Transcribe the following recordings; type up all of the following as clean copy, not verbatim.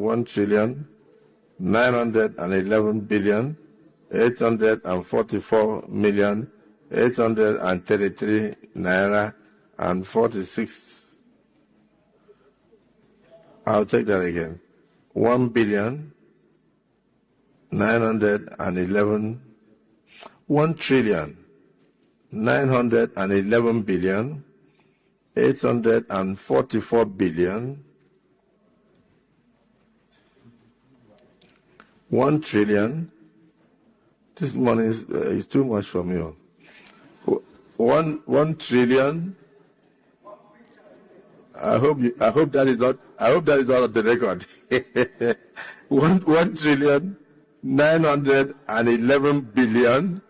1,911,844,833 naira and 46. I'll take that again. 1,911,844,000,000. 1 trillion. This money is too much for me. 1 trillion. I hope that is not on the record. 1,911,000,000,000.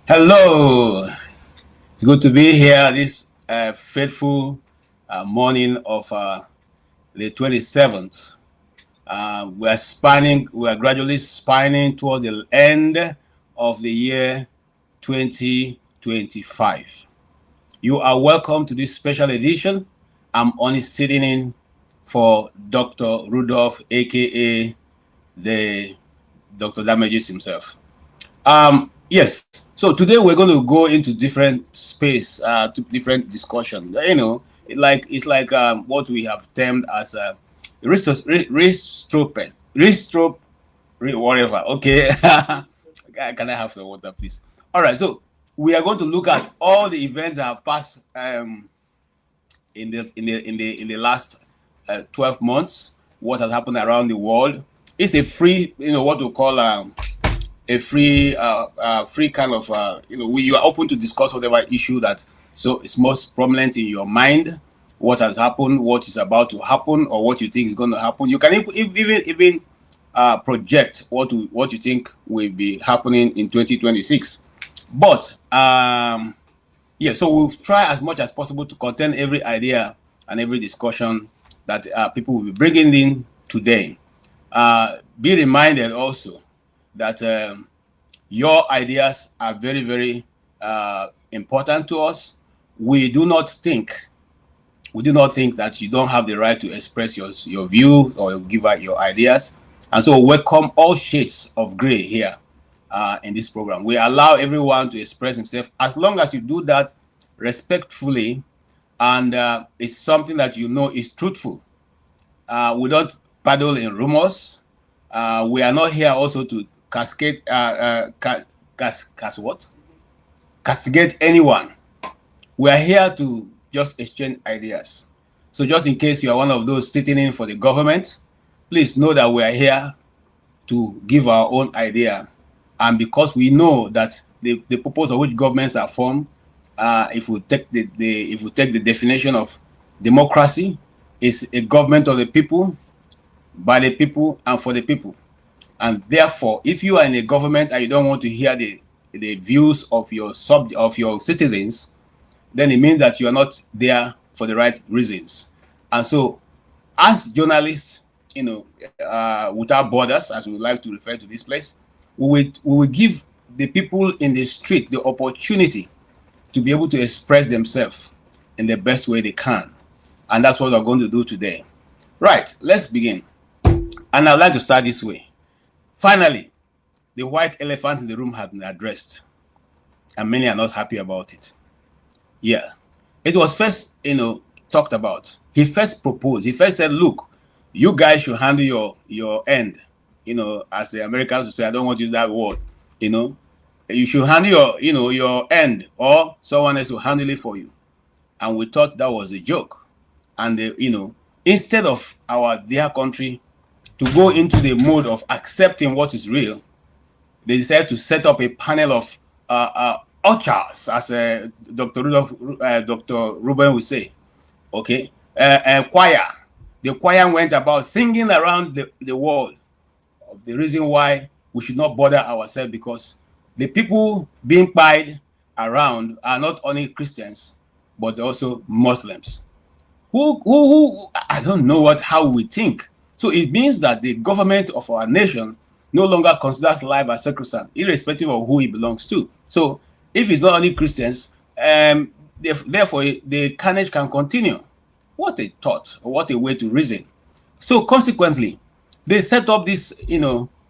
Hello, it's good to be here this fateful morning of the 27th. We are gradually spanning toward the end of the year 2025. You are welcome to this special edition. I'm only sitting in for Dr. Rudolph, aka the Dr. Damages himself. Yes. So today we're going to go into different space, to different discussion. You know, it's like what we have termed as a retrospect, whatever. Okay. Can I have some water, please? All right. So we are going to look at all the events that have passed in the last 12 months. What has happened around the world? It's a free, what we call a free kind of you are open to discuss whatever issue that is most prominent in your mind, what has happened, what is about to happen, or what you think is going to happen. You can even project what you think will be happening in 2026. But so we'll try as much as possible to contain every idea and every discussion that people will be bringing in today. Be reminded also that your ideas are very, very important to us. We do not think that you don't have the right to express your views or give out your ideas. And so welcome all shades of gray here in this program. We allow everyone to express himself as long as you do that respectfully and it's something that you know is truthful. We don't paddle in rumors. We are not here also to castigate anyone. We are here to just exchange ideas. So just in case you are one of those sitting in for the government, please know that we are here to give our own idea. And because we know that the purpose of which governments are formed, if we take the definition of democracy, is a government of the people, by the people, and for the people. And therefore, if you are in a government and you don't want to hear the views of your citizens, then it means that you are not there for the right reasons. And so, as journalists, without borders, as we would like to refer to this place, we will give the people in the street the opportunity to be able to express themselves in the best way they can. And that's what we're going to do today. Right, let's begin. And I'd like to start this way. Finally, the white elephant in the room has been addressed, and many are not happy about it. Yeah, it was first, talked about. He first proposed. He first said, "Look, you guys should handle your end." As the Americans would say, I don't want to use that word. You should handle your end, or someone else will handle it for you. And we thought that was a joke. And instead of our dear country to go into the mode of accepting what is real, they decided to set up a panel of ushers, as Dr. Ruben would say. Okay, choir. The choir went about singing around the world of the reason why we should not bother ourselves, because the people being pied around are not only Christians, but also Muslims, who I don't know how we think. So it means that the government of our nation no longer considers life as sacrosanct, irrespective of who it belongs to. So if it's not only Christians, therefore the carnage can continue. What a thought, or what a way to reason. So consequently, they set up these,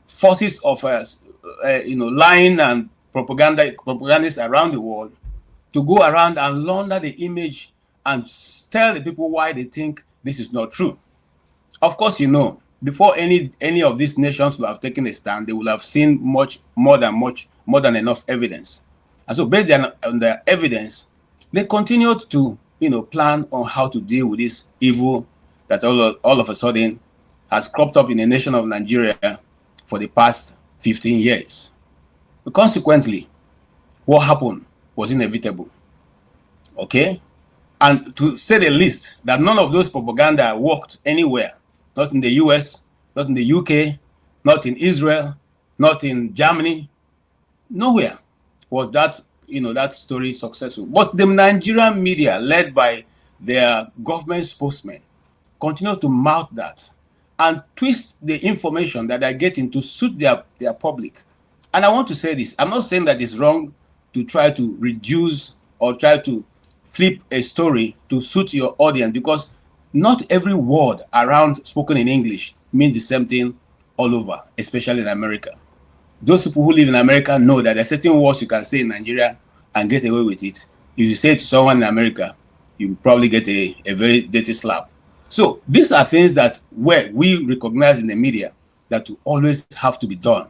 forces of, lying and propagandists around the world to go around and launder the image and tell the people why they think this is not true. Of course, before any of these nations will have taken a stand, they will have seen much more than enough evidence. And so based on the evidence, they continued to, plan on how to deal with this evil that all of a sudden has cropped up in the nation of Nigeria for the past 15 years. But consequently, what happened was inevitable. Okay? And to say the least, that none of those propaganda worked anywhere. Not in the US, not in the UK, not in Israel, not in Germany. Nowhere was that, that story successful. But the Nigerian media, led by their government spokesmen, continue to mouth that and twist the information that they're getting to suit their public. And I want to say this. I'm not saying that it's wrong to try to reduce or try to flip a story to suit your audience, because not every word around spoken in English means the same thing all over, especially in America. Those people who live in America know that there are certain words you can say in Nigeria and get away with it. If you say it to someone in America, you probably get a very dirty slap. So these are things that we recognize in the media that will always have to be done.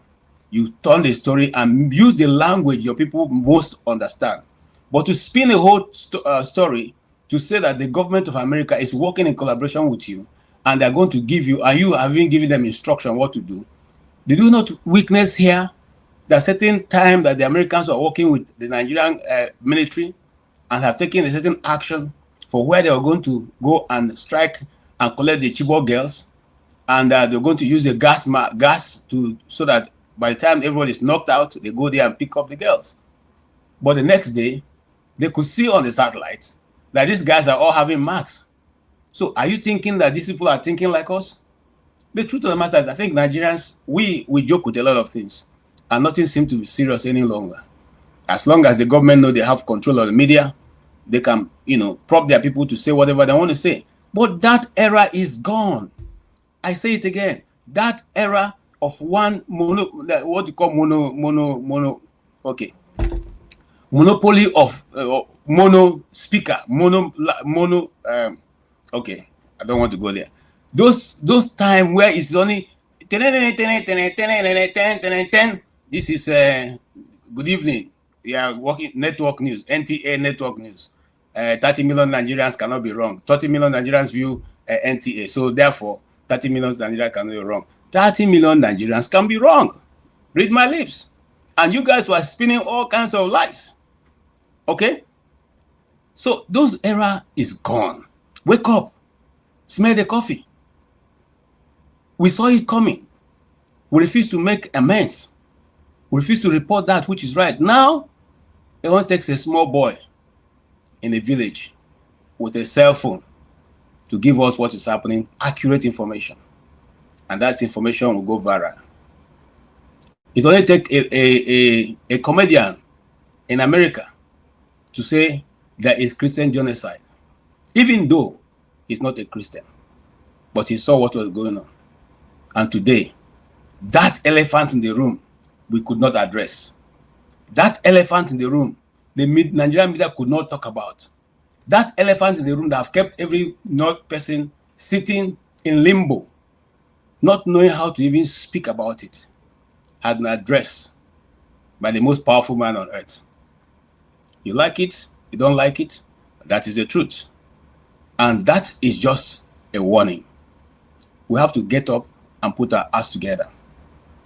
You turn the story and use the language your people most understand. But to spin a whole story to say that the government of America is working in collaboration with you and they're going to give you, and you haven't given them instruction what to do. Did you not witness here that certain time that the Americans were working with the Nigerian military and have taken a certain action for where they were going to go and strike and collect the Chibok girls, and they're going to use the gas so that by the time everyone is knocked out, they go there and pick up the girls. But the next day, they could see on the satellite that these guys are all having marks. So are you thinking that these people are thinking like us? The truth of the matter is, I think Nigerians, we joke with a lot of things, and nothing seems to be serious any longer. As long as the government know they have control of the media, they can, prop their people to say whatever they want to say. But that era is gone. I say it again. That era of one monopoly of mono speaker, okay, I don't want to go there. Those time where it's only this is good evening. Yeah, working network news, NTA network news. 30 million Nigerians cannot be wrong. 30 million Nigerians view NTA. So therefore, 30 million Nigerians cannot be wrong. 30 million Nigerians can be wrong. Read my lips. And you guys were spinning all kinds of lies. Okay? So those era is gone. Wake up. Smell the coffee. We saw it coming. We refuse to make amends. We refuse to report that which is right. Now, it only takes a small boy in a village with a cell phone to give us what is happening, accurate information. And that information will go viral. It only takes a comedian in America to say there is Christian genocide, even though he's not a Christian, but he saw what was going on. And today, that elephant in the room, we could not address. That elephant in the room, the Nigerian media could not talk about. That elephant in the room that have kept every North person sitting in limbo, not knowing how to even speak about it, had been addressed by the most powerful man on earth. You like it, you don't like it, that is the truth. And that is just a warning. We have to get up and put our ass together.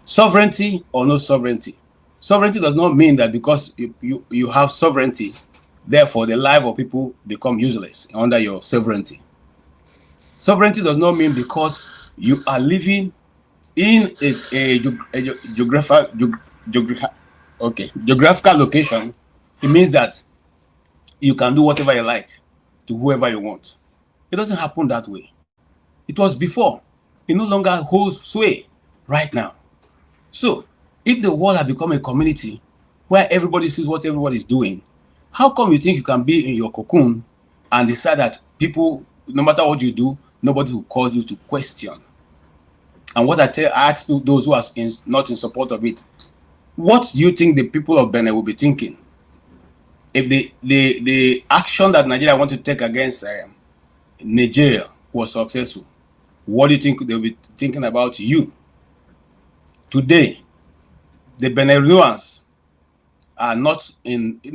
Sovereignty or no sovereignty. Sovereignty does not mean that because you have sovereignty, therefore the life of people become useless under your sovereignty. Sovereignty does not mean because you are living in a geographical location, it means that you can do whatever you like to whoever you want. It doesn't happen that way. It was before. It no longer holds sway right now. So, if the world has become a community where everybody sees what everybody is doing, how come you think you can be in your cocoon and decide that people, no matter what you do, nobody will call you to question? And what I ask people, those who are not in support of it, what do you think the people of Benin will be thinking if the action that Nigeria want to take against Nigeria was successful? What do you think they'll be thinking about you? Today, the Benin-Ruans are not in, the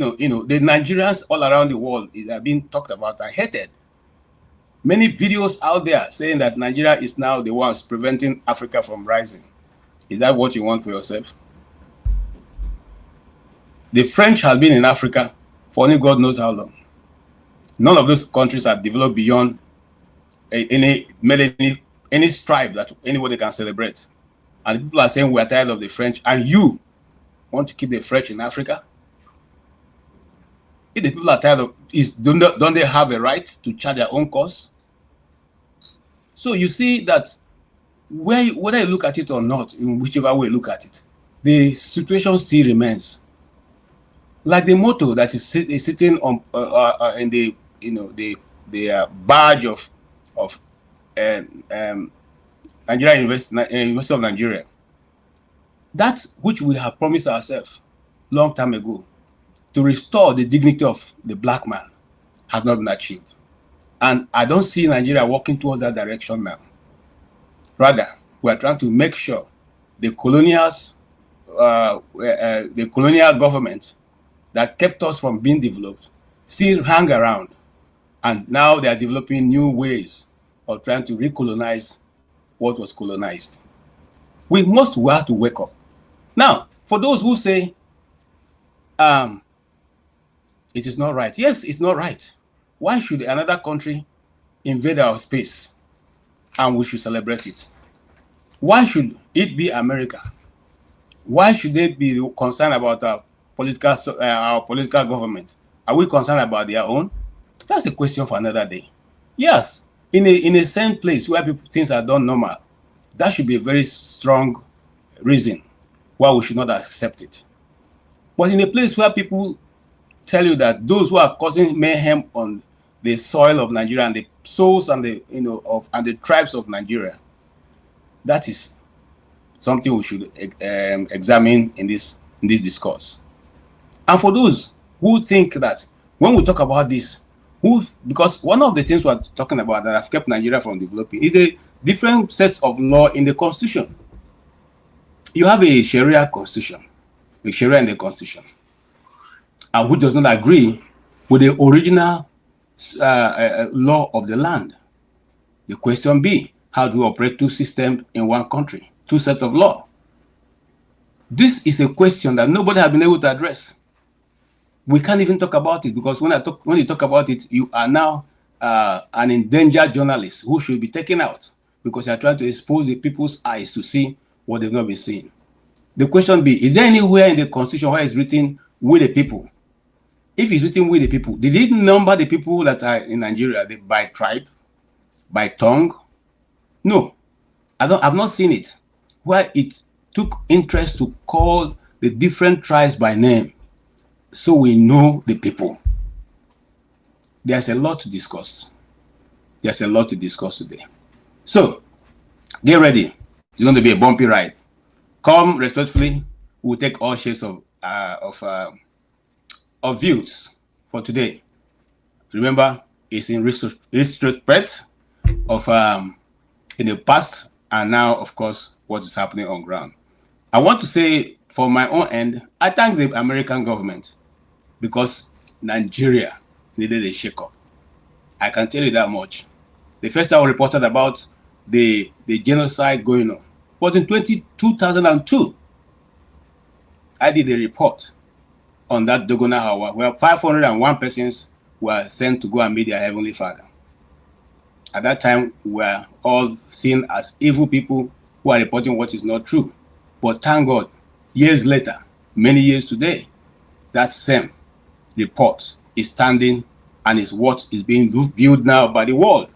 Nigerians all around the world are being talked about and hated. Many videos out there saying that Nigeria is now the ones preventing Africa from rising. Is that what you want for yourself? The French have been in Africa for only God knows how long. None of those countries have developed beyond any stripe that anybody can celebrate. And people are saying we are tired of the French, and you want to keep the French in Africa? If the people are tired of it, don't they have a right to chart their own course? So you see that whether you look at it or not, in whichever way you look at it, the situation still remains. Like the motto that is sitting on in the badge of Nigerian University of Nigeria. That which we have promised ourselves long time ago, to restore the dignity of the black man, has not been achieved. And I don't see Nigeria walking towards that direction now. Rather, we are trying to make sure the colonial government that kept us from being developed still hang around. And now they are developing new ways of trying to recolonize what was colonized. We have to wake up. Now, for those who say, it is not right. Yes, it's not right. Why should another country invade our space and we should celebrate it? Why should it be America? Why should they be concerned about our political government? Are we concerned about their own? That's a question for another day. Yes, in a same place where things are done normal, that should be a very strong reason why we should not accept it. But in a place where people tell you that those who are causing mayhem on the soil of Nigeria and the souls and the tribes of Nigeria, that is something we should examine in this discourse. And for those who think that when we talk about this, because one of the things we're talking about that has kept Nigeria from developing is the different sets of law in the constitution. You have a Sharia constitution, a Sharia in the constitution, and who does not agree with the original law of the land. The question be, how do we operate two systems in one country, two sets of law? This is a question that nobody has been able to address. We can't even talk about it because when you talk about it, you are now an endangered journalist who should be taken out because you are trying to expose the people's eyes to see what they've not been seeing. The question be, is there anywhere in the constitution where it's written with the people? If it's written with the people, did it number the people that are in Nigeria by tribe, by tongue? No, I've not seen it where it took interest to call the different tribes by name so we know the people. There's a lot to discuss. There's a lot to discuss today. So get ready. It's going to be a bumpy ride. Come respectfully. We'll take all shades of views for today. Remember, it's in retrospect of in the past and now, of course, what is happening on ground. I want to say, for my own end, I thank the American government because Nigeria needed a shake-up. I can tell you that much. The first time we reported about the genocide going on was in 2002. I did a report on that Dogona hour where 501 persons were sent to go and meet their Heavenly Father. At that time, we were all seen as evil people who are reporting what is not true. But thank God, years later, many years today, that same report is standing and is what is being viewed now by the world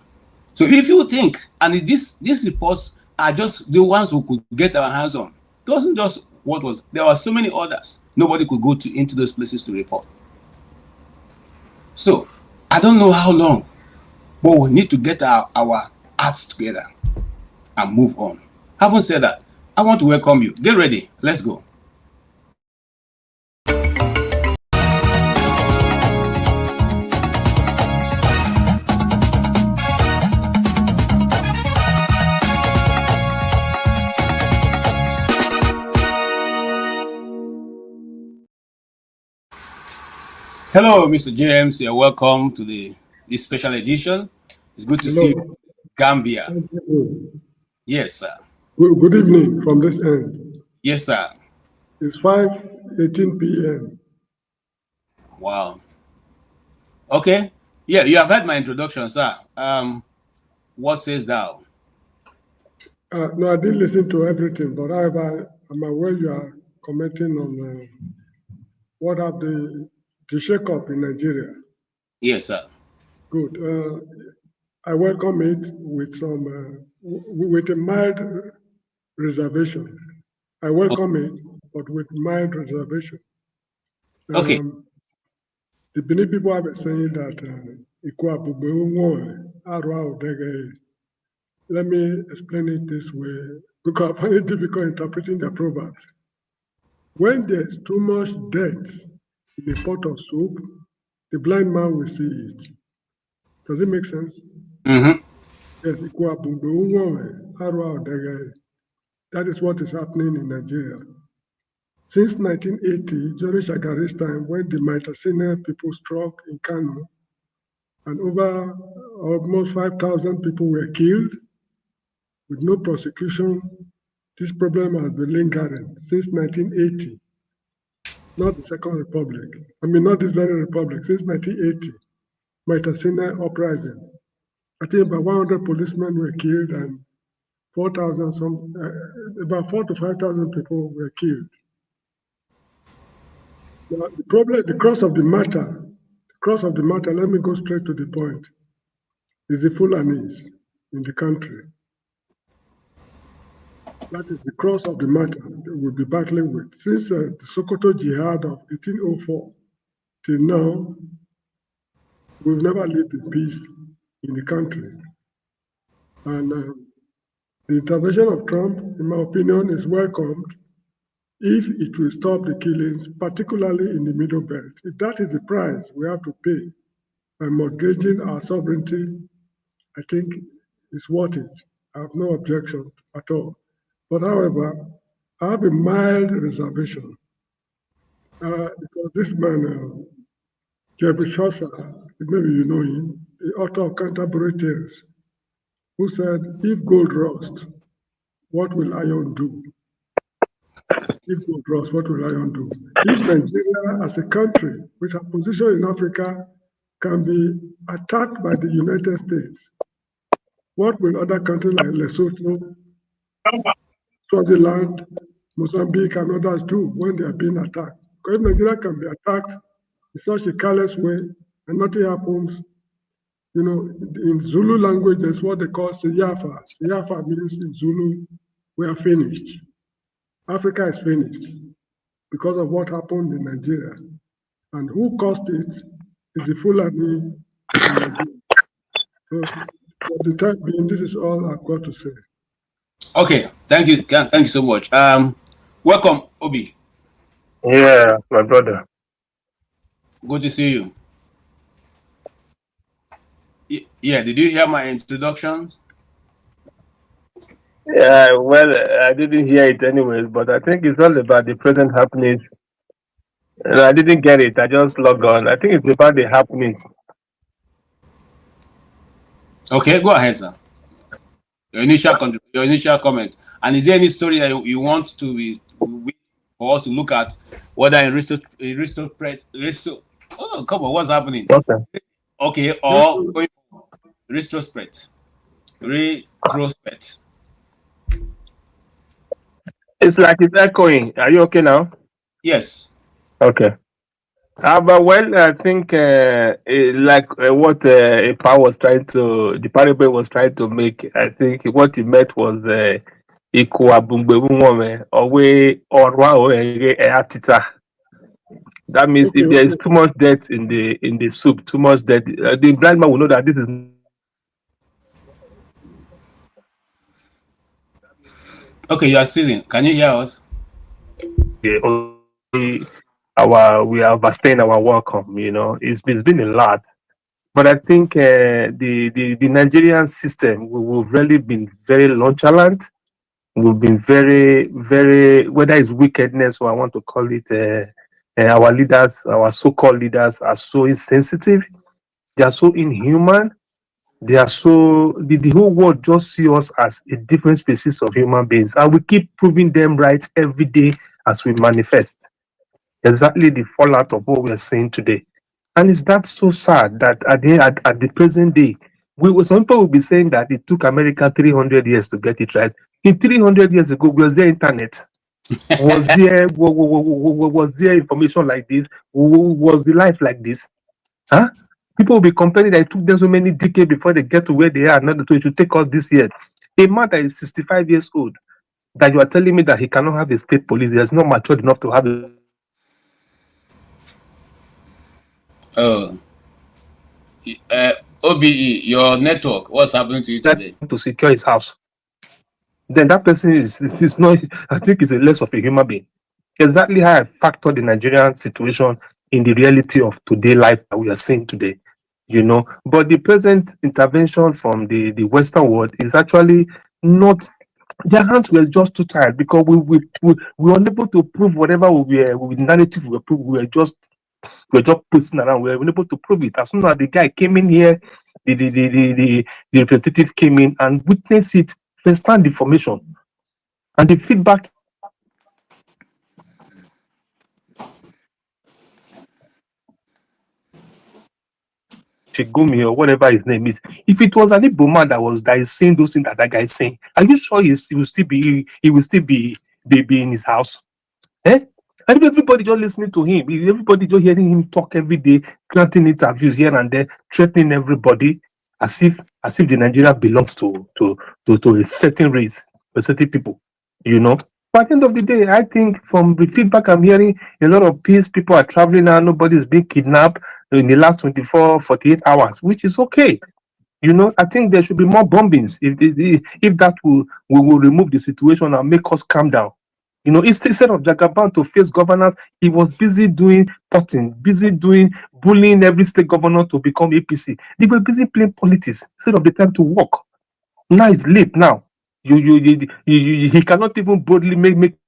So if you think, and these reports are just the ones who could get our hands on, it wasn't just what was, there were so many others. Nobody could go into those places to report. So I don't know how long, but we need to get our acts together and move on. Having said that, I want to welcome you. Get ready. Let's go. Hello, Mr. James. You're welcome to this special edition. It's good to see you, Gambia. Thank you. Yes, sir. Good evening from this end. Yes, sir. It's 5:18 p.m. Wow. Okay. Yeah, you have heard my introduction, sir. What says thou? No, I didn't listen to everything, but however, I'm aware you are commenting on what have the shake-up in Nigeria. Yes, sir. Good. I welcome it with some with a mild reservation. I welcome it, but with mild reservation. Okay. The Benin people have been saying that let me explain it this way, because I find it difficult interpreting the proverbs. When there's too much death in a pot of soup, the blind man will see it. Does it make sense? Mm-hmm. Yes, that is what is happening in Nigeria. Since 1980, during Shagari's time, when the Maitasine people struck in Kano, and over almost 5,000 people were killed with no prosecution, this problem has been lingering since 1980. Not the Second Republic. I mean, not this very republic, since 1980. Maitasine uprising. I think about 100 policemen were killed and 4,000, about 4,000 to 5,000 people were killed. Now, the problem, the crux of the matter, let me go straight to the point, is the Fulanis in the country. That is the crux of the matter we'll be battling with. Since the Sokoto Jihad of 1804 till now, we've never lived in peace in the country. And the intervention of Trump, in my opinion, is welcomed if it will stop the killings, particularly in the Middle Belt. If that is the price we have to pay by mortgaging our sovereignty, I think it's worth it. I have no objection at all. But however, I have a mild reservation because this man, Jeffrey Chaucer, maybe you know him, the author of Canterbury Tales, who said, if gold rust, what will iron do? If gold rust, what will iron do? If Nigeria as a country, with a position in Africa, can be attacked by the United States, what will other countries like Lesotho, Swaziland, Mozambique, and others do when they are being attacked? Because Nigeria can be attacked in such a careless way and nothing happens. You know, in Zulu language, there's what they call Siyafa. Siyafa means in Zulu, we are finished. Africa is finished because of what happened in Nigeria. And who caused it is the Fulani in Nigeria. So for the time being, this is all I've got to say. Okay, thank you so much. Welcome, Obi. Yeah, my brother. Good to see you. Yeah, did you hear my introductions? Yeah, well, I didn't hear it anyways, but I think it's all about the present happenings. And I didn't get it. I just logged on. I think it's about the happenings. Okay, go ahead, sir. Your initial comment. And is there any story that you want to for us to look at, whether in Retrospect? Oh, come on, what's happening? Okay, or Retrospect. Retrospect. It's like it's echoing. Are you okay now? Yes. Okay. But well, I think what the parable was trying to make. I think what he meant was that means if there is too much dirt in the soup, too much dirt, the blind man will know that this is. Okay, you are seasoned. Can you hear us? We are overstaying our welcome. It's been a lot. But I think the Nigerian system, we've really been very nonchalant. We've been very, very, whether it's wickedness or I want to call it, our leaders, our so-called leaders are so insensitive. They are so inhuman. They are so, the whole world just see us as a different species of human beings. And we keep proving them right every day as we manifest. Exactly the fallout of what we are seeing today. And it's that so sad that at the present day, some people will be saying that it took America 300 years to get it right. In 300 years ago, was there internet? Was there information like this? Was the life like this? Huh? People will be complaining that it took them so many decades before they get to where they are. Not it should take us this year. A man that is 65 years old, that you are telling me that he cannot have a state police, he is not matured enough to have a. Oh. OBE, your network, what's happening to you today? To secure his house. Then that person is not, I think, is a less of a human being. Exactly how I factor the Nigerian situation in the reality of today life that we are seeing today. But the present intervention from the Western world is actually not. Their hands were just too tired because we were unable to prove whatever with narrative we were just posting around. We were unable to prove it. As soon as the guy came in here, the representative came in and witnessed it first-hand information and the feedback. Shigumi or whatever his name is. If it was an Igbo man that is saying those things that guy is saying, are you sure he will still be in his house? And if everybody just listening to him, everybody just hearing him talk every day, granting interviews here and there, threatening everybody as if the Nigeria belongs to a certain race, a certain people, But at the end of the day, I think from the feedback I'm hearing, a lot of peace, people are traveling now, nobody's being kidnapped in the last 24, 48 hours, which is okay. I think there should be more bombings if that will remove the situation and make us calm down. Instead of Jagaban to face governors, he was busy doing potting, busy doing bullying every state governor to become APC. They were busy playing politics instead of the time to work. Now it's late now. He cannot even boldly make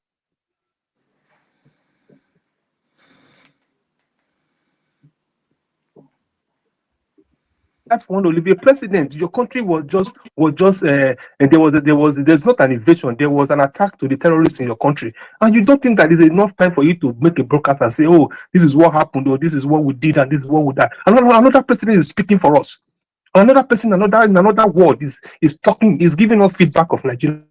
that for one Olivier president. Your country was just and there's not an invasion, there was an attack to the terrorists in your country, and you don't think that is enough time for you to make a broadcast and say, oh, this is what happened, or this is what we did, and this is what we did. Another president is speaking for us. Another person, in another world is talking, is giving us feedback of Nigeria.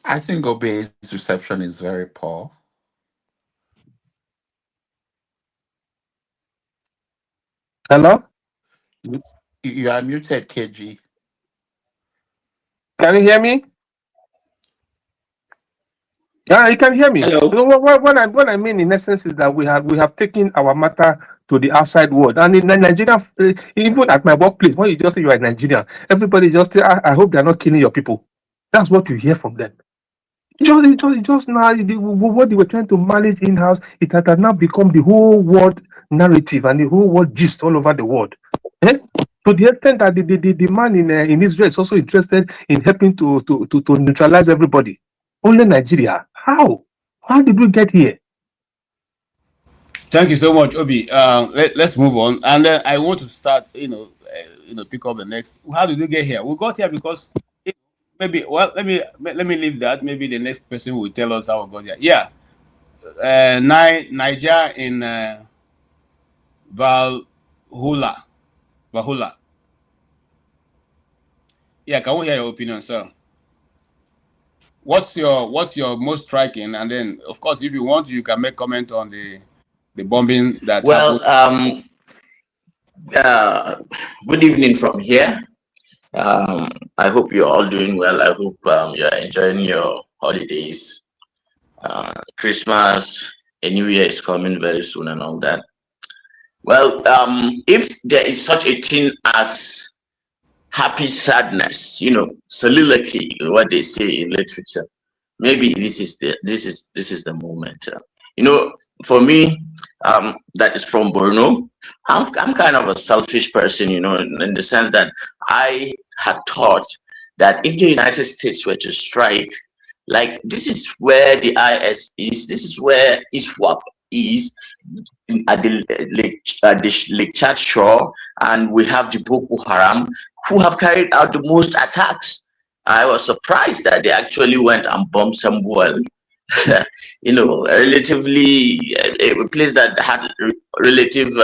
I think Obe's reception is very poor. Hello? You are muted, KG. Can you hear me? Yeah, you can hear me. Hello. What I mean in essence is that we have taken our matter to the outside world, and in Nigeria, even at my workplace, when you just say you are Nigerian, everybody just say, I hope they are not killing your people. That's what you hear from them. Just now, what they were trying to manage in-house, it has now become the whole world narrative and the whole world gist all over the world. To the extent that the man in Israel is also interested in helping to neutralize everybody. Only Nigeria. How? How did we get here? Thank you so much, Obi. Let's move on, and then I want to start. Pick up the next. How did we get here? We got here because maybe. Well, let me leave that. Maybe the next person will tell us how we got here. Yeah, Niger in Valhalla. Yeah, can we hear your opinion, sir? What's your most striking? And then, of course, if you want, you can make comment on the bombing that happened. Good evening from here. I hope you're all doing well. I hope you're enjoying your holidays. Christmas, a new year is coming very soon and all that. Well, if there is such a thing as happy sadness, soliloquy, what they say in literature, maybe this is the moment. For me, that is from Borno. I'm kind of a selfish person, in the sense that I had thought that if the United States were to strike, like, this is where the IS is, this is where ISWAP is, at the Lake Chad shore, and we have the Boko Haram, who have carried out the most attacks. I was surprised that they actually went and bombed some well. Relatively a place that had relative.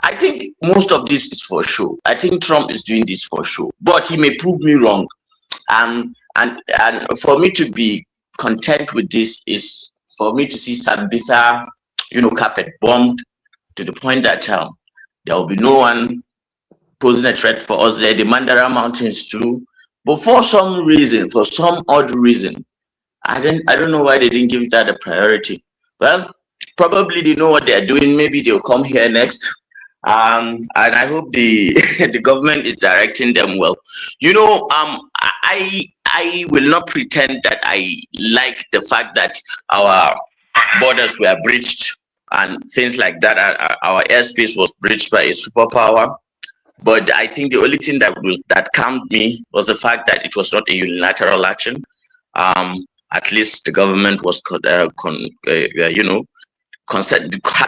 I think most of this is for show. I think Trump is doing this for show, but he may prove me wrong. And for me to be content with this is for me to see Sambisa, carpet bombed to the point that there will be no one posing a threat for us there. The Mandara Mountains too, but for some reason, for some odd reason, I don't know why they didn't give that a priority. Well, probably they know what they're doing. Maybe they'll come here next. And I hope the the government is directing them well. I will not pretend that I like the fact that our borders were breached and things like that. Our airspace was breached by a superpower. But I think the only thing that calmed me was the fact that it was not a unilateral action. At least the government was had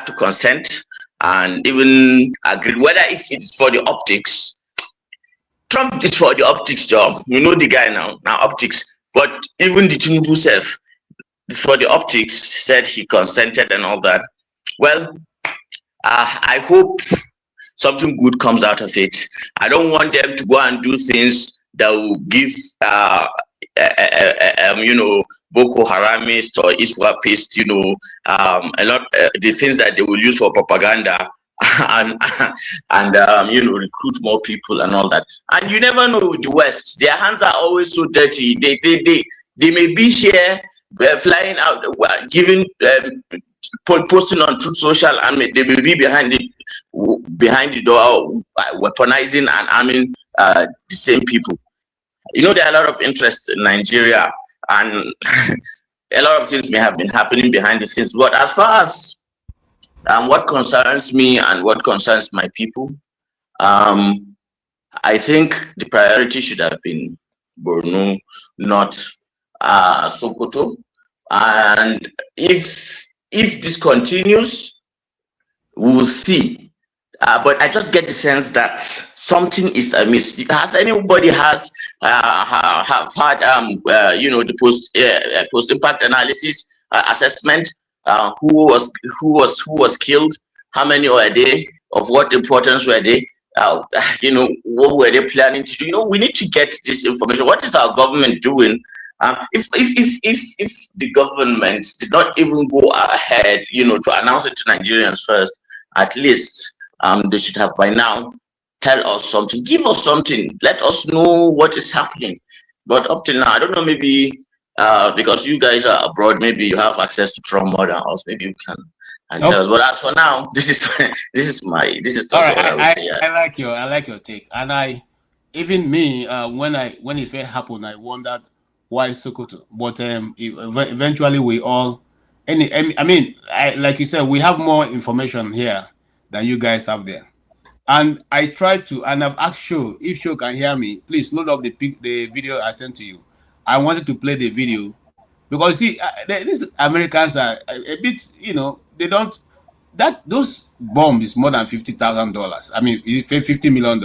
to consent and even agreed. Whether if it's for the optics, Trump is for the optics job. We know the guy now optics. But even the Tinubu self is for the optics. Said he consented and all that. Well, I hope something good comes out of it. I don't want them to go and do things that will give Boko Haramist or Iswapist, a lot the things that they will use for propaganda and recruit more people and all that. And you never know with the West, their hands are always so dirty. They may be here flying out, giving posting on Truth Social, and they may be behind the door, weaponizing and arming the same people. There are a lot of interest in Nigeria, and a lot of things may have been happening behind the scenes. But as far as what concerns me and what concerns my people, I think the priority should have been Borno, not Sokoto. And if this continues, we will see. But I just get the sense that something is amiss. Has anybody have had the post impact analysis assessment? Who was killed? How many were they? Of what importance were they? What were they planning to do? We need to get this information. What is our government doing? If the government did not even go ahead, to announce it to Nigerians first, at least they should have by now tell us something, give us something, let us know what is happening. But up till now, I don't know, maybe because you guys are abroad, maybe you have access to Trump more than us. Maybe you can tell us. But as for now, this is what I would say. I like your take, and even me when it first happened, I wondered why Sokoto. But eventually we all, like you said, we have more information here than you guys have there. And I tried to, and I've asked Sho, if Sho can hear me, please load up the video I sent to you. I wanted to play the video because see, these Americans are a bit, they don't, those bombs is more than $50,000. $50 million.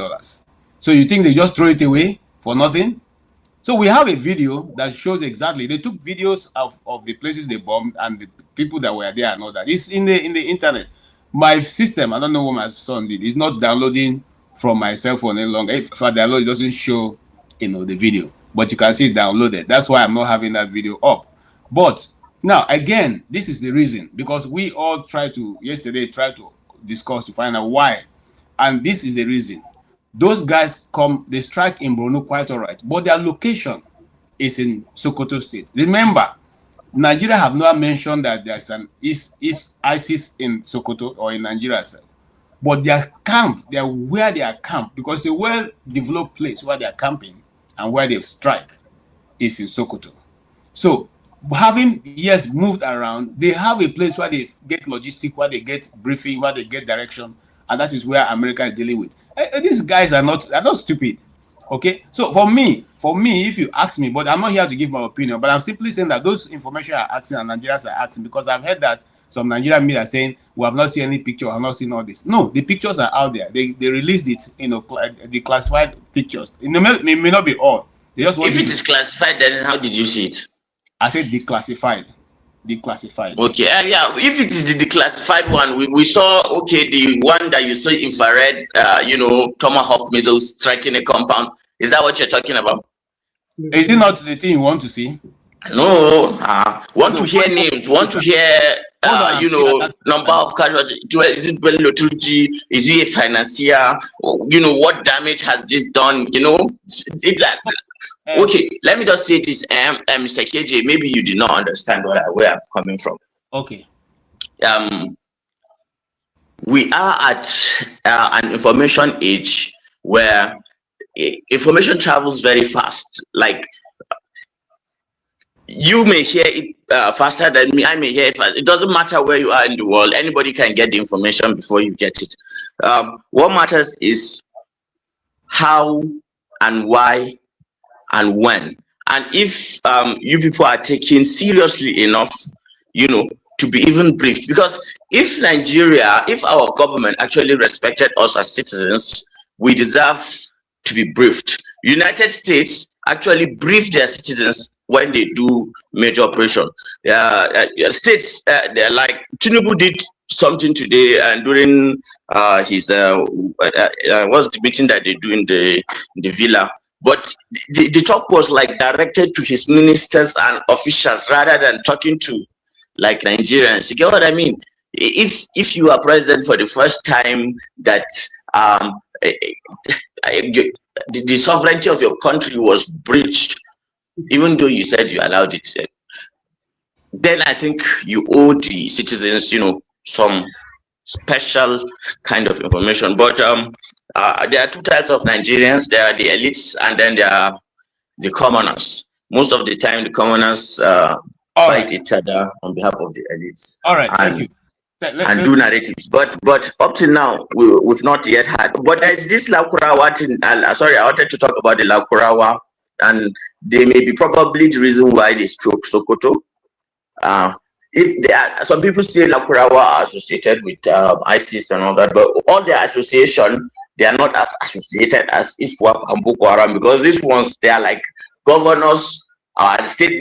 So you think they just throw it away for nothing? So we have a video that shows exactly, they took videos of the places they bombed and the people that were there and all that. It's in the internet. My system, I don't know what my son did, is not downloading from my cell phone any longer. If I download, it doesn't show, the video, but you can see it downloaded. That's why I'm not having that video up. But now, again, this is the reason, because we all yesterday tried to discuss to find out why. And this is the reason. Those guys they strike in Borno quite all right, but their location is in Sokoto State. Remember, Nigeria have not mentioned that there's an ISIS in Sokoto or in Nigeria itself. But their camp, where they are camped, because a well-developed place where they are camping and where they strike is in Sokoto. So, having, moved around, they have a place where they get logistics, where they get briefing, where they get direction, and that is where America is dealing with. These guys are not stupid. Okay, so for me, if you ask me, but I'm not here to give my opinion, but I'm simply saying that those information are asking and Nigerians are asking, because I've heard that some Nigerian media are saying we have not seen any picture, we have not seen all this. No, the pictures are out there. They released it, the classified pictures. It may not be all. They just want. If it is classified, then how did you see it? I said declassified. Declassified. Okay, yeah. If it is the declassified one, we saw, okay, the one that you saw infrared, Tomahawk missiles striking a compound. Is that what you're talking about? Is it not the thing you want to see? No, want to hear names, want to hear, number of casualties. Is it Bellotucci? Is he a financier? What damage has this done? Okay, let me just say this, Mr. KJ, maybe you did not understand where I'm coming from. Okay. We are at an information age where information travels very fast. Like, you may hear it faster than me, I may hear it fast. It doesn't matter where you are in the world, anybody can get the information before you get it. What matters is how and why and when. And if you people are taking seriously enough, to be even briefed, because if our government actually respected us as citizens, we deserve to be briefed. United States actually brief their citizens when they do major operation. States, they're like, Tinubu did something today, and during his what's the meeting that they do in the villa. But the talk was like directed to his ministers and officials rather than talking to like Nigerians. You get what I mean? If you are president for the first time, that the sovereignty of your country was breached, even though you said you allowed it, then I think you owe the citizens, some special kind of information. But there are two types of Nigerians. There are the elites, and then there are the commoners. Most of the time, the commoners fight each other on behalf of the elites. All right, thank you. And do narratives, but up till now we've not yet had. But there's this Lakurawa thing. Sorry, I wanted to talk about the Lakurawa, and they may be probably the reason why they struck Sokoto. If there are some people say Lakurawa are associated with ISIS and all that, but all their association, they are not as associated as ISWAP and Boko Haram, because these ones, they are like governors and state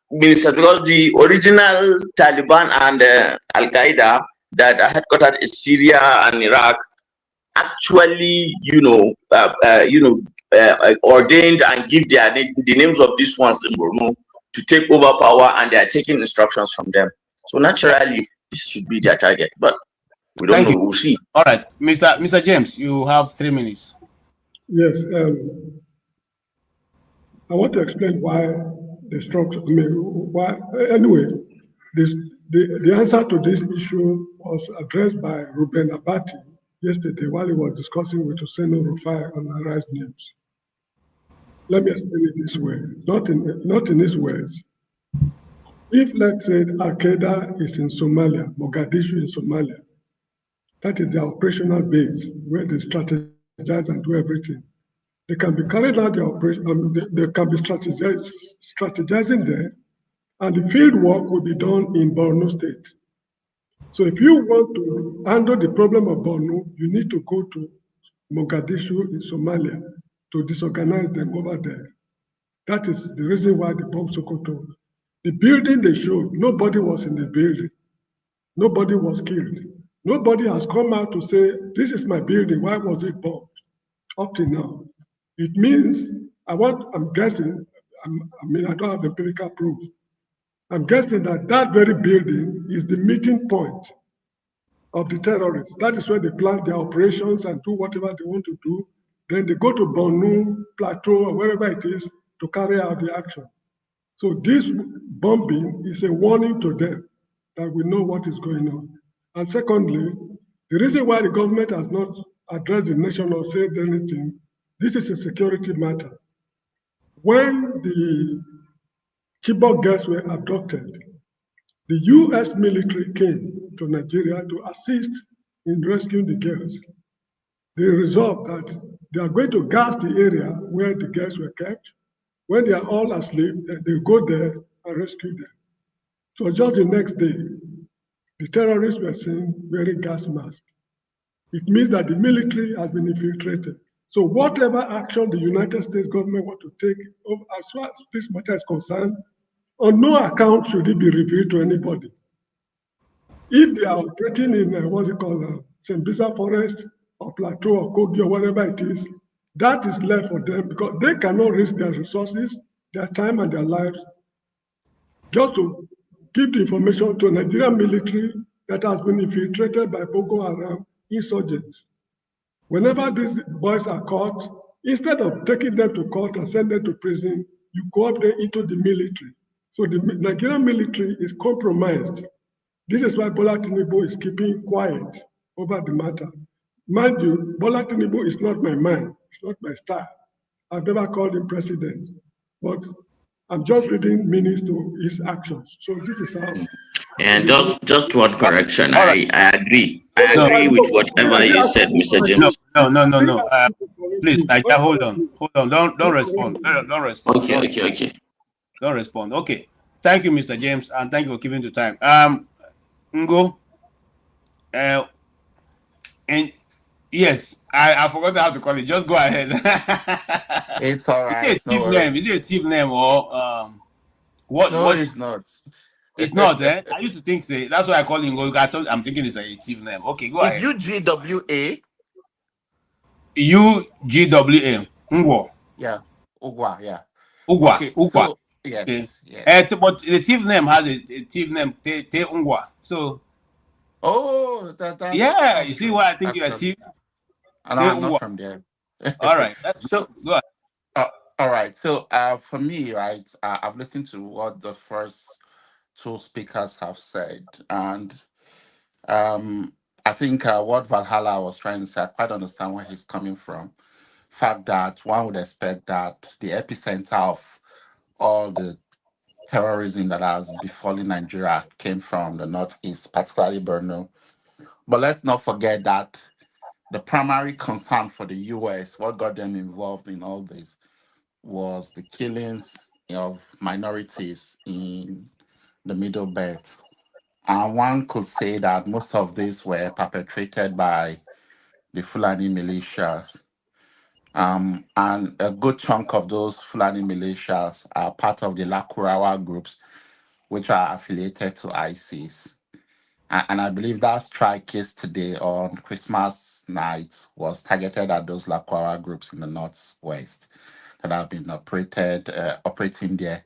ministers, because the original Taliban and Al Qaeda that are headquartered in Syria and Iraq actually, ordained and give the names of these ones in Borno to take over power, and they are taking instructions from them. So naturally, this should be their target, but we don't know. We'll see. All right, Mr. James, you have 3 minutes. Yes, I want to explain why the structure. Why anyway? The answer to this issue was addressed by Ruben Abati yesterday while he was discussing with Hussein Rufai on Arise News. Let me explain it this way, not in his words. If, let's say, Al-Qaeda is in Somalia, Mogadishu in Somalia, that is their operational base where they strategize and do everything. They can be carried out the operation, they can be strategizing there, and the field work will be done in Borno State. So if you want to handle the problem of Borno, you need to go to Mogadishu in Somalia to disorganize them over there. That is the reason why they bombed Sokoto. The building they showed, nobody was in the building. Nobody was killed. Nobody has come out to say, this is my building, why was it bombed? up to now. It means, I'm guessing, I don't have empirical proof. I'm guessing that that very building is the meeting point of the terrorists. That is where they plan their operations and do whatever they want to do. Then they go to Borno, Plateau, or wherever it is to carry out the action. So this bombing is a warning to them that we know what is going on. And secondly, the reason why the government has not addressed the nation or said anything, this is a security matter. When the Chibok girls were abducted, the US military came to Nigeria to assist in rescuing the girls. They resolved that they are going to gas the area where the girls were kept. When they are all asleep, they go there and rescue them. So just the next day, the terrorists were seen wearing gas masks. It means that the military has been infiltrated. So whatever action the United States government want to take, as far as this matter is concerned, on no account should it be revealed to anybody. If they are operating in Sembisa Forest or Plateau or Kogi or whatever it is, that is left for them because they cannot risk their resources, their time and their lives just to give the information to Nigerian military that has been infiltrated by Boko Haram insurgents. Whenever these boys are caught, instead of taking them to court and send them to prison, you go up there into the military. So the Nigerian military is compromised. This is why Bola Tinubu is keeping quiet over the matter. Mind you, Bola Tinubu is not my man. It's not my style. I've never called him president. But I'm just reading meanings to his actions. So this is how. And just one correction. All right. I agree. I agree with whatever you said, Mr. James. No. Please, Naija, hold on. Don't respond. Don't respond. Okay. Don't respond. Okay. Thank you, Mr. James, and thank you for keeping the time. Ngo, and yes, I forgot how to call it. Just go ahead. It's all right. Is it a thief name? Is it a thief name or what? No, what? it's not. It's not, eh? I used to think so. That's why I call him Ngo. I'm thinking it's a thief name. Okay, go ahead. UGWA. UGWA. Ngo. Yeah. Ugwa, yeah. Ugwa. Okay, Ugwa. so yes. Okay. Yes. But the thief name has a thief name, Te Ungwa. So yeah, you see why I think you're a thief? And I'm not from there. All right, that's so go ahead. All right. So for me, right, I've listened to what the first two speakers have said, and I think what Valhalla was trying to say, I quite understand where he's coming from. Fact that one would expect that the epicenter of all the terrorism that has befallen Nigeria came from the northeast, particularly Borno. But let's not forget that the primary concern for the US, what got them involved in all this, was the killings of minorities in the Middle Belt. And one could say that most of these were perpetrated by the Fulani militias. And a good chunk of those Fulani militias are part of the Lakurawa groups, which are affiliated to ISIS. And I believe that strike yesterday on Christmas night was targeted at those Lakurawa groups in the northwest that have been operating there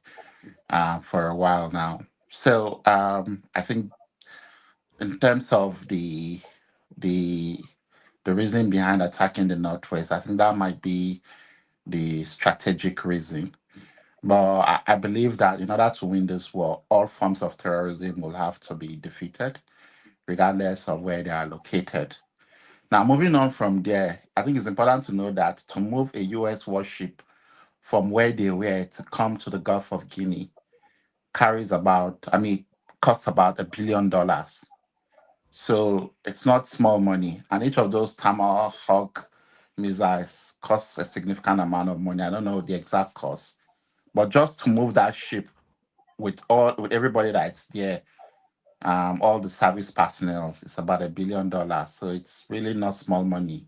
for a while now. So I think in terms of the reason behind attacking the northwest, I think that might be the strategic reason. But I believe that in order to win this war, all forms of terrorism will have to be defeated, regardless of where they are located. Now, moving on from there, I think it's important to know that to move a US warship from where they were to come to the Gulf of Guinea costs about $1 billion. So it's not small money. And each of those Tomahawk missiles costs a significant amount of money. I don't know the exact cost. But just to move that ship with everybody that's there, all the service personnel, it's about $1 billion. So it's really not small money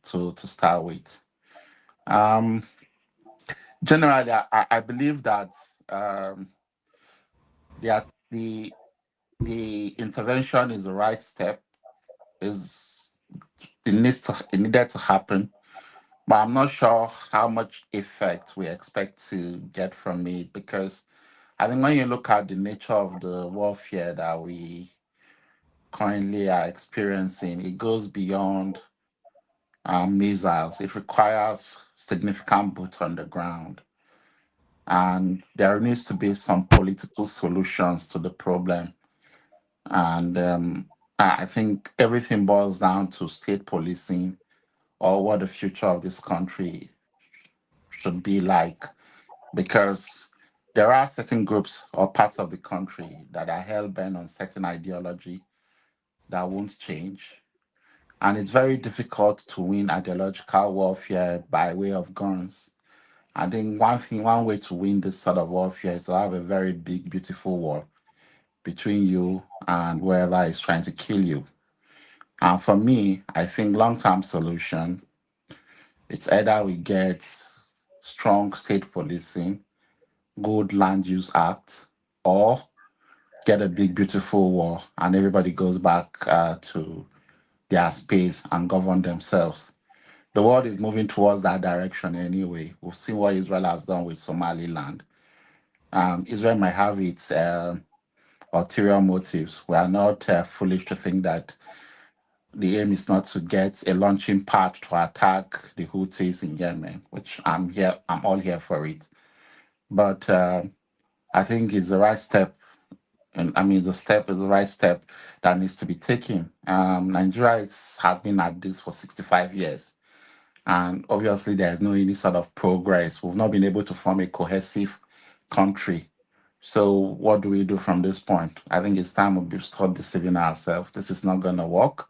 to start with. Generally, I believe that the intervention is the right step. It needed to happen. But I'm not sure how much effect we expect to get from it, because I think when you look at the nature of the warfare that we currently are experiencing, it goes beyond missiles. It requires significant boots on the ground. And there needs to be some political solutions to the problem. And I think everything boils down to state policing, or what the future of this country should be like. Because there are certain groups or parts of the country that are hell bent on certain ideology that won't change. And it's very difficult to win ideological warfare by way of guns. I think one way to win this sort of warfare is to have a very big, beautiful war between you and whoever is trying to kill you. And for me, I think long-term solution, it's either we get strong state policing, good land use act, or get a big, beautiful war and everybody goes back to their space and govern themselves. The world is moving towards that direction anyway. We've seen what Israel has done with Somaliland. Israel might have its ulterior motives. We are not foolish to think that the aim is not to get a launching pad to attack the Houthis in Yemen, which I'm all here for it. But I think it's the right step. And I mean, is the right step that needs to be taken. Nigeria has been at this for 65 years. And obviously, there's no any sort of progress. We've not been able to form a cohesive country. So what do we do from this point? I think it's time we start deceiving ourselves. This is not going to work.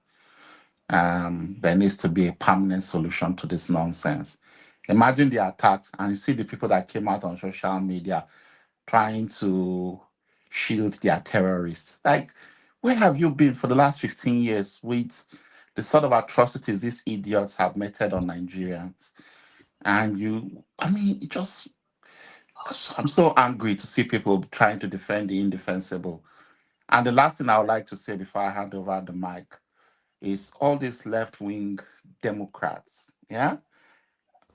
There needs to be a permanent solution to this nonsense. Imagine the attacks, and you see the people that came out on social media trying to shield their terrorists. Like, where have you been for the last 15 years with the sort of atrocities these idiots have meted on Nigerians? And I'm so angry to see people trying to defend the indefensible. And the last thing I would like to say before I hand over the mic is all these left-wing Democrats, yeah,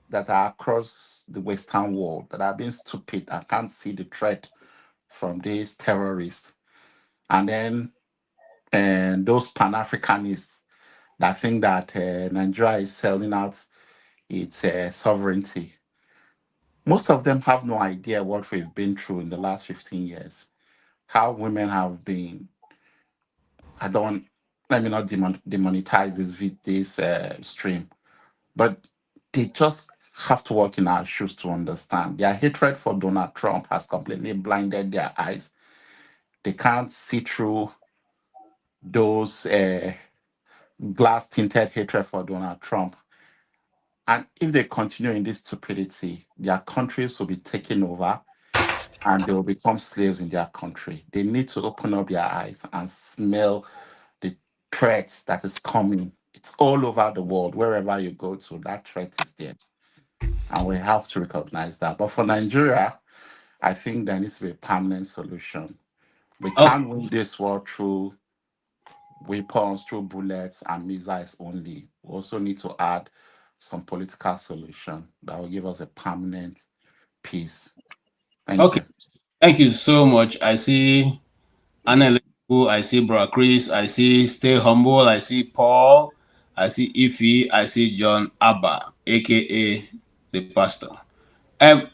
that are across the Western world, that are being stupid and can't see the threat from these terrorists. And then those Pan-Africanists that think that Nigeria is selling out its sovereignty. Most of them have no idea what we've been through in the last 15 years, how women have been. Let me not demonetize this stream, but they just have to walk in our shoes to understand. Their hatred for Donald Trump has completely blinded their eyes. They can't see through those glass-tinted hatred for Donald Trump. And if they continue in this stupidity, their countries will be taken over and they will become slaves in their country. They need to open up their eyes and smell the threat that is coming. It's all over the world. Wherever you go to, that threat is there. And we have to recognize that. But for Nigeria, I think there needs to be a permanent solution. We can't win this war through weapons, through bullets and missiles only. We also need to add some political solution that will give us a permanent peace. Thank you. Thank you so much. I see Anna, I see Bro Chris, I see Stay Humble, I see Paul, I see Ify, I see John Abba, aka the pastor. Anna,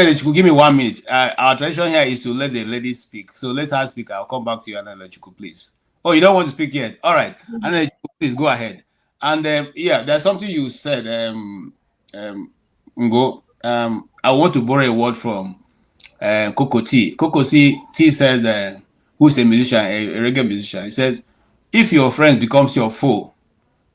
you could give me 1 minute. Our tradition here is to let the lady speak. So let her speak. I'll come back to you, Anna, please. Oh, you don't want to speak yet? All right. Anna, please go ahead. And yeah, there's something you said, Ngo. I want to borrow a word from Coco T. Coco T said, who's a musician, a reggae musician. He says, if your friend becomes your foe,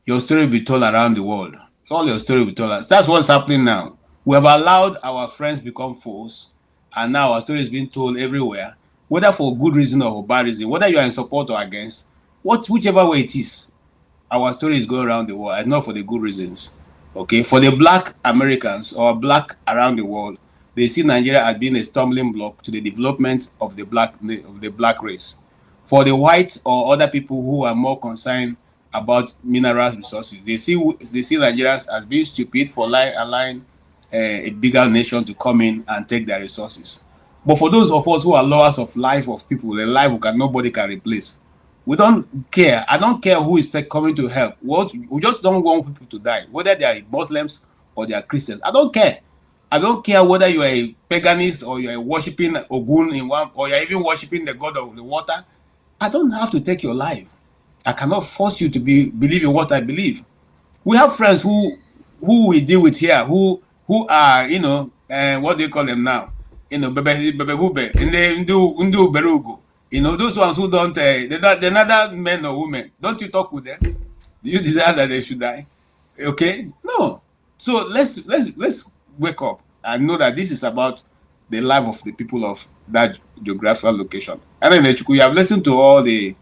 your story will be told around the world. All your story will be told. That's what's happening now. We have allowed our friends become foes, and now our story is being told everywhere, whether for good reason or for bad reason, whether you are in support or against, whichever way it is, our story is going around the world. It's not for the good reasons. Okay, for the Black Americans or Black around the world, they see Nigeria as being a stumbling block to the development of the black race. For the white or other people who are more concerned about mineral resources. They see Nigerians as being stupid for allowing a bigger nation to come in and take their resources. But for those of us who are lovers of life of people, the life nobody can replace, we don't care. I don't care who is coming to help. We just don't want people to die, whether they are Muslims or they are Christians. I don't care. I don't care whether you are a paganist or you are worshiping Ogun in one, or you are even worshiping the god of the water. I don't have to take your life. I cannot force you to believe in what I believe. We have friends who we deal with here who are, what do you call them now? Bebe Hube, Ndu Berugo. Those ones who don't, they're not men or women. Don't you talk with them? Do you desire that they should die? Okay? No. So let's wake up and know that this is about the life of the people of that geographical location. And then you have listened to all the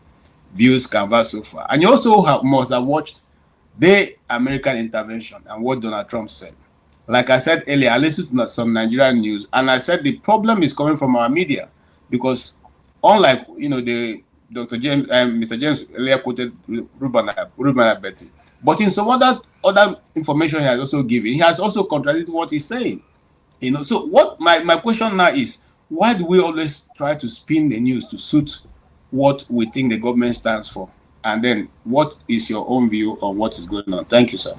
views canvassed so far, and you also must have watched the American intervention and what Donald Trump said. Like I said earlier, I listened to some Nigerian news, and I said the problem is coming from our media, because unlike the Dr. James, Mr. James earlier quoted Ruben Abeti, but in some other information he has also given, he has also contradicted what he's saying. So what my question now is, why do we always try to spin the news to suit what we think the government stands for? And then what is your own view on what is going on? Thank you, sir.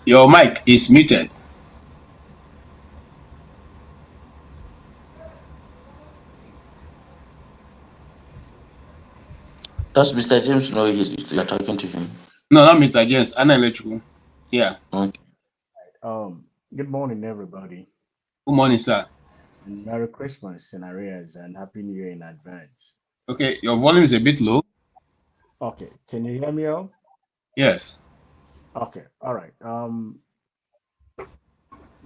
Your mic is muted. Does Mr. James know you're talking to him? No, not Mr. James. Anna Electrical. Yeah. Okay. Good morning, everybody. Good morning, sir. Merry Christmas in arrears and Happy New Year in advance. Okay, your volume is a bit low. Okay, can you hear me all? Yes. Okay, all right.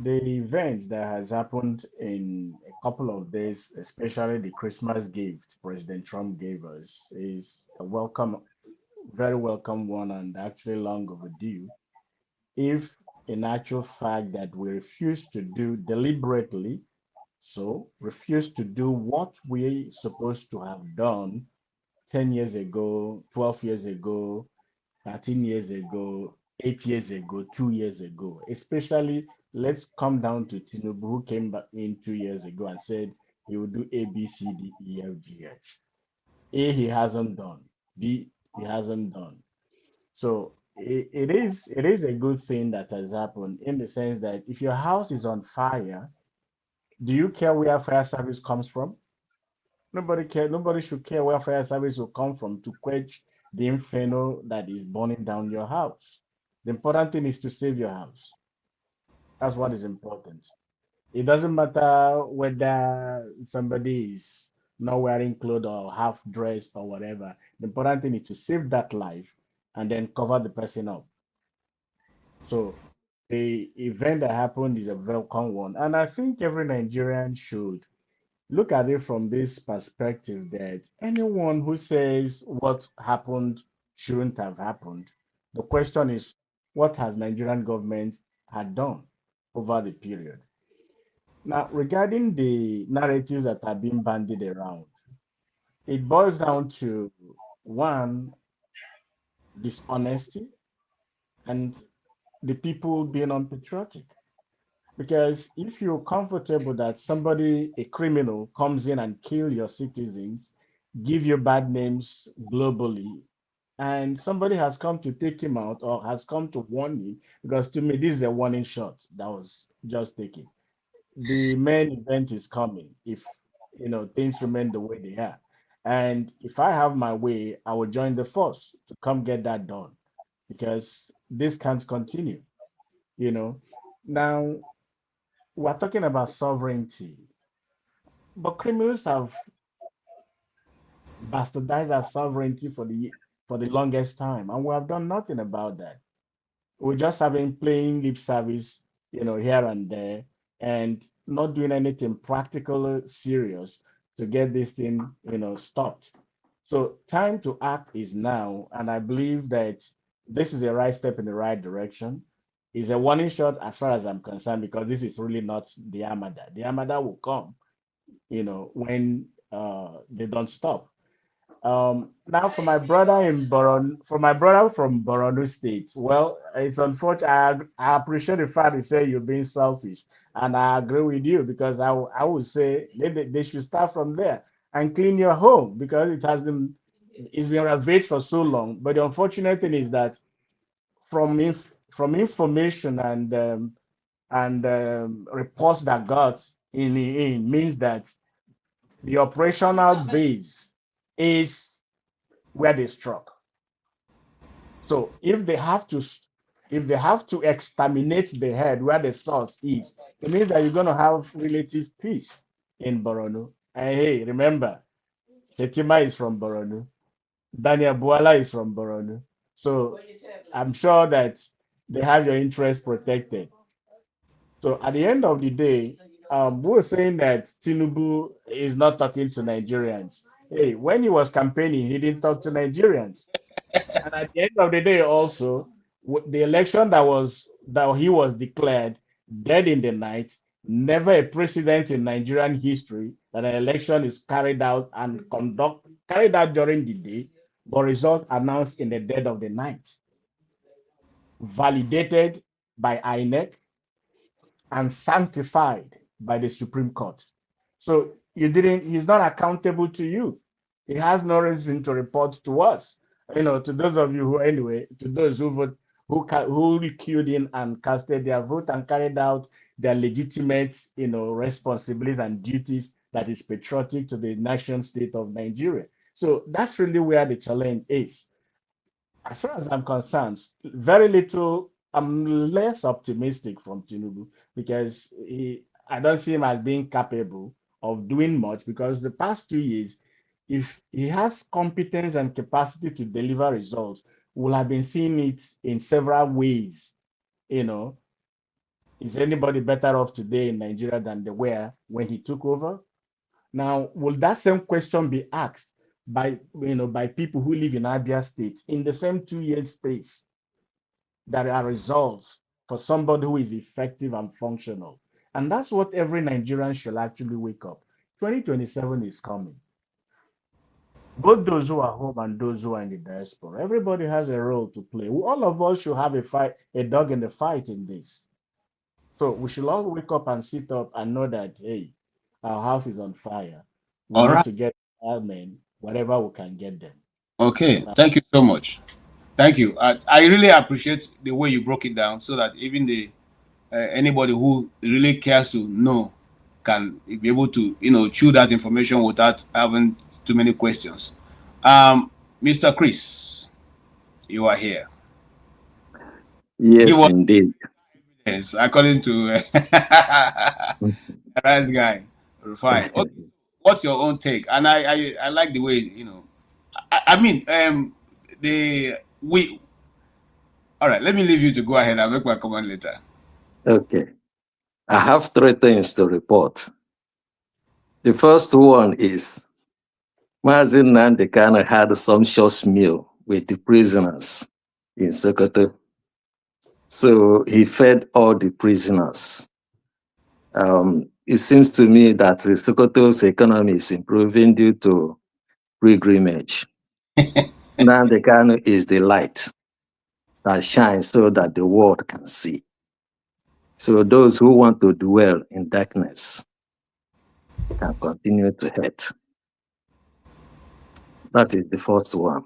The events that has happened in a couple of days, especially the Christmas gift President Trump gave us, is a very welcome one, and actually long overdue. If in actual fact that we refuse to do deliberately, so refuse to do what we supposed to have done 10 years ago, 12 years ago, 13 years ago, 8 years ago, 2 years ago. Especially, let's come down to Tinubu, who came back in 2 years ago and said he would do A, B, C, D, E, F, G, H. A, he hasn't done. B, he hasn't done. So it is a good thing that has happened, in the sense that if your house is on fire, do you care where fire service comes from? Nobody care. Nobody should care where fire service will come from to quench the inferno that is burning down your house. The important thing is to save your house. That's what is important. It doesn't matter whether somebody is not wearing clothes or half dressed or whatever. The important thing is to save that life and then cover the person up. So the event that happened is a welcome one. And I think every Nigerian should look at it from this perspective, that anyone who says what happened shouldn't have happened, the question is, what has Nigerian government had done over the period? Now, regarding the narratives that are being bandied around, it boils down to one, dishonesty, and the people being unpatriotic. Because if you're comfortable that somebody, a criminal, comes in and kill your citizens, give you bad names globally, and somebody has come to take him out or has come to warn you, because to me, this is a warning shot that was just taken. The main event is coming if things remain the way they are. And if I have my way, I will join the force to come get that done, because this can't continue. You know, now we're talking about sovereignty, but criminals have bastardized our sovereignty for the longest time, and we have done nothing about that. We're just having playing lip service, here and there, and not doing anything practical, serious to get this thing, stopped. So time to act is now, and I believe that this is a right step in the right direction. It's a warning shot as far as I'm concerned, because this is really not the Armada. The Armada will come, when they don't stop. Now for my brother in Boron, for my brother from Borno State, well, it's unfortunate. I appreciate the fact you say you're being selfish, and I agree with you because I would say they should start from there and clean your home because it's been ravaged for so long. But the unfortunate thing is that from information and reports that got in means that the operational base is where they struck. So if they have to exterminate the head where the source is, it means that you're going to have relative peace in Borno. And hey, remember, Shetima is from Borno. Daniel Buala is from Borno. So I'm sure that they have your interest protected. So at the end of the day, we were saying that Tinubu is not talking to Nigerians. Hey, when he was campaigning, he didn't talk to Nigerians. And at the end of the day, also, the election that he was declared dead in the night, never a precedent in Nigerian history that an election is carried out during the day, but result announced in the dead of the night, validated by INEC and sanctified by the Supreme Court. So he's not accountable to you. He has no reason to report to us. To those of you to those who vote, who queued in and casted their vote and carried out their legitimate, responsibilities and duties that is patriotic to the nation state of Nigeria. So that's really where the challenge is. As far as I'm concerned, very little. I'm less optimistic from Tinubu because I don't see him as being capable of doing much because the past 2 years, if he has competence and capacity to deliver results, we'll have been seeing it in several ways. Is anybody better off today in Nigeria than they were when he took over? Now, will that same question be asked by people who live in Abia State in the same 2 years space? That are results for somebody who is effective and functional. And that's what every Nigerian should actually wake up. 2027 is coming. Both those who are home and those who are in the diaspora, everybody has a role to play. All of us should have a dog in the fight in this. So we should all wake up and sit up and know that, hey, our house is on fire. We need to get our men, whatever we can get them. Okay, thank you so much. Thank you. I really appreciate the way you broke it down so that even anybody who really cares to know can be able to, chew that information without having too many questions. Mr. Chris, you are here. Yes, indeed. Yes, according to nice guy. Fine. Okay. What's your own take? And I like the way, all right, let me leave you to go ahead. I'll make my comment later. Okay. I have 3 things to report. The first one is Mazi Nnamdi Kanu had a sumptuous meal with the prisoners in Sokoto. So he fed all the prisoners. It seems to me that the Sokoto's economy is improving due to pilgrimage. Nnamdi Kanu is the light that shines so that the world can see. So those who want to dwell in darkness can continue to hate. That is the first one.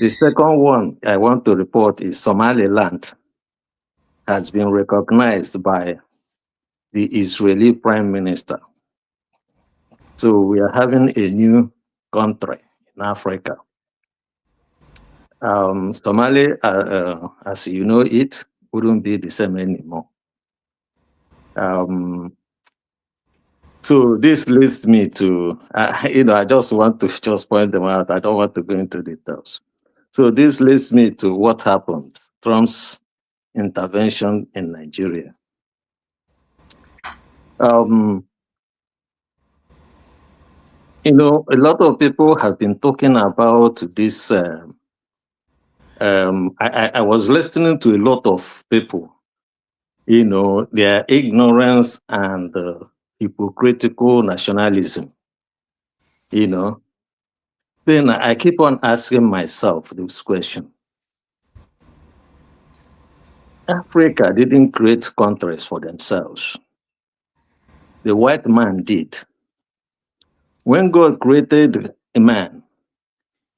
The second one I want to report is Somaliland has been recognized by the Israeli Prime Minister. So we are having a new country in Africa. Somalia, as you know it, wouldn't be the same anymore. So this leads me to, I just want to just point them out. I don't want to go into details. So this leads me to what happened, Trump's intervention in Nigeria. A lot of people have been talking about this. I was listening to a lot of people, their ignorance and hypocritical nationalism, then I keep on asking myself this question. Africa didn't create countries for themselves. The white man did. When God created a man,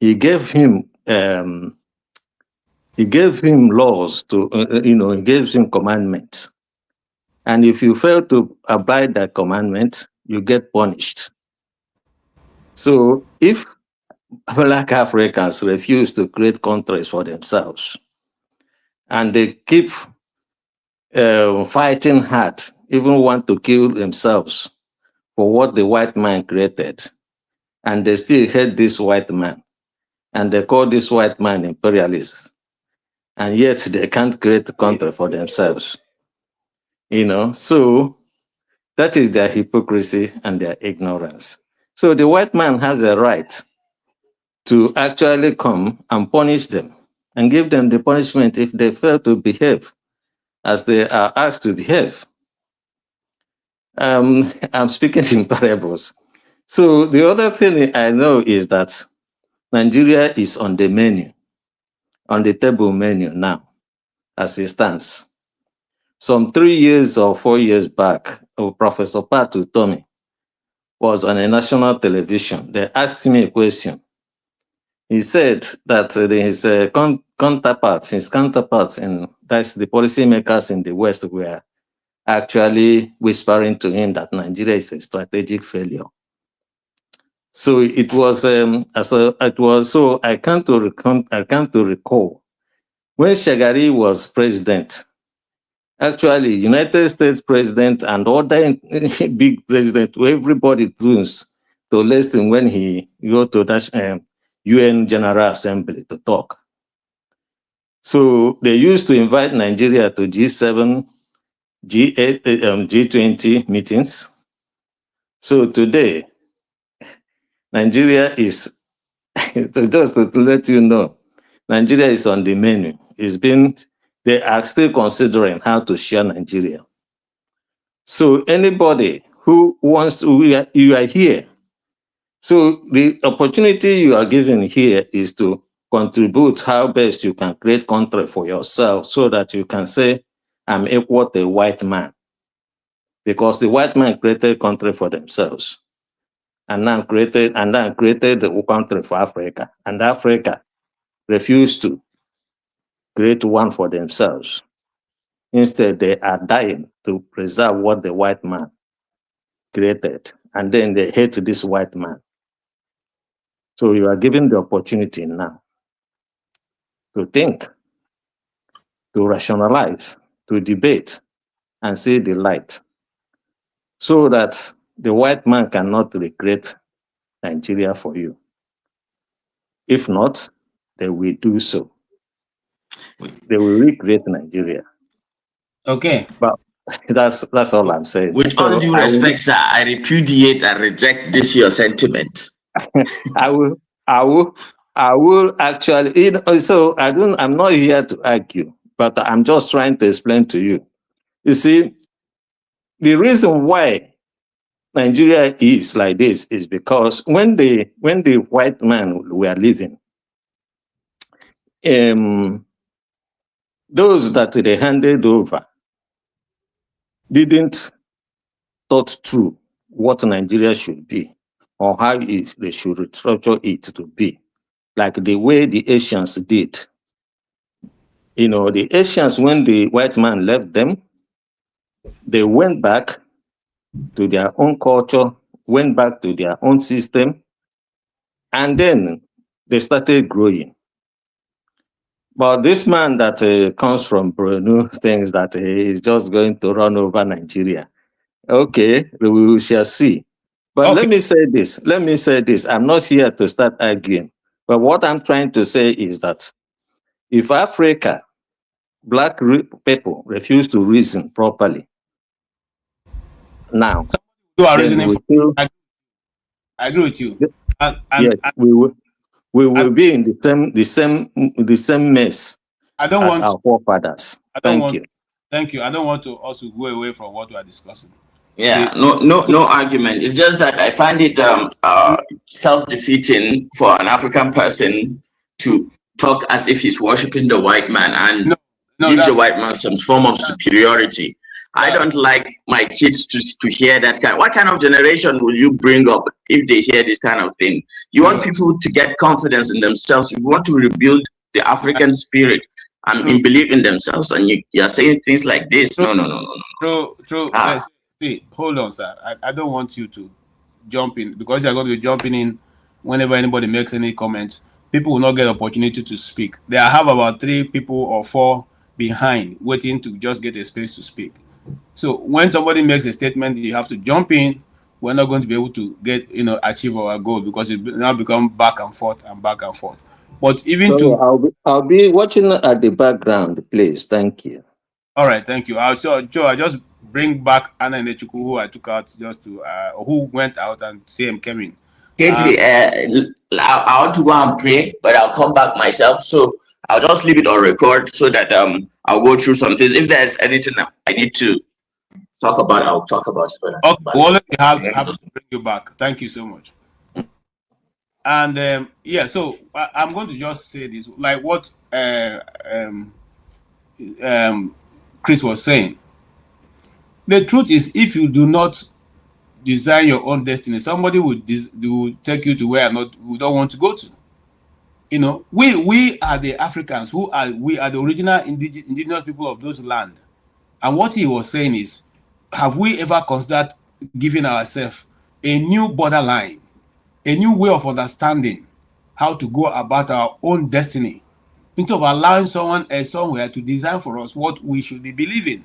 he gave him laws to, he gave him commandments. And if you fail to abide that commandment, you get punished. So if Black Africans refuse to create countries for themselves, and they keep fighting hard, even want to kill themselves for what the white man created, and they still hate this white man, and they call this white man imperialist, and yet they can't create a country for themselves. So that is their hypocrisy and their ignorance. So the white man has a right to actually come and punish them and give them the punishment if they fail to behave as they are asked to behave. I'm speaking in parables. So the other thing I know is that Nigeria is on the menu, on the table menu now, as it stands. Some 3 years or 4 years back, Professor Patu Tomi was on a national television. They asked me a question. He said that his counterparts, and that's the policymakers in the West, were actually whispering to him that Nigeria is a strategic failure. So it was, so I come to recall when Shagari was president. Actually, United States president and other big president, everybody tunes to listen when he go to that UN General Assembly to talk. So they used to invite Nigeria to G7, G8, G20 meetings. So today, Nigeria is, just to let you know, Nigeria is on the menu. They are still considering how to share Nigeria. So anybody who wants to, you are here. So the opportunity you are given here is to contribute how best you can create country for yourself so that you can say, I'm equal to a white man. Because the white man created country for themselves. And then created the country for Africa. And Africa refused to create one for themselves. Instead, they are dying to preserve what the white man created. And then they hate this white man. So you are given the opportunity now to think, to rationalize, to debate, and see the light, so that the white man cannot recreate Nigeria for you. If not, they will do so. They will recreate Nigeria. Okay. But that's all I'm saying. With all due respect, sir, I repudiate and reject this your sentiment. I will actually, so I'm not here to argue, but I'm just trying to explain to you. You see, the reason why Nigeria is like this is because when the white men were living, those that they handed over didn't thought through what Nigeria should be or how they should restructure it to be, like the way the Asians did. The Asians, when the white man left them, they went back to their own culture, went back to their own system, and then they started growing. But this man that comes from Borno thinks that he is just going to run over Nigeria. Okay, we shall see. But Okay. let me say this. I'm not here to start arguing. But what I'm trying to say is that if Africa, Black people refuse to reason properly, now, You are reasoning I agree with you. Yes, we will be in the same mess as our forefathers. Thank you. Thank you. I don't want to also go away from what we are discussing. Yeah, no argument. It's just that I find it self-defeating for an African person to talk as if he's worshiping the white man and give the white man some form of superiority. I don't like my kids to hear that kind. What kind of generation will you bring up if they hear this kind of thing? You want people to get confidence in themselves. You want to rebuild the African spirit and believe in themselves, and you're saying things like this. No. True. See, hold on, sir. I don't want you to jump in, because you're going to be jumping in whenever anybody makes any comments. People will not get opportunity to speak. They have about 3 people or 4 behind waiting to just get a space to speak. So when somebody makes a statement, you have to jump in. We're not going to be able to get, achieve our goal, because it now become back and forth and back and forth. But even I'll be watching at the background, please. Thank you. All right, thank you. Joe, I just bring back Anna Nechukwu, who I took out just to, who went out, and CM came in. I want to go and pray, but I'll come back myself. So I'll just leave it on record so that I'll go through some things. If there's anything I need to talk about, I'll talk about it. Okay, well, we have to bring you back. Thank you so much. And yeah, so I'm going to just say this, like what Chris was saying. The truth is, if you do not design your own destiny, somebody will take you to where we don't want to go to. We are the Africans we are the original indigenous people of those land. And what he was saying is, have we ever considered giving ourselves a new borderline, a new way of understanding how to go about our own destiny, instead of allowing someone somewhere to design for us what we should be believing?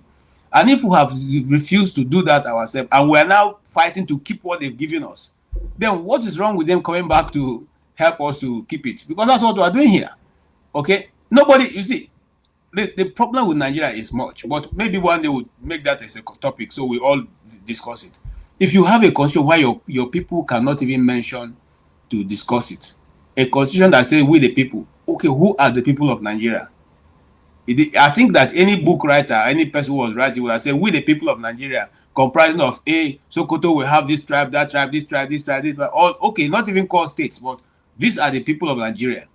And if we have refused to do that ourselves, and we are now fighting to keep what they've given us, then what is wrong with them coming back to help us to keep it? Because that's what we are doing here. Okay? Nobody, you see, the problem with Nigeria is much, but maybe one day we'll make that as a topic so we all discuss it. If you have a constitution where your people cannot even mention to discuss it, a constitution that says we the people, okay, who are the people of Nigeria? I think that any book writer, any person who was writing will say, we the people of Nigeria, comprising of Sokoto will have this tribe, that tribe, this tribe, this tribe, this tribe, all, okay, not even called states, but these are the people of Nigeria.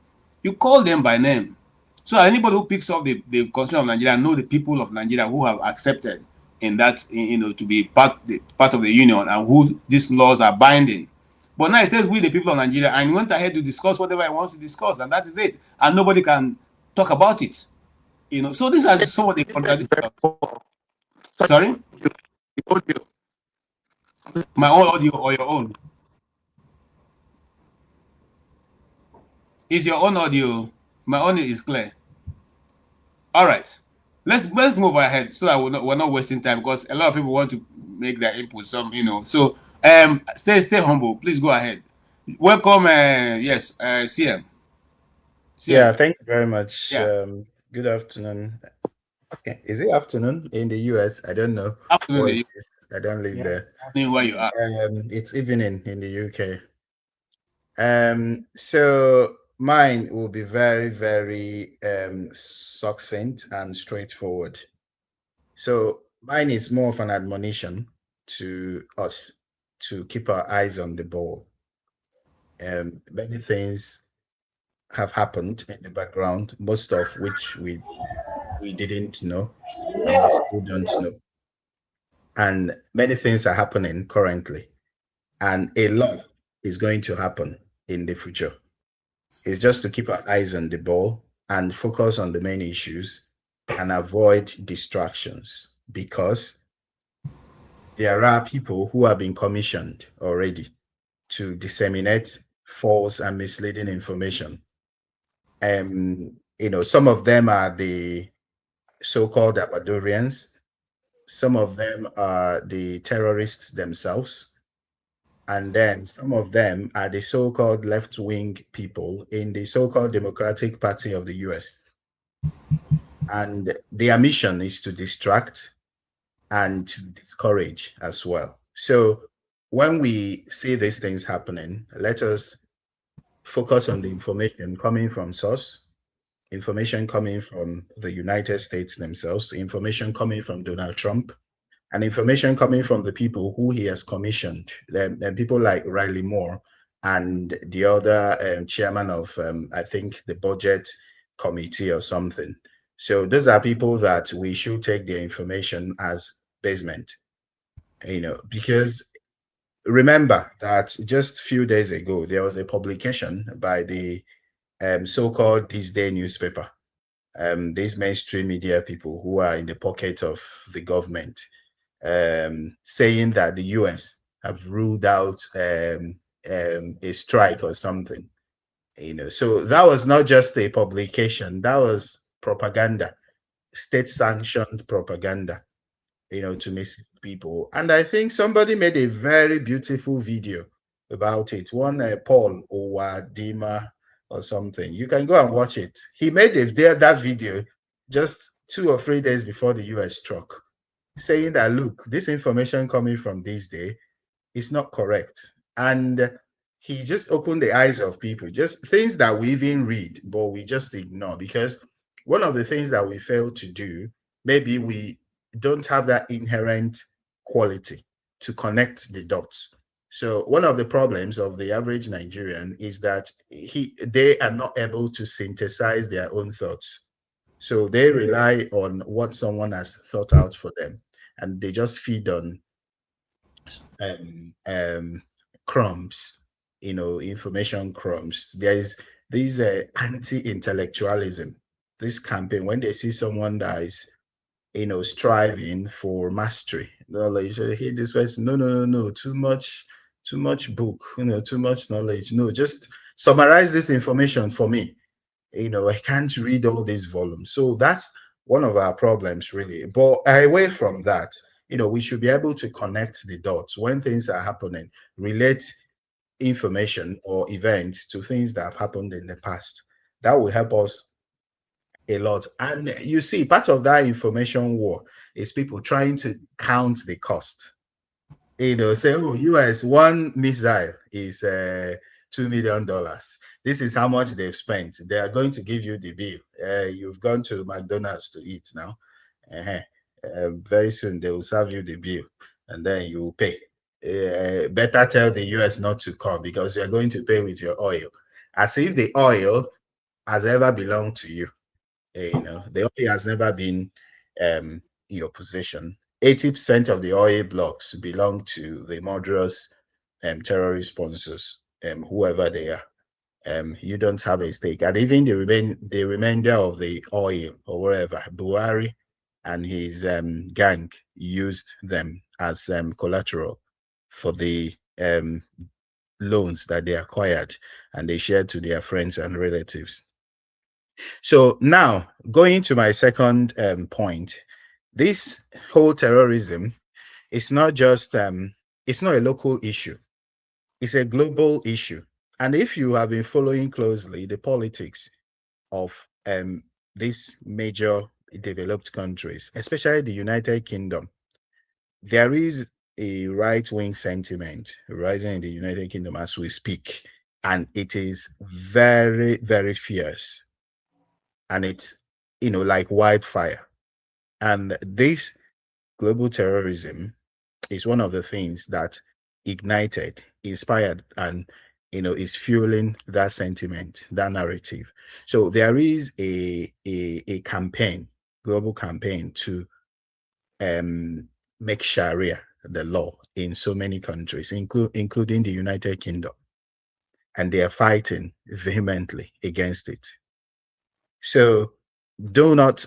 You call them by name. So anybody who picks up the Constitution of Nigeria know the people of Nigeria who have accepted in that, to be part of the union, and who these laws are binding. But now it says we the people of Nigeria, and he went ahead to discuss whatever he wants to discuss, and that is it. And nobody can talk about it. So these are some of the contradictions. Sorry? My own audio or your own? Is your own audio? My own is clear. All right. Let's move ahead so that we're not wasting time, because a lot of people want to make their input. So stay humble. Please go ahead. Welcome. Yes, CM. Yeah, thank you very much. Yeah. Good afternoon. Okay, is it afternoon in the US? I don't know. Afternoon. I don't live there. Where you are? It's evening in the UK. So mine will be very, very succinct and straightforward. So mine is more of an admonition to us to keep our eyes on the ball. Many things have happened in the background, most of which we didn't know and we still don't know. And many things are happening currently, and a lot is going to happen in the future. It's just to keep our eyes on the ball and focus on the main issues and avoid distractions, because there are people who have been commissioned already to disseminate false and misleading information. Some of them are the so-called Ecuadorians. Some of them are the terrorists themselves. And then some of them are the so-called left-wing people in the so-called Democratic Party of the US. And their mission is to distract and to discourage as well. So when we see these things happening, let us focus on the information coming from source, information coming from the United States themselves, information coming from Donald Trump, and information coming from the people who he has commissioned, and people like Riley Moore and the other chairman of, I think, the budget committee or something. So those are people that we should take their information as basement, because remember that just a few days ago, there was a publication by the so-called This Day newspaper, these mainstream media people who are in the pocket of the government, saying that the US have ruled out a strike or something. So that was not just a publication, that was propaganda, state-sanctioned propaganda, to mislead people. And I think somebody made a very beautiful video about it. One Paul Owadima or something. You can go and watch it. He made that video just 2 or 3 days before the US struck, saying that, look, this information coming from this day is not correct. And he just opened the eyes of people, just things that we even read, but we just ignore. Because one of the things that we fail to do, maybe we don't have that inherent quality to connect the dots. So one of the problems of the average Nigerian is that they are not able to synthesize their own thoughts. So they rely on what someone has thought out for them, and they just feed on crumbs, information crumbs. There is this anti-intellectualism, this campaign. When they see someone that is, striving for mastery, knowledge, hey, this person, no, too much book, too much knowledge. No, just summarize this information for me. I can't read all these volumes. So that's one of our problems, really. But away from that, we should be able to connect the dots when things are happening, relate information or events to things that have happened in the past. That will help us a lot. And you see, part of that information war is people trying to count the cost. Say, oh, US, one missile is $2 million. This is how much they've spent. They are going to give you the bill. You've gone to McDonald's to eat now. Very soon they will serve you the bill, and then you will pay. Better tell the US not to come, because you're going to pay with your oil, as if the oil has ever belonged to you. The oil has never been your possession. 80% of the oil blocks belong to the murderous terrorist sponsors, whoever they are. You don't have a stake. And even the remainder of the oil or wherever, Buhari and his gang used them as collateral for the loans that they acquired, and they shared to their friends and relatives. So now, going to my second point, this whole terrorism is not just, it's not a local issue. It's a global issue. And if you have been following closely the politics of these major developed countries, especially the United Kingdom, there is a right-wing sentiment rising in the United Kingdom as we speak. And it is very, very fierce. And it's, like wildfire. And this global terrorism is one of the things that ignited, inspired, and is fueling that sentiment, that narrative. So there is a campaign, global campaign, to make Sharia the law in so many countries, including the United Kingdom, and they are fighting vehemently against it. So do not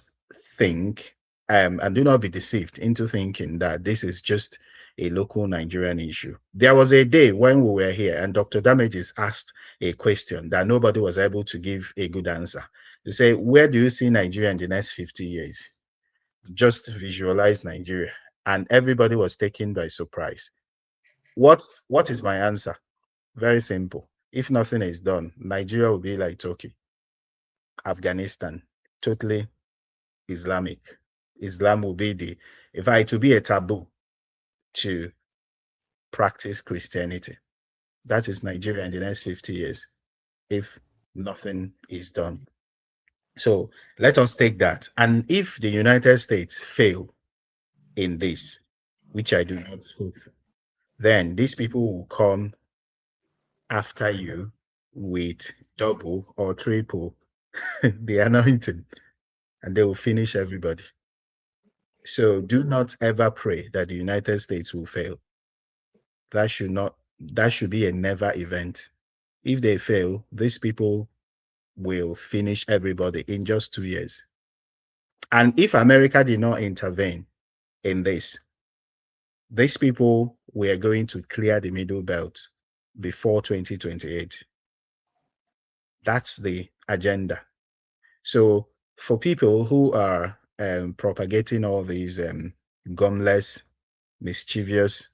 think and do not be deceived into thinking that this is just a local Nigerian issue. There was a day when we were here and Dr. Damages asked a question that nobody was able to give a good answer. To say, where do you see Nigeria in the next 50 years? Just visualize Nigeria. And everybody was taken by surprise. What is my answer? Very simple. If nothing is done, Nigeria will be like Turkey, Afghanistan, totally Islamic. Islam will be it will be a taboo to practice Christianity. That is Nigeria in the next 50 years, if nothing is done. So let us take that. And if the United States fail in this, which I do not hope, then these people will come after you with double or triple the anointing, and they will finish everybody. So do not ever pray that the United States will fail. That should be a never event. If they fail, these people will finish everybody in just 2 years. And if America did not intervene in this, these people were going to clear the middle belt before 2028. That's the agenda. So for people who are propagating all these gumless, mischievous,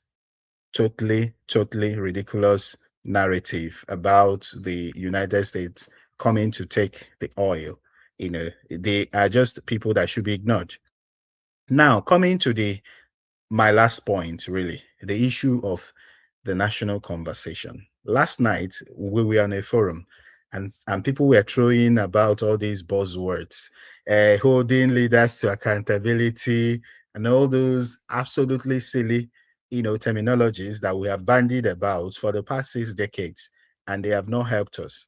totally ridiculous narrative about the United States coming to take the oil, they are just people that should be ignored. Now, coming to my last point, really, the issue of the national conversation. Last night, we were on a forum, and people were throwing about all these buzzwords, holding leaders to accountability, and all those absolutely silly, terminologies that we have bandied about for the past 6 decades, and they have not helped us.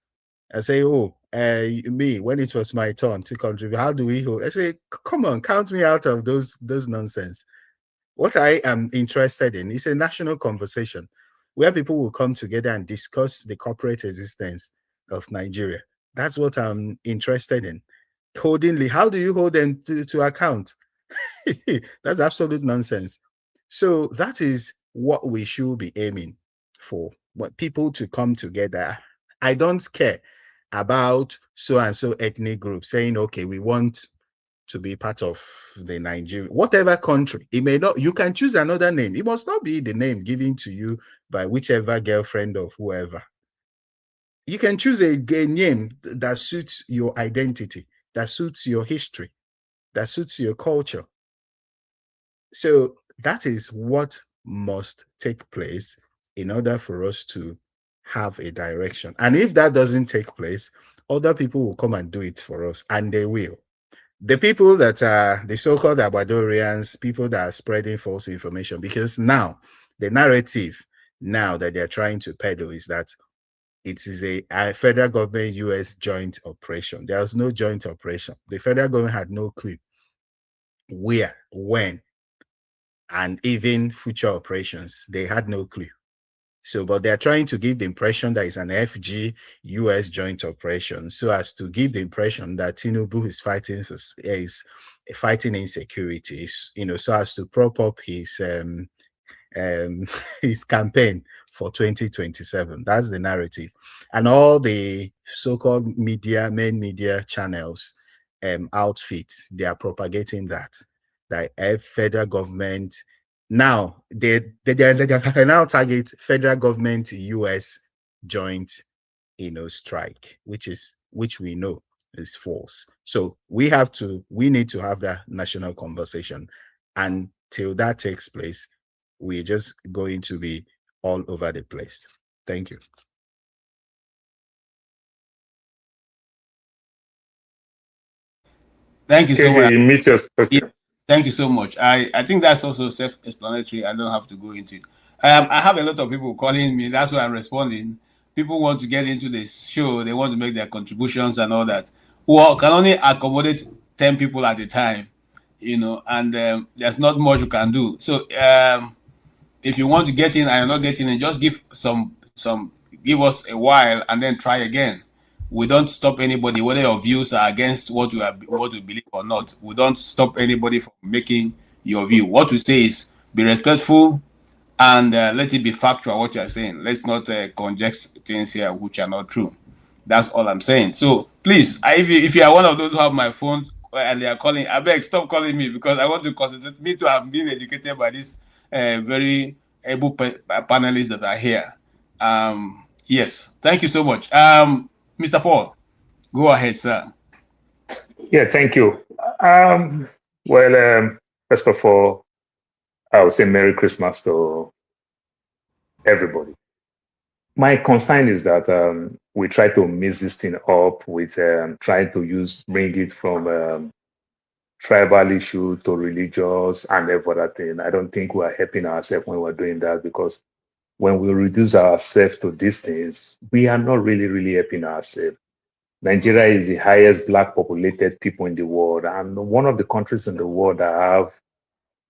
I say, me, when it was my turn to contribute, how do we hold? I say, come on, count me out of those nonsense. What I am interested in is a national conversation where people will come together and discuss the corporate existence of Nigeria. That's what I'm interested in. How do you hold them to account? That's absolute nonsense. So that is what we should be aiming for, but people to come together. I don't care about so-and-so ethnic group saying, okay, we want to be part of the Nigerian, whatever country. It may not, you can choose another name. It must not be the name given to you by whichever girlfriend or whoever. You can choose a name that suits your identity, that suits your history, that suits your culture. So that is what must take place in order for us to have a direction. And if that doesn't take place, other people will come and do it for us, and they will. The people that are the so-called Abadorians, people that are spreading false information, because now the narrative now that they're trying to peddle is that it is a federal government US joint operation. There was no joint operation. The federal government had no clue where, when, and even future operations. They had no clue. So, but they're trying to give the impression that it's an FG US joint operation, so as to give the impression that Tinubu is fighting insecurity, so as to prop up his campaign for 2027. That's the narrative. And all the so-called main media channels, outfits, they are propagating that federal government. Now they now target federal government US joint, strike, which we know is false. So we need to have that national conversation. Until that takes place, we're just going to be all over the place. Thank you. Thank you so much. Yeah, thank you so much. I think that's also self-explanatory. I don't have to go into it. I have a lot of people calling me. That's why I'm responding. People want to get into this show. They want to make their contributions and all that. Well, can only accommodate 10 people at a time, and there's not much you can do. So if you want to get in and you're not getting in, just give give us a while and then try again. We don't stop anybody, whether your views are against what you believe or not. We don't stop anybody from making your view. What we say is be respectful and let it be factual what you are saying. Let's not conjecture things here which are not true. That's all I'm saying. So please, if you are one of those who have my phone and they are calling, I beg, stop calling me, because I want to concentrate. Me too, have been educated by this very able panelists that are here. Yes, thank you so much. Mr. Paul, go ahead, sir. Yeah, thank you. First of all, I would say Merry Christmas to everybody. My concern is that we try to mix this thing up with trying to bring it from tribal issue to religious and every other thing. I don't think we are helping ourselves when we're doing that, because when we reduce ourselves to these things, we are not really helping ourselves. Nigeria is the highest Black populated people in the world, and one of the countries in the world that have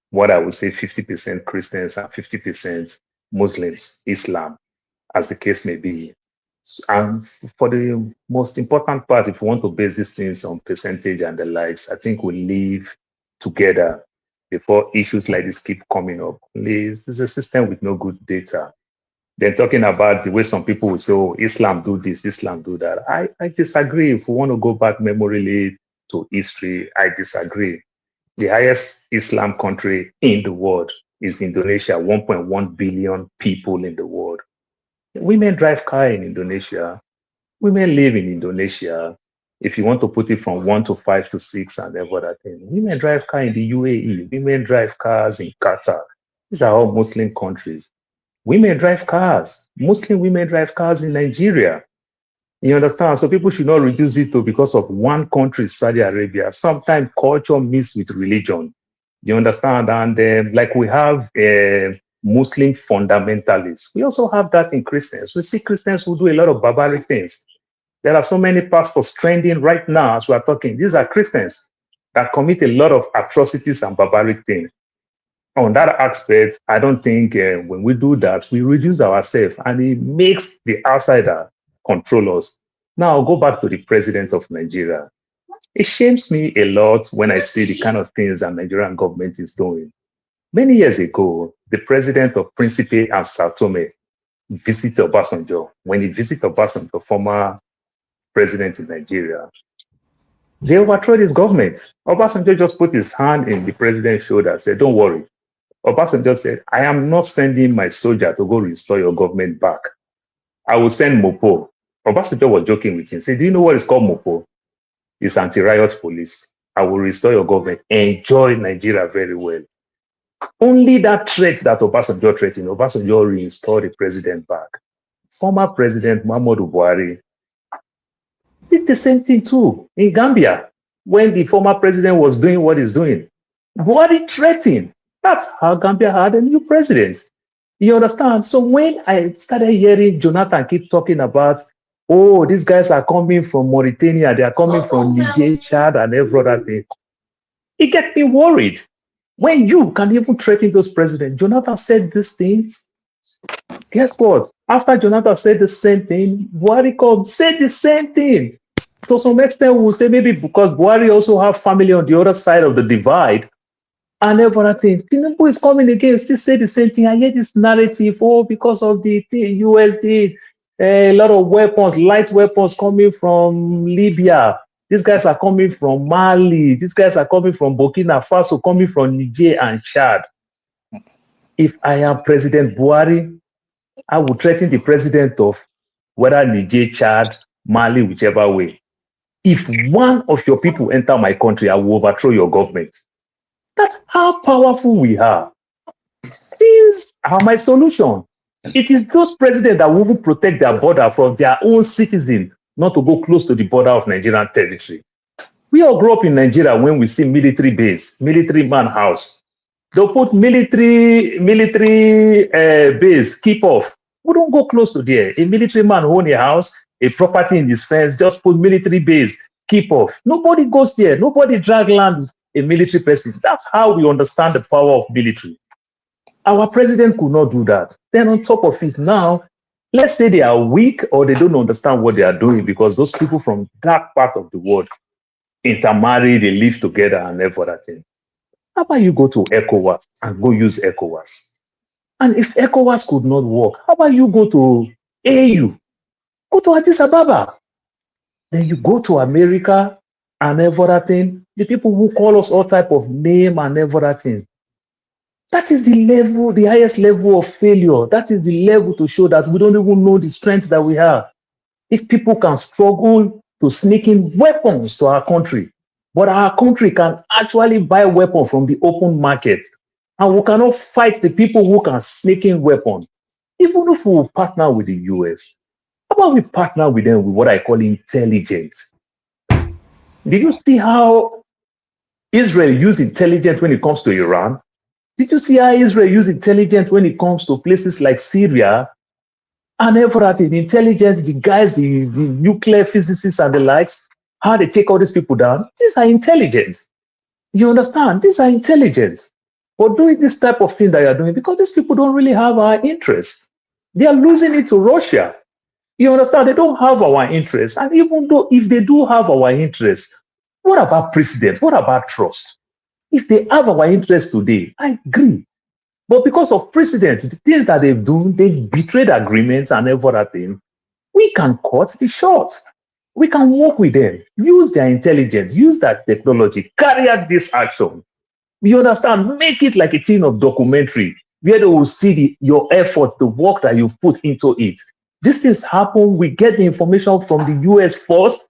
what I would say 50% Christians and 50% Muslims, Islam, as the case may be. And for the most important part, if we want to base these things on percentage and the likes, I think we live together before issues like this keep coming up. This is a system with no good data. Then talking about the way some people will say, oh, Islam do this, Islam do that. I disagree. If we want to go back memory lane to history, I disagree. The highest Islam country in the world is Indonesia, 1.1 billion people in the world. Women drive car in Indonesia. Women live in Indonesia. If you want to put it from 1 to 5 to 6 and every other thing, women drive car in the UAE. Women drive cars in Qatar. These are all Muslim countries. Women drive cars. Muslim women drive cars in Nigeria. You understand? So people should not reduce it to because of one country, Saudi Arabia. Sometimes culture mixed with religion. You understand? And like we have Muslim fundamentalists, we also have that in Christians. We see Christians who do a lot of barbaric things. There are so many pastors trending right now as we are talking. These are Christians that commit a lot of atrocities and barbaric things. On that aspect, I don't think when we do that, we reduce ourselves and it makes the outsider control us. Now, I'll go back to the president of Nigeria. It shames me a lot when I see the kind of things that Nigerian government is doing. Many years ago, the president of Principe and Sao Tome visited Obasanjo. When he visited Obasanjo, former president in Nigeria, they overthrew his government. Obasanjo just put his hand in the president's shoulder and said, don't worry. Obasanjo said, I am not sending my soldier to go restore your government back. I will send Mopo. Obasanjo was joking with him. He said, do you know what is called Mopo? It's anti-riot police. I will restore your government. Enjoy Nigeria very well. Only that threat that Obasanjo threatened, Obasanjo reinstalled the president back. Former President Muhammadu Buhari did the same thing too in Gambia when the former president was doing what he's doing. Buhari threatened. That's how Gambia had a new president. You understand? So when I started hearing Jonathan keep talking about, oh, these guys are coming from Mauritania, they are coming from Niger, Chad, and every other thing, it gets me worried. When you can even threaten those presidents, Jonathan said these things. Guess what? After Jonathan said the same thing, Buhari come said the same thing. To some extent, we'll say maybe because Buhari also have family on the other side of the divide and everything. Tinubu is coming again, still say the same thing. I hear this narrative, oh, because of the US did a lot of weapons, light weapons coming from Libya. These guys are coming from Mali. These guys are coming from Burkina Faso, coming from Niger and Chad. If I am President Buhari, I would threaten the president of whether Niger, Chad, Mali, whichever way. If one of your people enter my country, I will overthrow your government. That's how powerful we are. These are my solution. It is those presidents that will even protect their border from their own citizens, not to go close to the border of Nigerian territory. We all grew up in Nigeria when we see military base, military man house. They'll put military base, keep off. We don't go close to there. A military man own a house, a property in his fence, just put military base, keep off. Nobody goes there. Nobody drag land a military person. That's how we understand the power of military. Our president could not do that. Then on top of it now, let's say they are weak or they don't understand what they are doing because those people from that part of the world intermarry, they live together and everything. How about you go to ECOWAS and go use ECOWAS? And if ECOWAS could not work, how about you go to AU? Go to Addis Ababa. Then you go to America and everything. The people who call us all type of name and everything. That is the level, the highest level of failure. That is the level to show that we don't even know the strengths that we have. If people can struggle to sneak in weapons to our country, but our country can actually buy weapons from the open market, and we cannot fight the people who can sneak in weapons, even if we partner with the US. How about we partner with them with what I call intelligence? Did you see how Israel use intelligence when it comes to Iran? Did you see how Israel use intelligence when it comes to places like Syria and everything? Intelligence, the guys, the nuclear physicists and the likes, how they take all these people down. These are intelligence. You understand? These are intelligence. But doing this type of thing that you're doing, because these people don't really have our interest. They are losing it to Russia. You understand? They don't have our interest. And even though if they do have our interest, what about precedent? What about trust? If they have our interest today, I agree. But because of precedent, the things that they've done, they've betrayed agreements and everything, we can cut the short. We can work with them, use their intelligence, use that technology, carry out this action. You understand? Make it like a thing of documentary where they will see your effort, the work that you've put into it. These things happen. We get the information from the US first.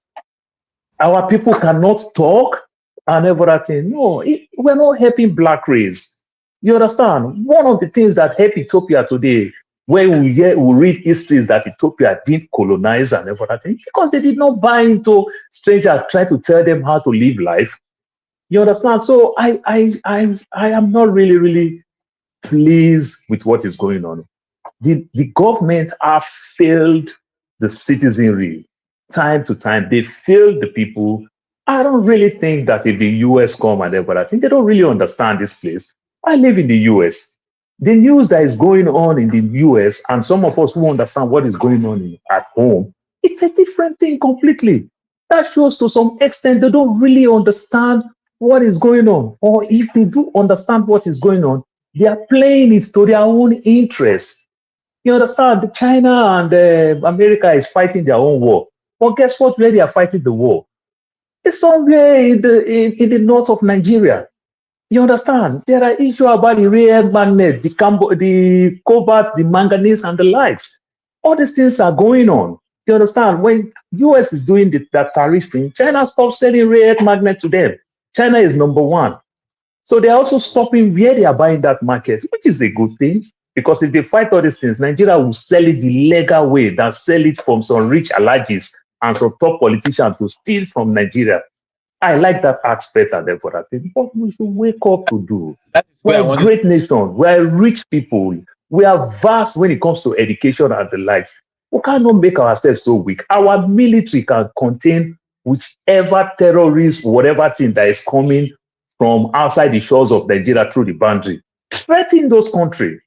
Our people cannot talk and everything. No, we're not helping black race. You understand? One of the things that help Ethiopia today, when we read histories that Ethiopia didn't colonize and everything, because they did not buy into strangers trying to tell them how to live life. You understand? So I am not really pleased with what is going on. The government have failed the citizenry time to time. They failed the people. I don't really think that if the US come and everything, they don't really understand this place. I live in the US. The news that is going on in the US, and some of us who understand what is going on at home, it's a different thing completely. That shows to some extent they don't really understand what is going on. Or if they do understand what is going on, they are playing it to their own interests. You understand? China and America is fighting their own war. But guess what? Where they are fighting the war? It's somewhere in the north of Nigeria. You understand? There are issues about the rare earth magnet, the cobalt, the manganese, and the likes. All these things are going on. You understand? When US is doing that tariff thing, China stopped selling rare earth magnet to them. China is number one. So they're also stopping where they are buying that market, which is a good thing. Because if they fight all these things, Nigeria will sell it the legal way than sell it from some rich alagis and some top politicians to steal from Nigeria. I like that aspect and therefore I think what we should wake up to do. We're a great nation. We're rich people. We are vast when it comes to education and the likes. We cannot make ourselves so weak. Our military can contain whichever terrorist, whatever thing that is coming from outside the shores of Nigeria through the boundary. Threaten those countries.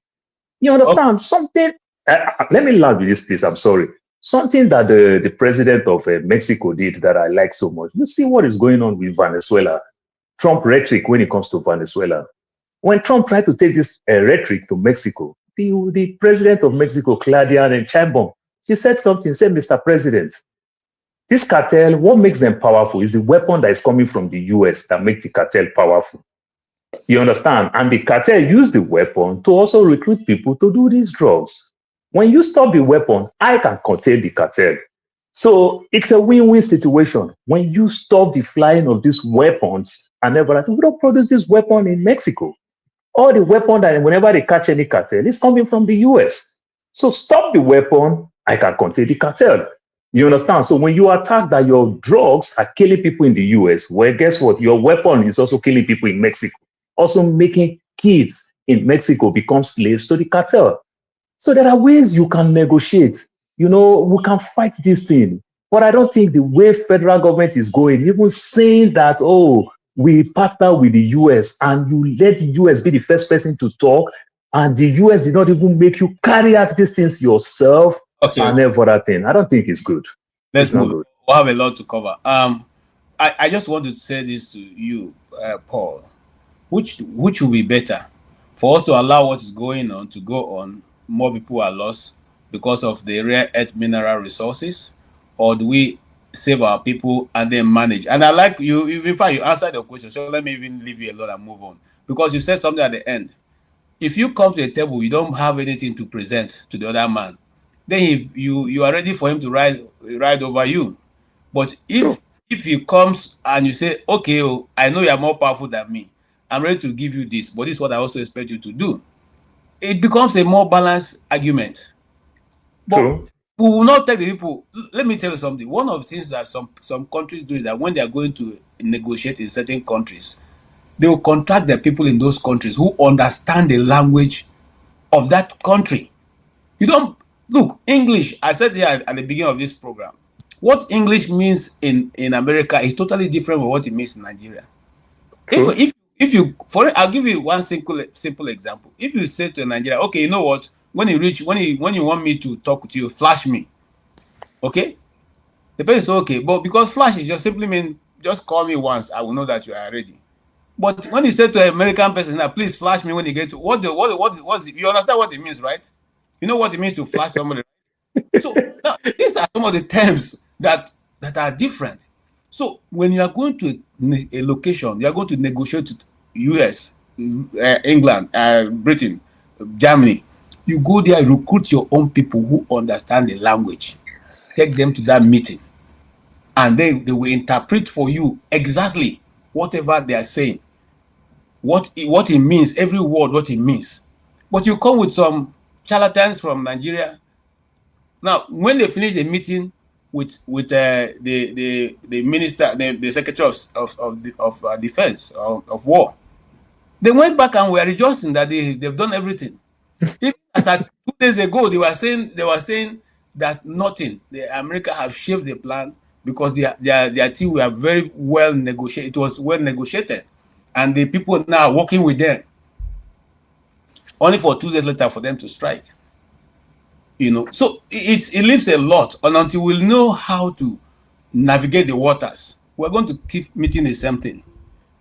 You understand? Something, let me land with this, please. I'm sorry. Something that the president of Mexico did that I like so much. You see what is going on with Venezuela. Trump rhetoric when it comes to Venezuela. When Trump tried to take this rhetoric to Mexico, the president of Mexico, Claudia Sheinbaum, she said something, said, Mr. President, this cartel, what makes them powerful is the weapon that is coming from the US that makes the cartel powerful. You understand? And the cartel used the weapon to also recruit people to do these drugs. When you stop the weapon, I can contain the cartel. So it's a win-win situation. When you stop the flying of these weapons and everything, we don't produce this weapon in Mexico. All the weapon that whenever they catch any cartel is coming from the US. So stop the weapon, I can contain the cartel. You understand? So when you attack that your drugs are killing people in the US, well, guess what? Your weapon is also killing people in Mexico. Also making kids in Mexico become slaves to the cartel. So there are ways you can negotiate. You know, we can fight this thing. But I don't think the way federal government is going, even saying that, oh, we partner with the US and you let the US be the first person to talk, and the US did not even make you carry out these things yourself and everything. I don't think it's good. Let's move. Good. We'll have a lot to cover. I just want to say this to you, Paul. Which will be better? For us to allow what is going on to go on, more people are lost because of the rare earth mineral resources, or do we save our people and then manage? And I like you, in fact, you answered the question, so let me even leave you alone and move on. Because you said something at the end. If you come to the table, you don't have anything to present to the other man, then you are ready for him to ride over you. But if he comes and you say, okay, I know you are more powerful than me, I'm ready to give you this, but this is what I also expect you to do, it becomes a more balanced argument. But we will not take the people. Let me tell you something. One of the things that some countries do is that when they are going to negotiate in certain countries, they will contract the people in those countries who understand the language of that country. You don't look English. I said here at the beginning of this program, what English means in America is totally different from what it means in Nigeria. True. If you I'll give you one simple example. If you say to a Nigerian, okay, you know what? When you want me to talk with you, flash me. Okay? The person is okay, but because flash is just simply mean just call me once, I will know that you are ready. But when you say to an American person, now please flash me when you get to what you understand what it means, right? You know what it means to flash somebody. So now, these are some of the terms that are different. So when you are going to a location, you are going to negotiate with US, England, Britain, Germany. You go there, recruit your own people who understand the language. Take them to that meeting, and they will interpret for you exactly whatever they are saying, what it means, every word, what it means. But you come with some charlatans from Nigeria. Now, when they finish the meeting with the minister, the secretary of defense of war, they went back and were rejoicing that they've done everything. Even as at 2 days ago, they were saying that nothing. America have shaped the plan because their team were very well negotiated. It was well negotiated, and the people now working with them. Only for 2 days later for them to strike. You know, so it leaves a lot, and until we know how to navigate the waters, we're going to keep meeting the same thing.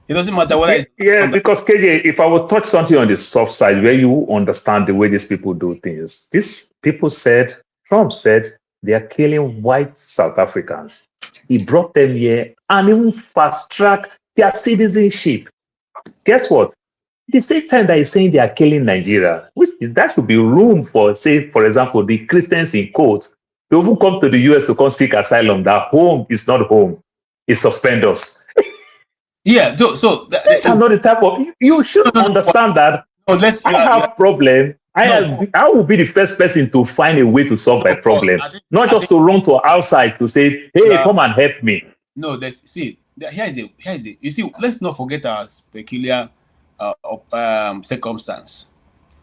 It doesn't matter whether because KJ, if I would touch something on the soft side where you understand the way these people do things, these people said, Trump said, they are killing white South Africans. He brought them here and even fast track their citizenship. Guess what? At the same time that he's saying they are killing Nigeria, that should be room for, say, for example, the Christians in quotes, they even come to the US to come seek asylum. That home is not home. It suspend us. Yeah, so that's another type of. You should understand that. I have problem. I will be the first person to find a way to solve my problem, not just to run to outside to say, "Hey, come and help me." No, here's the. You see, let's not forget our peculiar circumstance.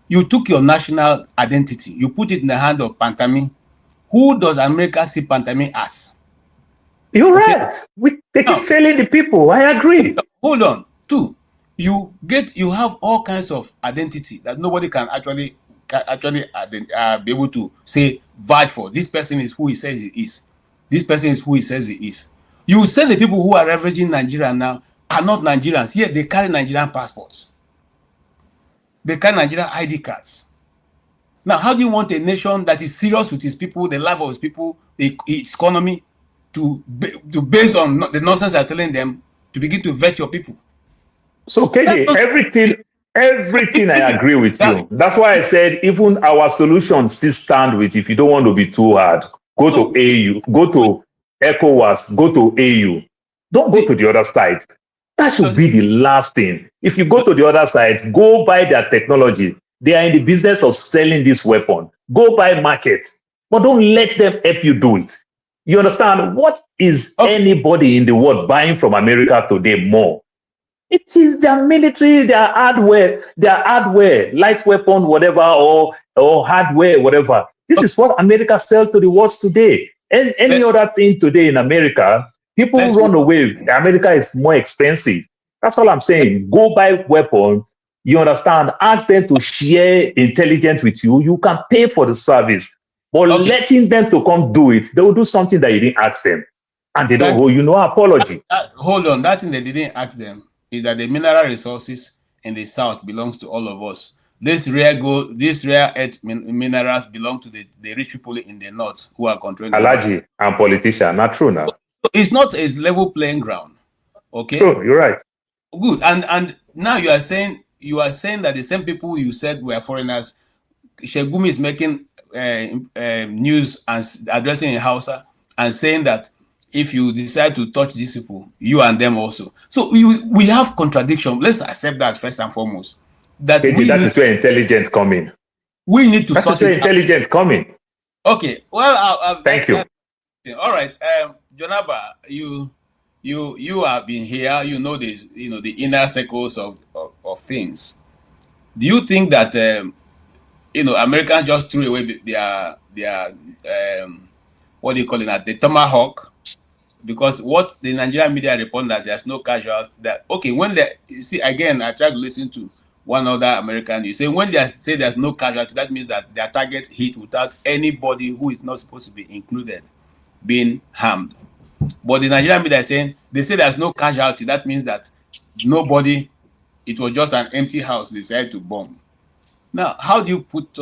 You took your national identity, you put it in the hand of Pantami. Who does America see Pantami as? You're right. They keep failing the people. I agree. Hold on. 2, you have all kinds of identity that nobody can actually be able to say vouch for. This person is who he says he is. This person is who he says he is. You say the people who are ravaging Nigeria now are not Nigerians, yet they carry Nigerian passports. They carry Nigerian ID cards. Now, how do you want a nation that is serious with its people, the life of its people, its economy, to based on the nonsense they're telling them, to begin to vet your people? So, KJ, everything I agree with you. That's why I said even our solutions still stand with, if you don't want to be too hard, go to AU, go to ECOWAS, go to AU. Don't go to the other side. That should be the last thing. If you go to the other side, go buy their technology. They are in the business of selling this weapon. Go buy markets, but don't let them help you do it. You understand? What is anybody in the world buying from America today more? It is their military, their hardware, light weapon, whatever, or hardware, whatever. This is what America sells to the world today. And any other thing today in America, people run away. America is more expensive. That's all I'm saying. Go buy weapons. You understand? Ask them to share intelligence with you. You can pay for the service. But letting them to come do it, they will do something that you didn't ask them. And they don't owe you no apology. Hold on. That thing they didn't ask them is that the mineral resources in the south belongs to all of us. This rare earth minerals belong to the rich people in the north who are controlling Alaji and politician. Not true now. It's not a level playing ground. Okay? True, you're right. Good. And now you are saying that the same people you said were foreigners, Shegumi is making news and addressing in Hausa and saying that if you decide to touch these people, you and them also. So we have contradiction. Let's accept that first and foremost. That is where intelligence come in. We need to. That's where intelligence come in. Okay. Well, thank you. All right, Jonaba, you you have been here. You know this. You know the inner circles of things. Do you think that Americans just threw away their what do you call it now, the tomahawk? Because what the Nigerian media report that there's no casualties. That okay, when they you see again, I tried to listen to one other American. You say when they say there's no casualty, that means that their target hit without anybody who is not supposed to be included being harmed. But the Nigerian media is saying they say there's no casualty. That means that nobody. It was just an empty house they decided to bomb. Now, how do you put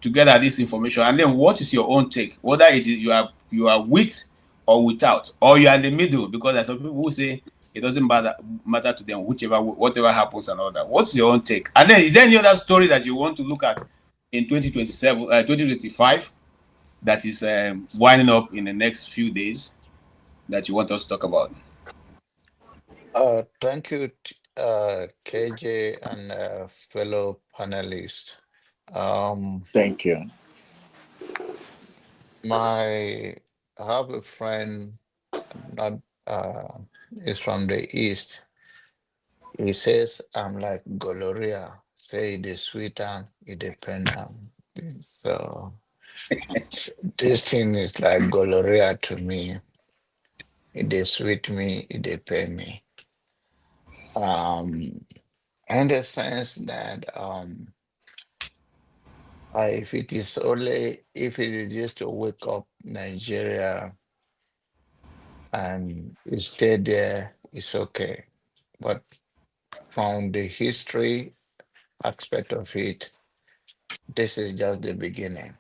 together this information, and then what is your own take? Whether it is you are with or without, or you are in the middle, because there's some people who say it doesn't matter to them, whatever happens and all that. What's your own take? And then, is there any other story that you want to look at in 2027, 2025, that is winding up in the next few days that you want us to talk about? Thank you, KJ and fellow panelists. Thank you. I have a friend, not is from the East. He says I'm like gonorrhea. Say it is sweet and it depends. So this thing is like gonorrhea to me. It is sweet me, it depend me. In the sense that if it is just to wake up Nigeria and you stay there, it's okay. But from the history aspect of it, this is just the beginning.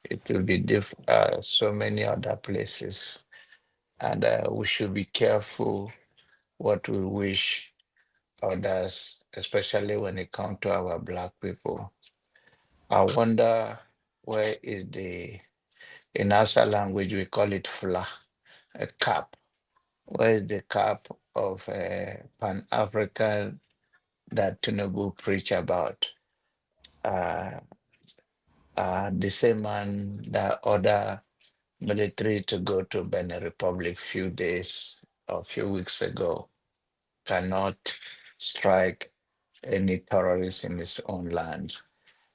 It will be so many other places, and we should be careful what we wish others, especially when it comes to our Black people. I wonder where is in Hausa language we call it fla, a cap. Where is the cap of Pan-African that Tinubu preach about? The same man that ordered military to go to Benin Republic few weeks ago cannot strike any terrorists in his own land.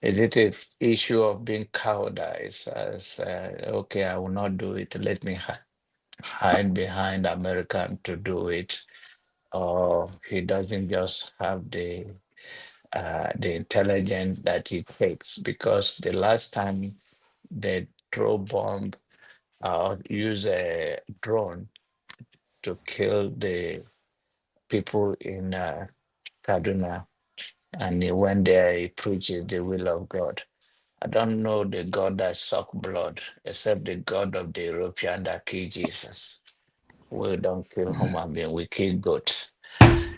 Is it an issue of being cowardized as, okay, I will not do it, let me hide behind America to do it, or he doesn't just have the intelligence that it takes? Because the last time they throw bomb or use a drone to kill the people in Kaduna, and he went there, he preaches the will of God. I don't know the God that suck blood, except the God of the European that kill Jesus. We don't kill human being, we kill goats.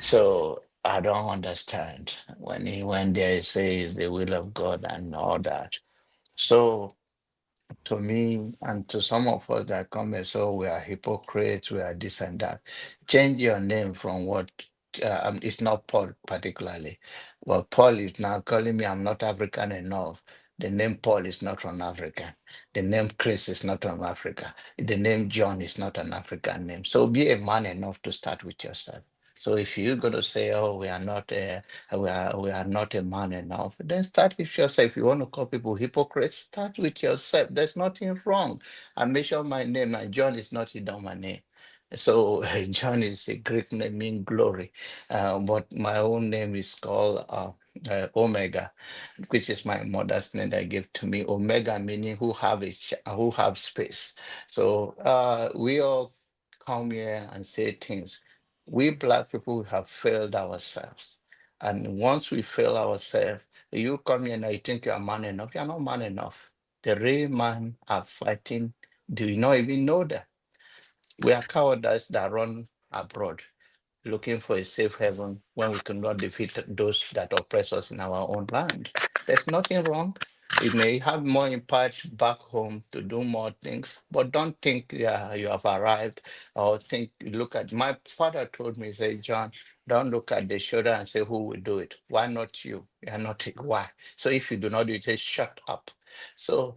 So I don't understand when he went there, he says the will of God and all that. So to me and to some of us that come and say, we are hypocrites, we are this and that. Change your name from what it's not Paul particularly. Well, Paul is now calling me, I'm not African enough. The name Paul is not from Africa. The name Chris is not from Africa. The name John is not an African name. So be a man enough to start with yourself. So if you're going to say, oh, we are not a man enough, then start with yourself. If you want to call people hypocrites, start with yourself. There's nothing wrong. I mentioned my name. John is not my name. So John is a Greek name, meaning glory. But my own name is called Omega, which is my mother's name that gave to me. Omega meaning who have space. So we all come here and say things. We Black people have failed ourselves. And once we fail ourselves, you come here and you think you are man enough. You are not man enough. The real man are fighting. Do you not even know that? We are cowardice that run abroad, looking for a safe haven when we cannot defeat those that oppress us in our own land. There's nothing wrong. It may have more impact back home to do more things, but don't think you have arrived or look at, my father told me, say, John, don't look at the shoulder and say, who will do it? Why not you? You are not, why? So if you do not do it, say, shut up. So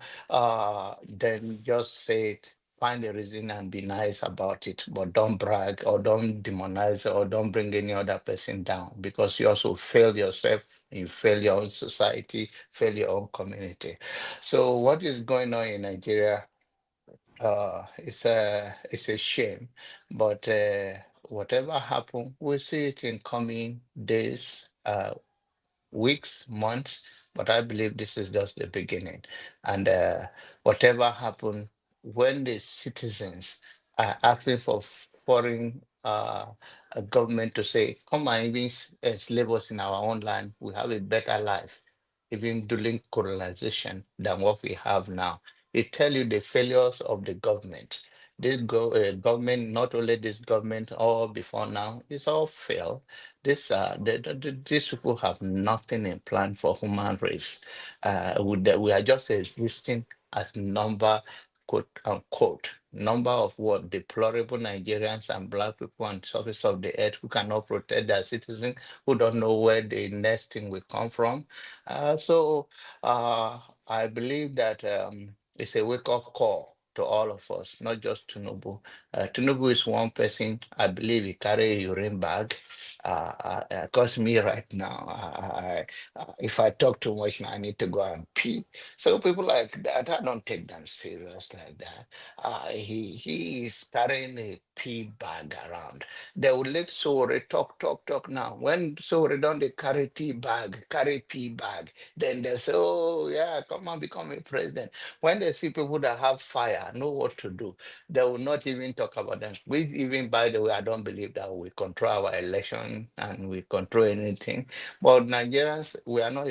then just say it. find a reason and be nice about it, but don't brag or don't demonize or don't bring any other person down, because you also fail yourself, you fail your own society, fail your own community. So what is going on in Nigeria? It's a shame, but whatever happened, we'll see it in coming days, weeks, months, but I believe this is just the beginning. And whatever happened, when the citizens are asking for foreign government to say, come and even enslave us in our own land, we have a better life, even during colonization, than what we have now. It tell you the failures of the government. This government, not only this government, all before now, it's all failed. These people have nothing in plan for human race. We are just existing as number, quote unquote, number of what deplorable Nigerians and black people on the surface of the earth who cannot protect their citizens, who don't know where the next thing will come from. I believe that it's a wake-up call to all of us, not just Tinubu. Tinubu is one person. I believe he carry a urine bag. Cause me right now, if I talk too much, I need to go and pee. So people like that, I don't take them serious like that. He is carrying a pee bag around. They will let Sowore talk now. When Sowore don't they carry carry pee bag, then they say, oh yeah, come on, become a president. When they see people that have fire, know what to do, they will not even talk about them. We even, by the way, I don't believe that we control our election and we control anything. But Nigerians, we are not,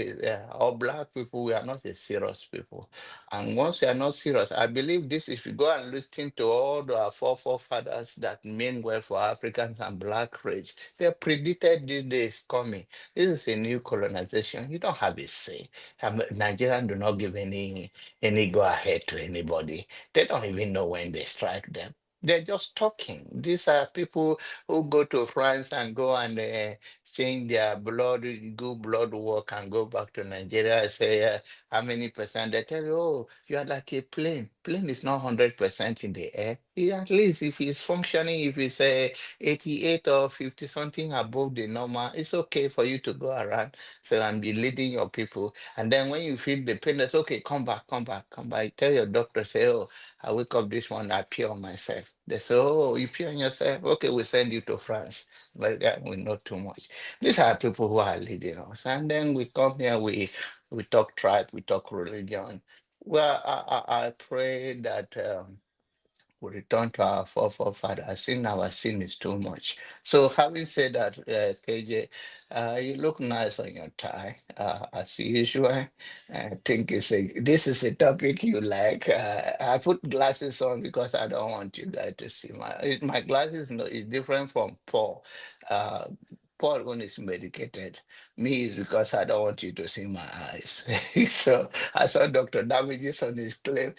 or black people, we are not a serious people. And once we are not serious, I believe this, if you go and listen to all the forefathers that mean well for Africans and black race, they predicted this day is coming. This is a new colonization. You don't have a say. Nigerians do not give any go ahead to anybody. They don't even know when they strike them. They're just talking. These are people who go to France and go and change their blood, do blood work and go back to Nigeria and say, how many percent? They tell you, oh, you are like a plane. Plane is not 100% in the air. At least if it's functioning, if it's 88 or 50 something above the normal, it's okay for you to go around and be leading your people. And then when you feel the pain, it's okay, come back. Tell your doctor, say, oh, I wake up this one, I pee on myself. They say, oh, you pee on yourself? Okay, we'll send you to France. But we know too much. These are people who are leading us. And then we come here, we talk tribe, we talk religion. Well, I pray that we return to our forefathers. Sin, our sin is too much. So having said that, KJ, you look nice on your tie, as usual. I think this is a topic you like. I put glasses on because I don't want you guys to see my glasses. No, is different from Paul. Paul, when is medicated, me is because I don't want you to see my eyes. So I saw Dr. Damages on his claim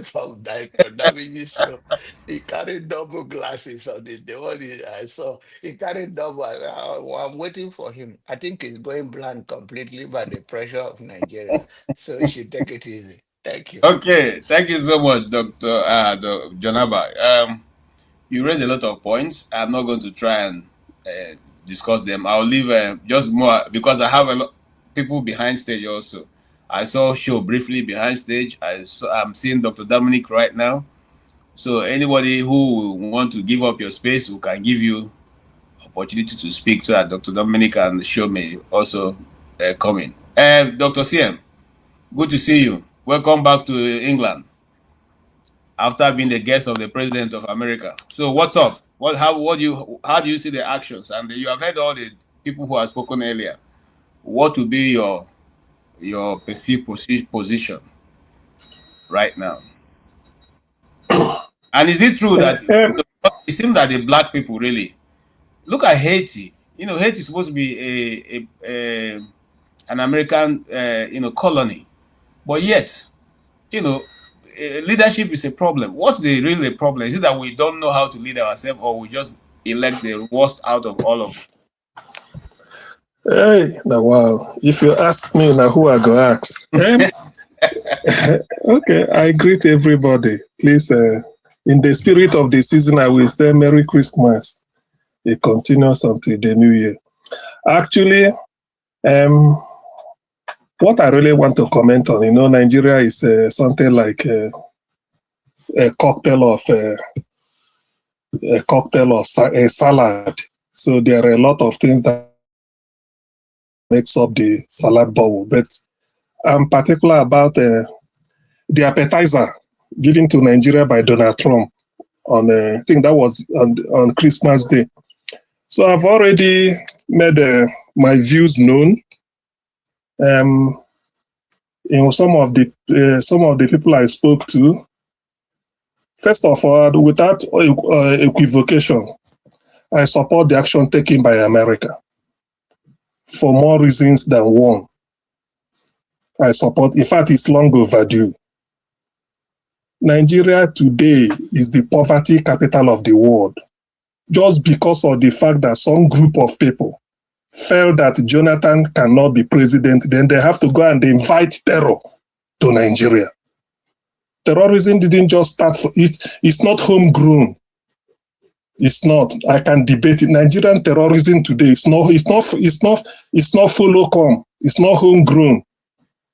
from Dr. Damages. So he carried double glasses on it. The one I saw, he carried double. I'm waiting for him. I think he's going blind completely by the pressure of Nigeria. So he should take it easy. Thank you. Okay, thank you so much, Dr. Jonaba. You raised a lot of points. I'm not going to try and discuss them. I'll leave just more because I have a lot people behind stage also. I saw Show briefly behind stage. I'm seeing Dr. Dominic right now. So anybody who want to give up your space, who can give you opportunity to speak, so that Dr. Dominic and Show may also come in. Dr. CM, good to see you. Welcome back to England after being the guest of the President of America. So what's up? How do you see the actions? And you have heard all the people who have spoken earlier. What will be your perceived position right now? And is it true that it seems that the black people really look at Haiti? Haiti is supposed to be an American colony, but yet leadership is a problem. What's really the problem? Is it that we don't know how to lead ourselves, or we just elect the worst out of all of them? Hey, now wow. If you ask me now, who I go ask? Okay, I greet everybody. Please, in the spirit of the season, I will say Merry Christmas. It continues until the New Year. Actually, what I really want to comment on, Nigeria is something like a cocktail of a salad. So there are a lot of things that makes up the salad bowl. But I'm particular about the appetizer given to Nigeria by Donald Trump on, I think that was on Christmas Day. So I've already made my views known. Some of the people I spoke to. First of all, without equivocation, I support the action taken by America for more reasons than one. I support, in fact, it's long overdue. Nigeria today is the poverty capital of the world, just because of the fact that some group of people felt that Jonathan cannot be president, then they have to go and invite terror to Nigeria. Terrorism didn't just start for it. It's not homegrown. It's not. I can debate it. Nigerian terrorism today it's not follow come. It's not homegrown.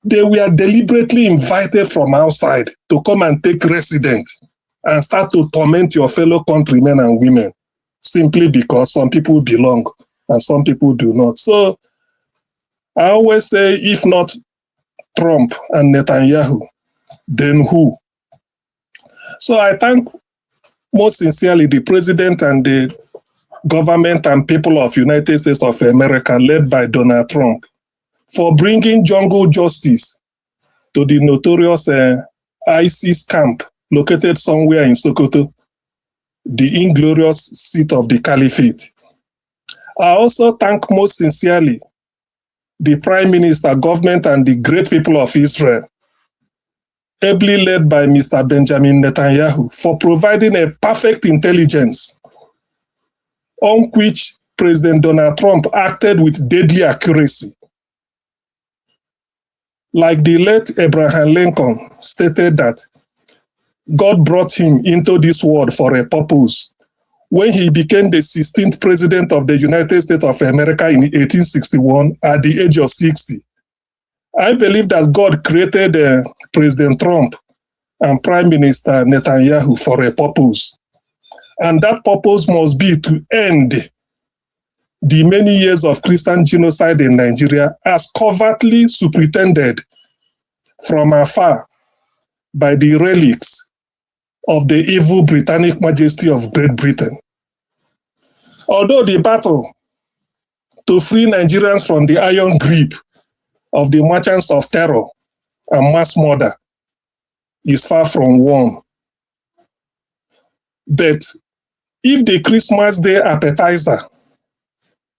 They were deliberately invited from outside to come and take residence and start to torment your fellow countrymen and women, simply because some people belong and some people do not. So I always say, if not Trump and Netanyahu, then who? So I thank most sincerely the president and the government and people of United States of America, led by Donald Trump, for bringing jungle justice to the notorious ISIS camp located somewhere in Sokoto, the inglorious seat of the caliphate. I also thank most sincerely the Prime Minister, government, and the great people of Israel, ably led by Mr. Benjamin Netanyahu, for providing a perfect intelligence on which President Donald Trump acted with deadly accuracy. Like the late Abraham Lincoln stated that God brought him into this world for a purpose when he became the 16th president of the United States of America in 1861 at the age of 60. I believe that God created President Trump and Prime Minister Netanyahu for a purpose. And that purpose must be to end the many years of Christian genocide in Nigeria as covertly superintended from afar by the relics of the evil Britannic Majesty of Great Britain. Although the battle to free Nigerians from the iron grip of the merchants of terror and mass murder is far from won. But if the Christmas Day appetizer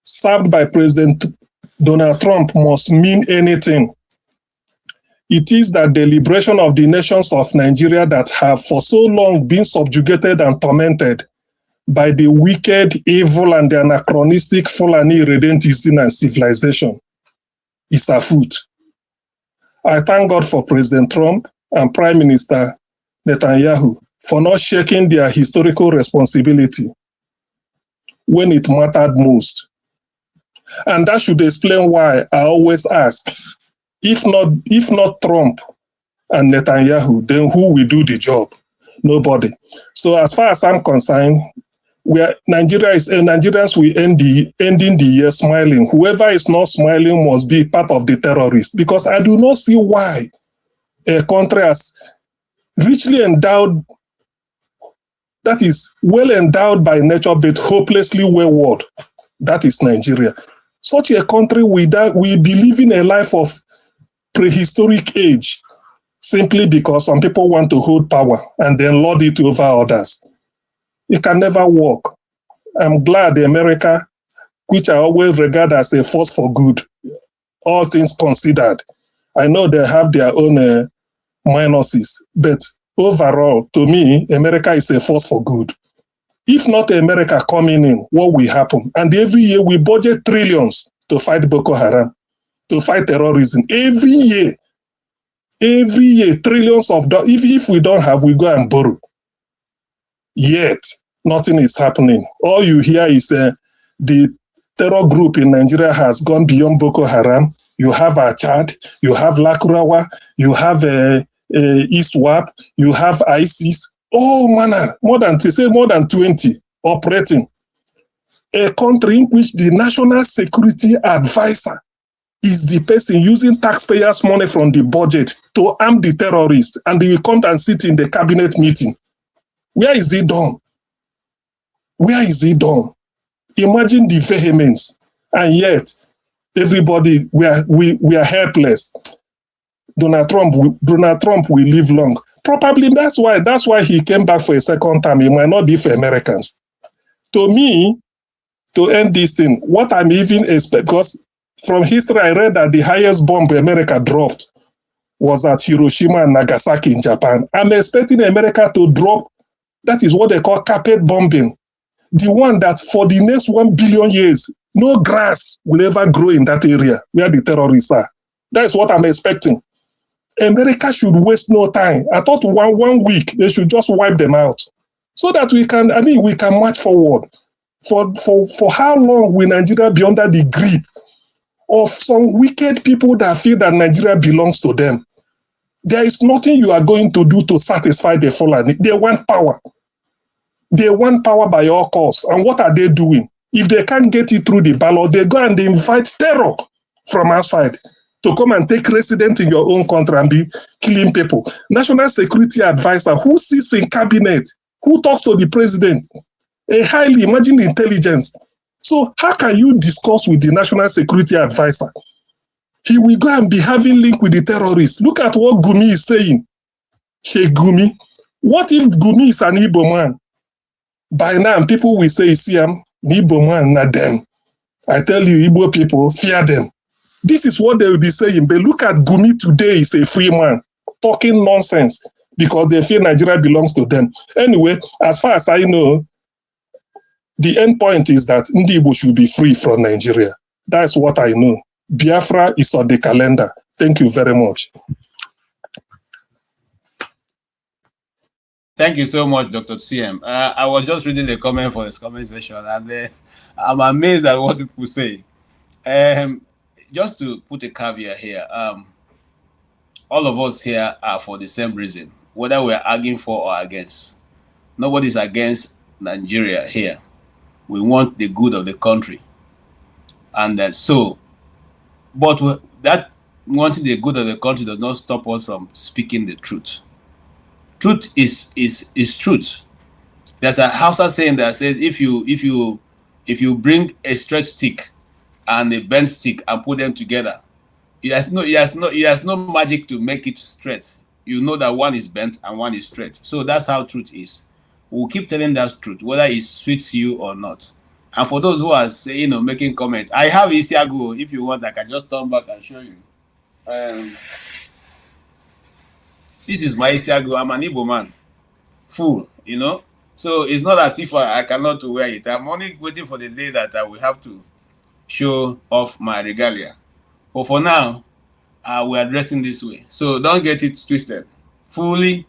served by President Donald Trump must mean anything, it is that the liberation of the nations of Nigeria that have for so long been subjugated and tormented by the wicked, evil, and the anachronistic Fulani irredentism and civilization is afoot. I thank God for President Trump and Prime Minister Netanyahu for not shaking their historical responsibility when it mattered most. And that should explain why I always ask, if not Trump and Netanyahu, then who will do the job? Nobody. So as far as I'm concerned, Nigerians will ending the year smiling. Whoever is not smiling must be part of the terrorists, because I do not see why a country as richly endowed, that is well endowed by nature but hopelessly wayward, that is Nigeria. Such a country we be living a life of prehistoric age simply because some people want to hold power and then lord it over others. It can never work. I'm glad America, which I always regard as a force for good, all things considered, I know they have their own minuses, but overall, to me, America is a force for good. If not America coming in, what will happen? And every year we budget trillions to fight Boko Haram, to fight terrorism. Every year. Every year, trillions of dollars. If we don't have, we go and borrow. Yet, nothing is happening. All you hear is the terror group in Nigeria has gone beyond Boko Haram. You have Achad, you have Lakurawa, you have ISWAP, you have ISIS. Oh, man, more than 20 operating. A country in which the national security advisor is the person using taxpayers' money from the budget to arm the terrorists, and they will come and sit in the cabinet meeting. Where is it done? Where is it done? Imagine the vehemence, and yet everybody we are helpless. Donald Trump will live long. Probably that's why he came back for a second time. He might not be for Americans. To me, to end this thing, what I'm even expecting, because from history I read that the highest bomb America dropped was at Hiroshima and Nagasaki in Japan. I'm expecting America to drop, that is what they call carpet bombing. The one that for the next 1 billion years, no grass will ever grow in that area where the terrorists are. That is what I'm expecting. America should waste no time. I thought one week they should just wipe them out, so that we can march forward. For how long will Nigeria be under the grip of some wicked people that feel that Nigeria belongs to them? There is nothing you are going to do to satisfy the Fulani. They want power. They want power by all costs. And what are they doing? If they can't get it through the ballot, they go and they invite terror from outside to come and take residence in your own country and be killing people. National security advisor who sits in cabinet, who talks to the president, a highly imagined intelligence. So how can you discuss with the national security advisor? He will go and be having link with the terrorists. Look at what Gumi is saying. Sheikh Gumi. What if Gumi is an Igbo man? By now, people will say, see, I'm Igbo man, not them. I tell you, Igbo people, fear them. This is what they will be saying. But look at Gumi today, he's a free man, talking nonsense because they feel Nigeria belongs to them. Anyway, as far as I know, the end point is that Ndi Igbo should be free from Nigeria. That's what I know. Biafra is on the calendar. Thank you very much. Thank you so much, Dr. CM. I was just reading the comment for this comment section, and I'm amazed at what people say. Just to put a caveat here, all of us here are for the same reason, whether we're arguing for or against. Nobody's against Nigeria here. We want the good of the country. And but that wanting the good of the country does not stop us from speaking the truth. Truth is truth. There's a Hausa saying that says if you bring a straight stick and a bent stick and put them together, it has no magic to make it straight. You know that one is bent and one is straight. So that's how truth is. We'll keep telling that truth, whether it suits you or not. And for those who are saying, making comments, I have Isiago. If you want, I can just turn back and show you. This is my Isiago. I'm an Igbo man. Full, So it's not that if I cannot wear it. I'm only waiting for the day that I will have to show off my regalia. But for now, we are dressing this way. So don't get it twisted. Full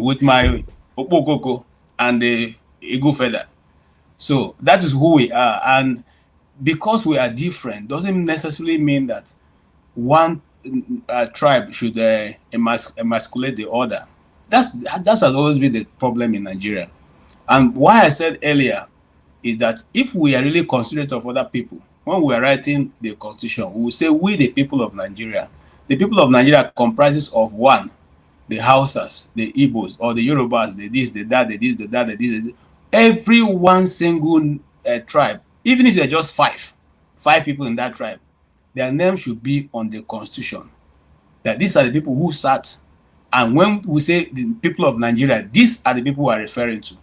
with my Opokoko and the Ego feather. So that is who we are. And because we are different, doesn't necessarily mean that one tribe should emasculate the other. That has always been the problem in Nigeria. And why I said earlier is that if we are really considerate of other people, when we are writing the constitution, we will say we, the people of Nigeria. The people of Nigeria comprises of one, the Hausas, the Igbos, or the Yorubas, the this, the that, the this, the that, the this. Every one single tribe, even if they're just five people in that tribe, their name should be on the constitution. That these are the people who sat, and when we say the people of Nigeria, these are the people we are referring to.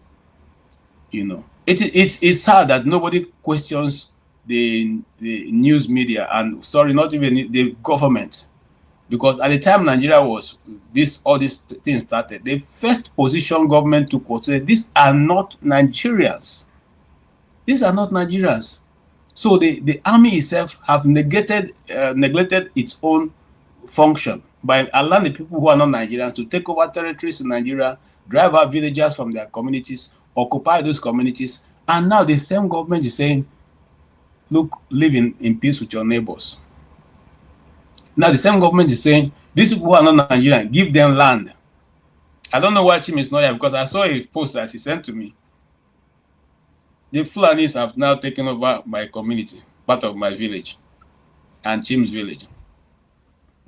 It's sad that nobody questions the news media, and sorry, not even the government, because at the time Nigeria was all these things started, the first position government took was say these are not Nigerians. These are not Nigerians. So the army itself have neglected its own function by allowing the people who are not Nigerians to take over territories in Nigeria, drive out villagers from their communities, occupy those communities, and now the same government is saying, look, live in peace with your neighbors. Now the same government is saying, these people who are not Nigerian, give them land. I don't know why Chim is not here, because I saw a post that he sent to me. The Fulanis have now taken over my community, part of my village, and Chim's village.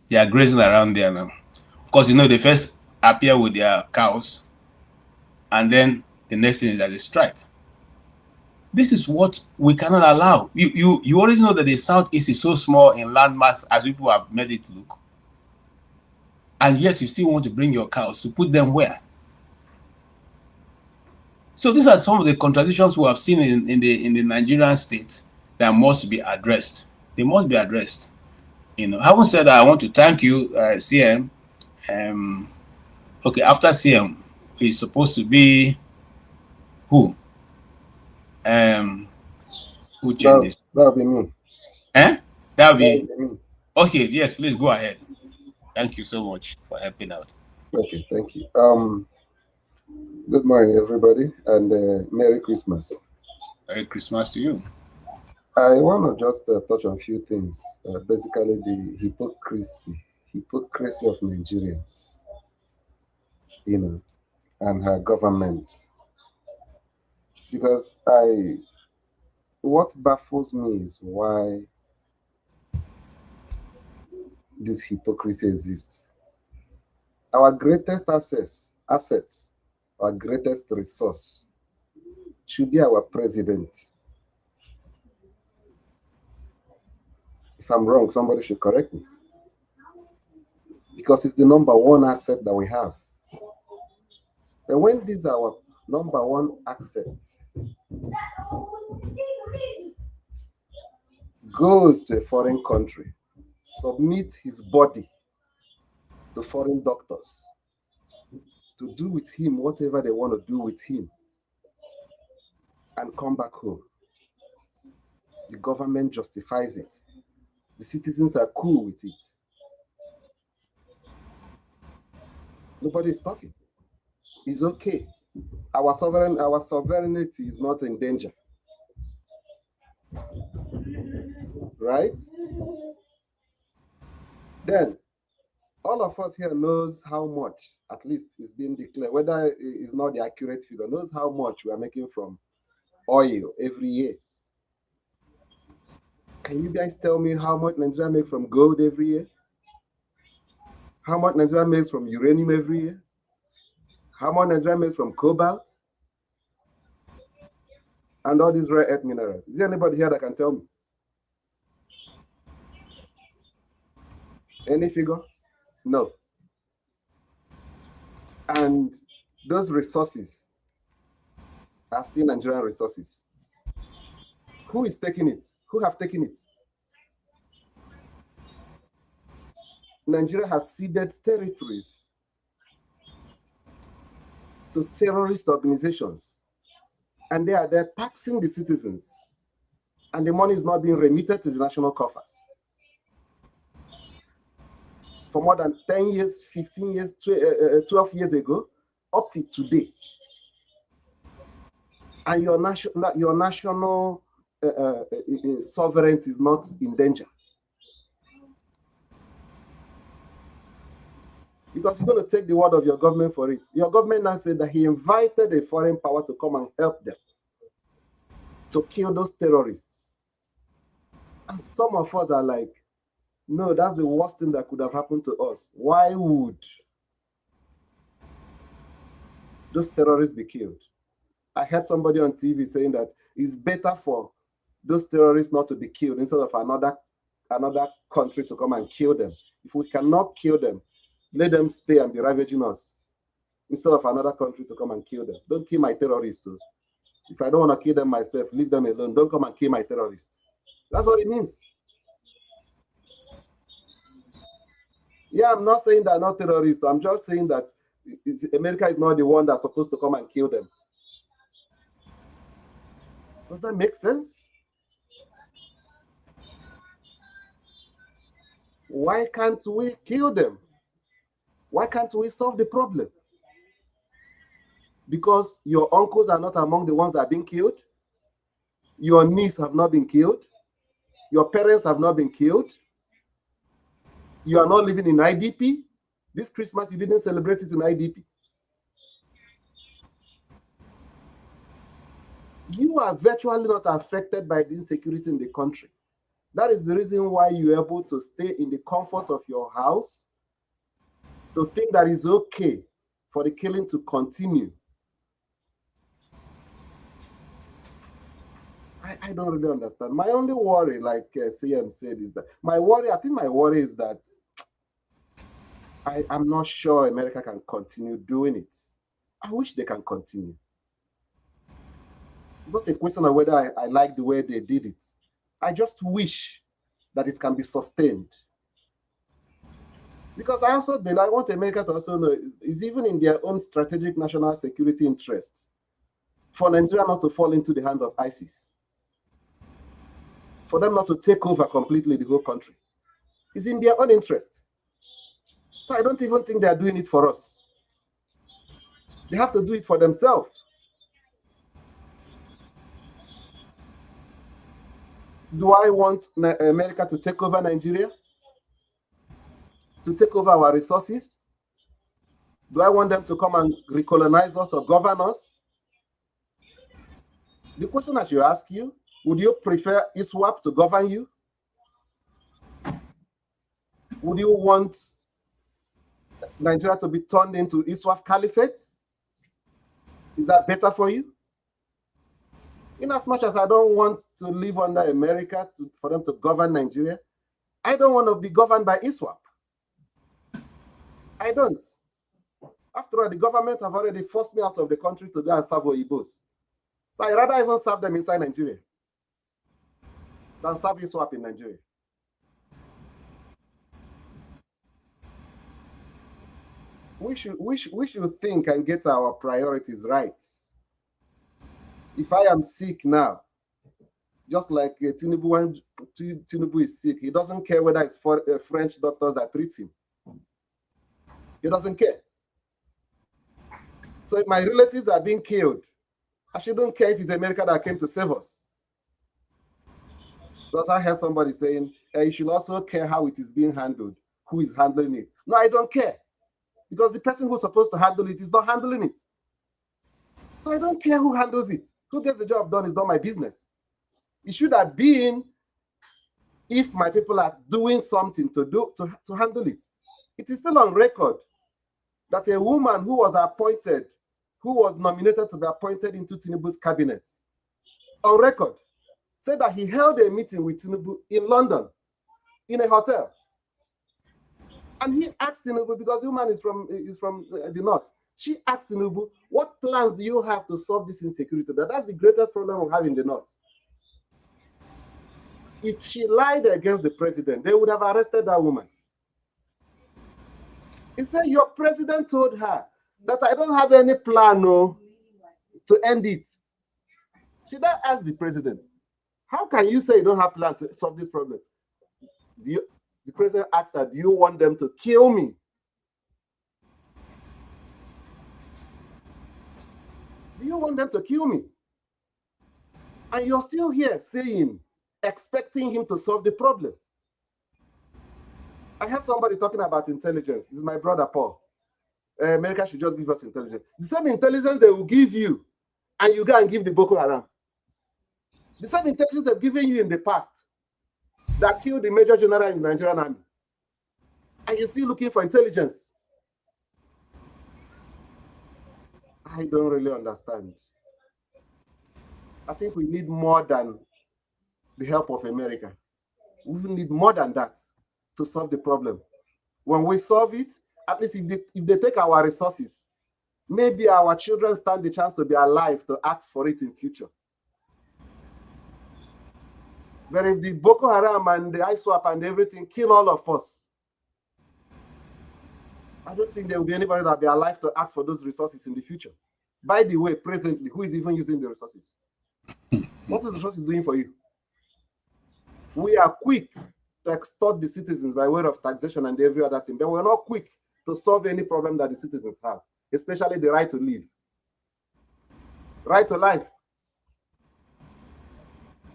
They are grazing around there now. Of course, you know, they first appear with their cows, and then the next thing is that they strike. This is what we cannot allow. You already know that the Southeast is so small in landmass as people have made it look. And yet you still want to bring your cows to put them where? So these are some of the contradictions we have seen in the Nigerian state that must be addressed. They must be addressed. You know, having said that, I want to thank you, CM. Okay, after CM is supposed to be who? Who changed this? That'll be me. That'll be me. Okay, yes, please go ahead. Thank you so much for helping out. Okay, thank you. Good morning, everybody, and Merry Christmas. Merry Christmas to you. I want to just touch on a few things. Basically, the hypocrisy of Nigerians, you know, and her government. Because what baffles me is why this hypocrisy exists. Our greatest assets, our greatest resource should be our president. If I'm wrong, somebody should correct me. Because it's the number one asset that we have. And when this is our number one asset goes to a foreign country, submit his body to foreign doctors to do with him whatever they want to do with him, and come back home, the government justifies it. The citizens are cool with it. Nobody is talking. It's okay. Our sovereignty is not in danger. Right? Then, all of us here knows how much, at least is being declared, whether it's not the accurate figure, knows how much we are making from oil every year. Can you guys tell me how much Nigeria makes from gold every year? How much Nigeria makes from uranium every year? How much Nigeria makes from cobalt? And all these rare earth minerals. Is there anybody here that can tell me? Any figure? No. And those resources are still Nigerian resources. Who is taking it? Who have taken it? Nigeria has ceded territories to terrorist organizations, and they are there taxing the citizens, and the money is not being remitted to the national coffers. For more than 10 years, 15 years, 12 years ago, up to today. And your national sovereignty is not in danger. Because you're going to take the word of your government for it. Your government now said that he invited a foreign power to come and help them to kill those terrorists. And some of us are like, no, that's the worst thing that could have happened to us. Why would those terrorists be killed? I heard somebody on TV saying that it's better for those terrorists not to be killed instead of another country to come and kill them. If we cannot kill them, let them stay and be ravaging us instead of another country to come and kill them. Don't kill my terrorists too. If I don't want to kill them myself, leave them alone. Don't come and kill my terrorists. That's what it means. Yeah, I'm not saying they're not terrorists. I'm just saying that America is not the one that's supposed to come and kill them. Does that make sense? Why can't we kill them? Why can't we solve the problem? Because your uncles are not among the ones that are being killed. Your niece have not been killed. Your parents have not been killed. You are not living in IDP. This Christmas, you didn't celebrate it in IDP. You are virtually not affected by the insecurity in the country. That is the reason why you're able to stay in the comfort of your house, to think that it's okay for the killing to continue. I don't really understand. My only worry, like CM said, is that I think my worry is that I'm not sure America can continue doing it. I wish they can continue. It's not a question of whether I like the way they did it. I just wish that it can be sustained. Because I want America to also know it's even in their own strategic national security interests for Nigeria not to fall into the hands of ISIS, for them not to take over completely the whole country. It's in their own interest. So I don't even think they are doing it for us. They have to do it for themselves. Do I want America to take over Nigeria? To take over our resources? Do I want them to come and recolonize us or govern us? The question I should ask you, would you prefer ISWAP to govern you? Would you want Nigeria to be turned into ISWAP caliphate? Is that better for you? In as much as I don't want to live under America for them to govern Nigeria, I don't want to be governed by ISWAP. I don't. After all, the government have already forced me out of the country to go and serve Oyibos. So I'd rather even serve them inside Nigeria than serve ISWAP in Nigeria. We should think and get our priorities right. If I am sick now, just like Tinubu, when Tinubu is sick, he doesn't care whether it's French doctors that treat him. He doesn't care. So if my relatives are being killed, I shouldn't care if it's America that came to save us. Because I heard somebody saying, you should also care how it is being handled, who is handling it. No, I don't care. Because the person who's supposed to handle it is not handling it. So I don't care who handles it. Who gets the job done is not my business. It should have been if my people are doing something to handle it. It is still on record that a woman who was appointed, who was nominated to be appointed into Tinubu's cabinet, on record, said that he held a meeting with Tinubu in London, in a hotel. And he asked Tinubu, because the woman is from the north, she asked Tinubu, what plans do you have to solve this insecurity? That's the greatest problem we have in the north. If she lied against the president, they would have arrested that woman. He said, your president told her that I don't have any plan to end it. She then asked the president, how can you say you don't have a plan to solve this problem? The president asked her, do you want them to kill me? Do you want them to kill me? And you're still here saying, expecting him to solve the problem. I heard somebody talking about intelligence. This is my brother, Paul. America should just give us intelligence. The same intelligence they will give you, and you go and give the Boko Haram. The same intelligence they've given you in the past that killed the major general in the Nigerian army. And you're still looking for intelligence. I don't really understand. I think we need more than the help of America. We need more than that to solve the problem. When we solve it, at least if they take our resources, maybe our children stand the chance to be alive to ask for it in future. But if the Boko Haram and the ISWAP and everything kill all of us, I don't think there will be anybody that will be alive to ask for those resources in the future. By the way, presently, who is even using the resources? What is the resources doing for you? We are quick to extort the citizens by way of taxation and every other thing, but we're not quick to solve any problem that the citizens have, especially the right to live, right to life.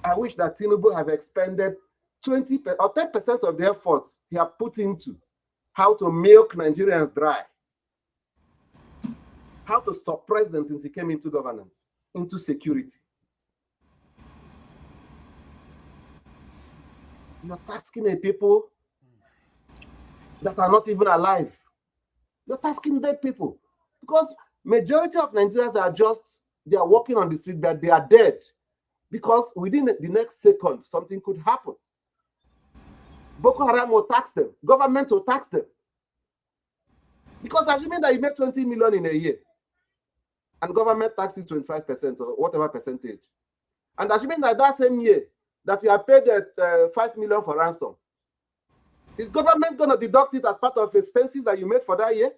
I wish that Tinubu have expended 20 or 10% of the effort he have put into how to milk Nigerians dry, how to suppress them since he came into governance, into security. You're tasking a people that are not even alive. You're tasking dead people. Because majority of Nigerians are just, they are walking on the street, but they are dead. Because within the next second, something could happen. Boko Haram will tax them. Government will tax them. Because assuming that you make 20 million in a year, and government taxes 25% or whatever percentage, and assuming that that same year, that you are paid 5 million for ransom, is government going to deduct it as part of expenses that you made for that year?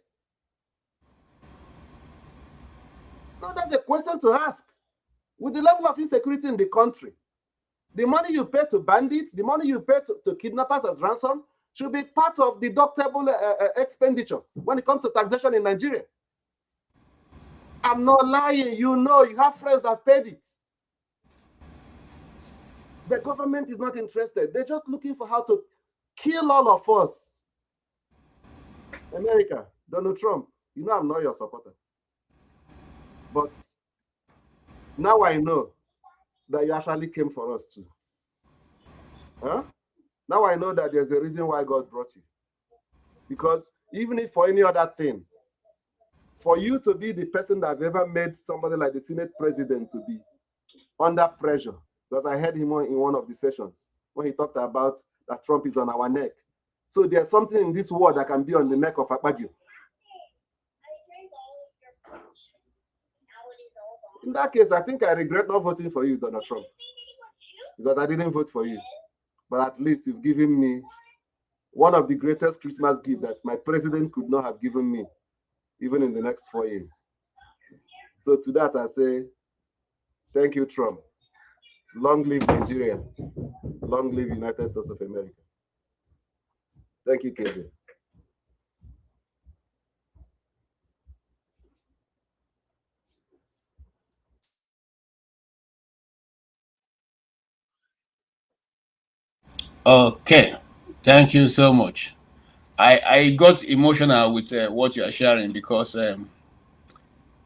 No, that's a question to ask. With the level of insecurity in the country, the money you pay to bandits, the money you pay to kidnappers as ransom should be part of deductible expenditure when it comes to taxation in Nigeria. I'm not lying. You know, you have friends that paid it. The government is not interested. They're just looking for how to kill all of us. America, Donald Trump, you know I'm not your supporter. But now I know that you actually came for us too. Huh? Now I know that there's a reason why God brought you. Because even if for any other thing, for you to be the person that have ever made somebody like the Senate president to be under pressure, because I heard him in one of the sessions when he talked about that Trump is on our neck. So there's something in this world that can be on the neck of Akpabio. In that case, I think I regret not voting for you, Donald Trump, because I didn't vote for you. But at least you've given me one of the greatest Christmas gifts that my president could not have given me, even in the next 4 years. So to that, I say, thank you, Trump. Long live Nigeria. Long live United States of America. Thank you, KJ. Okay, thank you so much. I got emotional with what you are sharing because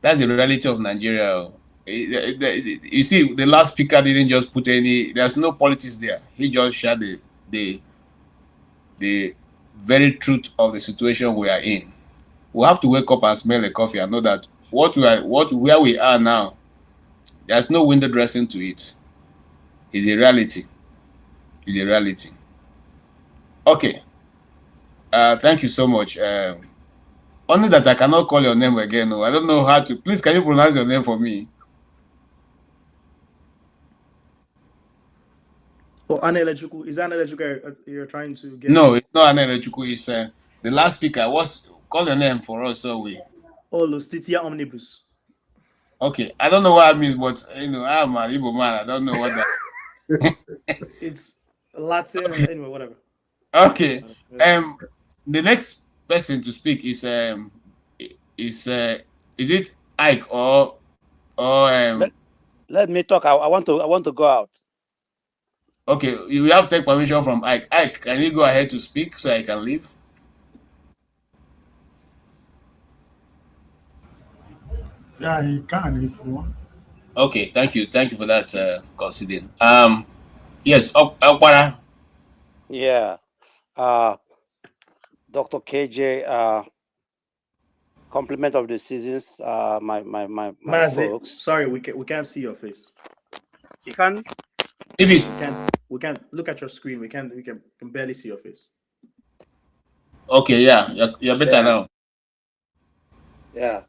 that's the reality of Nigeria. You see, the last speaker didn't just put any. There's no politics there. He just shared the very truth of the situation we are in. We have to wake up and smell the coffee and know that where we are now, there's no window dressing to it. It's a reality. It's a reality. Okay. Thank you so much. Only that I cannot call your name again. No, I don't know how to. Please, can you pronounce your name for me? Oh, Anelechuku. Is that Anelechuku you're trying to get? No, it's not Anelechuku. It's the last speaker. Call your name for us so we. Oh, Lustitia Omnibus. Okay, I don't know what I mean, but you know, I'm an Igbo man. I don't know what that. It's Latin. Okay. Anyway, whatever. Okay. The next person to speak is it Ike or Let me talk. I want to go out. Okay, you have to take permission from Ike. Ike, can you go ahead to speak so I can leave? Yeah, he can if you want. Okay, thank you for that, considering. Yes, Okwara. Yeah, Dr. KJ. Compliment of the seasons. My folks. Sorry, we can't see your face. You can. If it we can't look at your screen. We can barely see your face. Okay, yeah, you're better now. Yeah.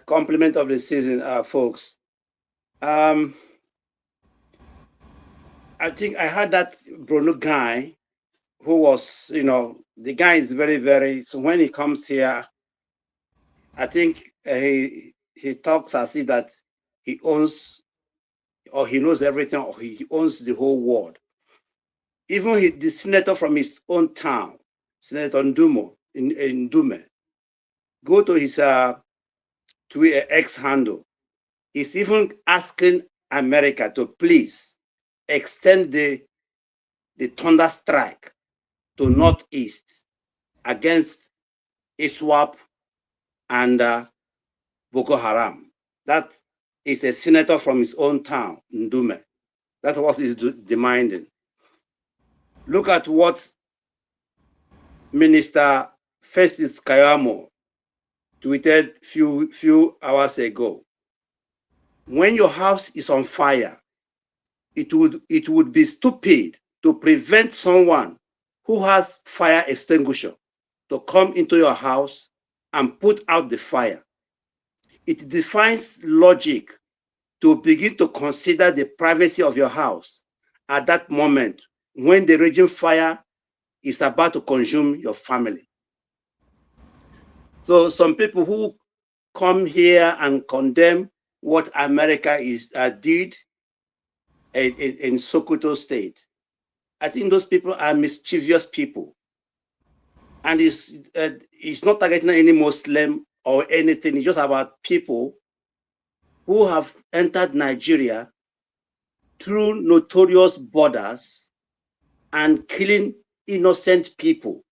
Compliment of the season, folks. I think I had that Bruno guy who was, the guy is very, very, so when he comes here, I think he talks as if that he owns or he knows everything or he owns the whole world. Even the senator from his own town, Senator Ndumo, in Ndume, go to his Twitter X handle. He's even asking America to please extend the thunder strike to Northeast against ISWAP and Boko Haram. That is a senator from his own town, Ndume. That's what he's demanding. Look at what Minister Festus Kayamo tweeted few hours ago. When your house is on fire, it would be stupid to prevent someone who has fire extinguisher to come into your house and put out the fire. It defines logic to begin to consider the privacy of your house at that moment when the raging fire is about to consume your family. So some people who come here and condemn what America did in Sokoto State, I think those people are mischievous people. And it's not targeting any Muslim or anything. It's just about people who have entered Nigeria through notorious borders and killing innocent people.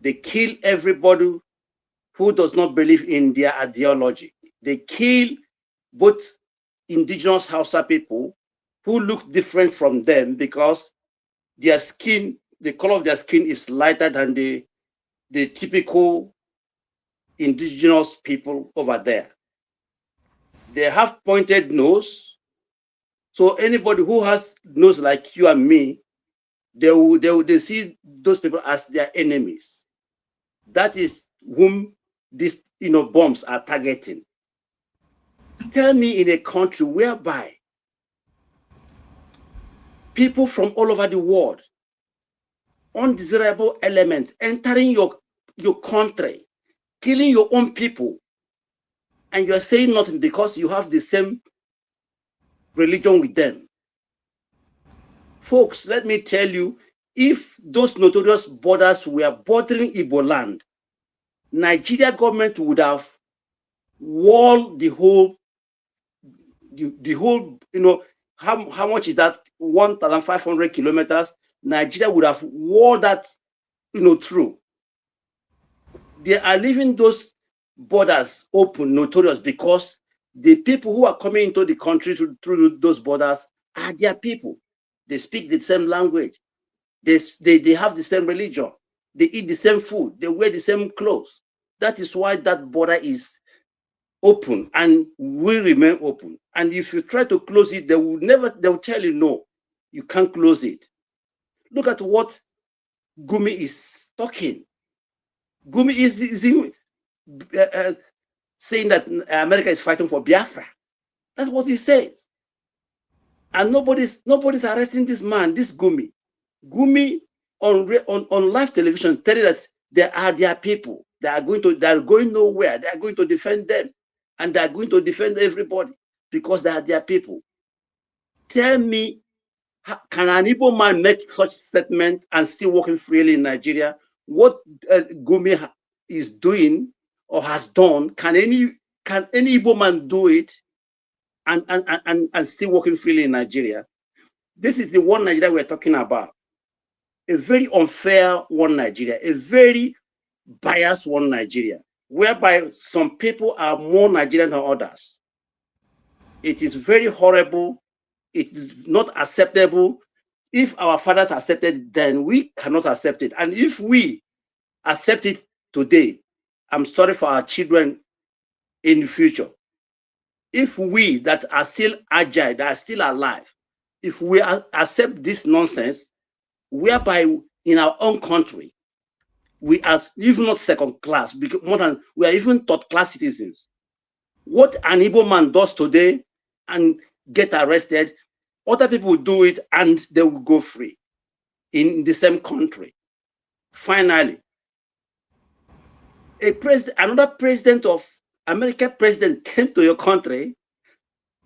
They kill everybody who does not believe in their ideology. They kill both indigenous Hausa people who look different from them because their skin, the color of their skin is lighter than the typical indigenous people over there. They have pointed nose. So anybody who has nose like you and me, they see those people as their enemies. That is whom these bombs are targeting. Tell me in a country whereby people from all over the world, undesirable elements entering your country, killing your own people, and you're saying nothing because you have the same religion with them. Folks, let me tell you, if those notorious borders were bordering Igbo land, Nigeria government would have walled the whole, how much is that? 1,500 kilometers. Nigeria would have walled that, through. They are leaving those borders open, notorious, because the people who are coming into the country through those borders are their people. They speak the same language. They have the same religion. They eat the same food. They wear the same clothes. That is why that border is open and will remain open. And if you try to close it, they will tell you, no, you can't close it. Look at what Gumi is talking. Gumi is saying that America is fighting for Biafra. That's what he says. And nobody's arresting this man, this Gumi. Gumi on live television telling that they are their people. They are going nowhere. They are going to defend them. And they are going to defend everybody because they are their people. Tell me, can an Igbo man make such statement and still working freely in Nigeria? What Gumi is doing or has done, can any Igbo man do it and still working freely in Nigeria? This is the one Nigeria we're talking about. A very unfair one Nigeria, a very biased one Nigeria, whereby some people are more Nigerian than others. It is very horrible. It is not acceptable. If our fathers accepted it, then we cannot accept it. And if we accept it today, I'm sorry for our children in the future. If we that are still agile, that are still alive, if we accept this nonsense, whereby in our own country, we are even not second class, because we are even third class citizens. What an Igbo man does today and get arrested, other people will do it and they will go free in the same country. Finally, another president of America president came to your country,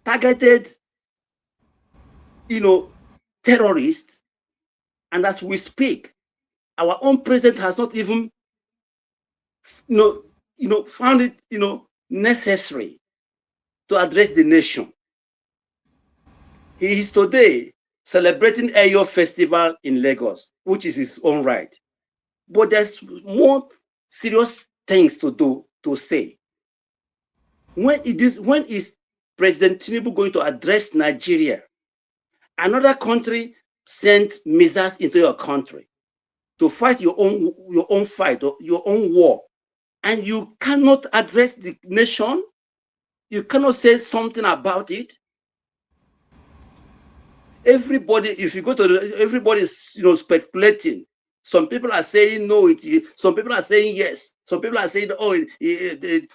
targeted, terrorists, and as we speak, our own president has not even, found it, necessary to address the nation. He is today celebrating Eyo Festival in Lagos, which is his own right. But there's more serious things to say. When is President Tinubu going to address Nigeria? Another country sent missiles into your country to fight your own fight, or your own war, and you cannot address the nation. You cannot say something about it. Everybody, if you go to everybody's speculating. Some people are saying no. Some people are saying yes. Some people are saying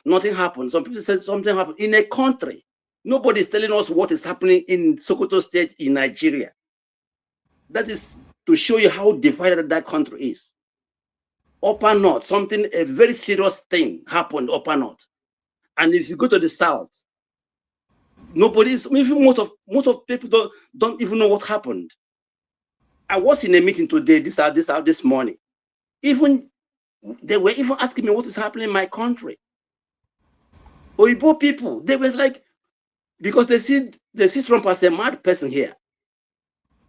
nothing happened. Some people say something happened in a country. Nobody is telling us what is happening in Sokoto State in Nigeria. That is to show you how divided that country is. Upper North, a very serious thing happened upper North. And if you go to the South, even most of people don't even know what happened. I was in a meeting today, this morning. Even they were even asking me what is happening in my country. Oyibo people, they were like, because they see Trump as a mad person here.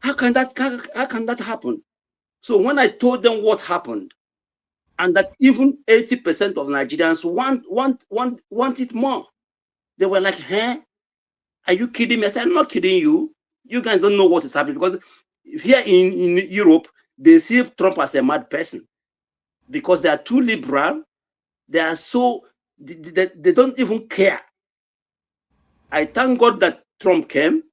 How can that happen? So when I told them what happened, and that even 80% of Nigerians want it more, they were like, "Huh? Are you kidding me?" I said, "I'm not kidding you. You guys don't know what is happening, because here in Europe, they see Trump as a mad person because they are too liberal. They are they don't even care." I thank God that Trump came,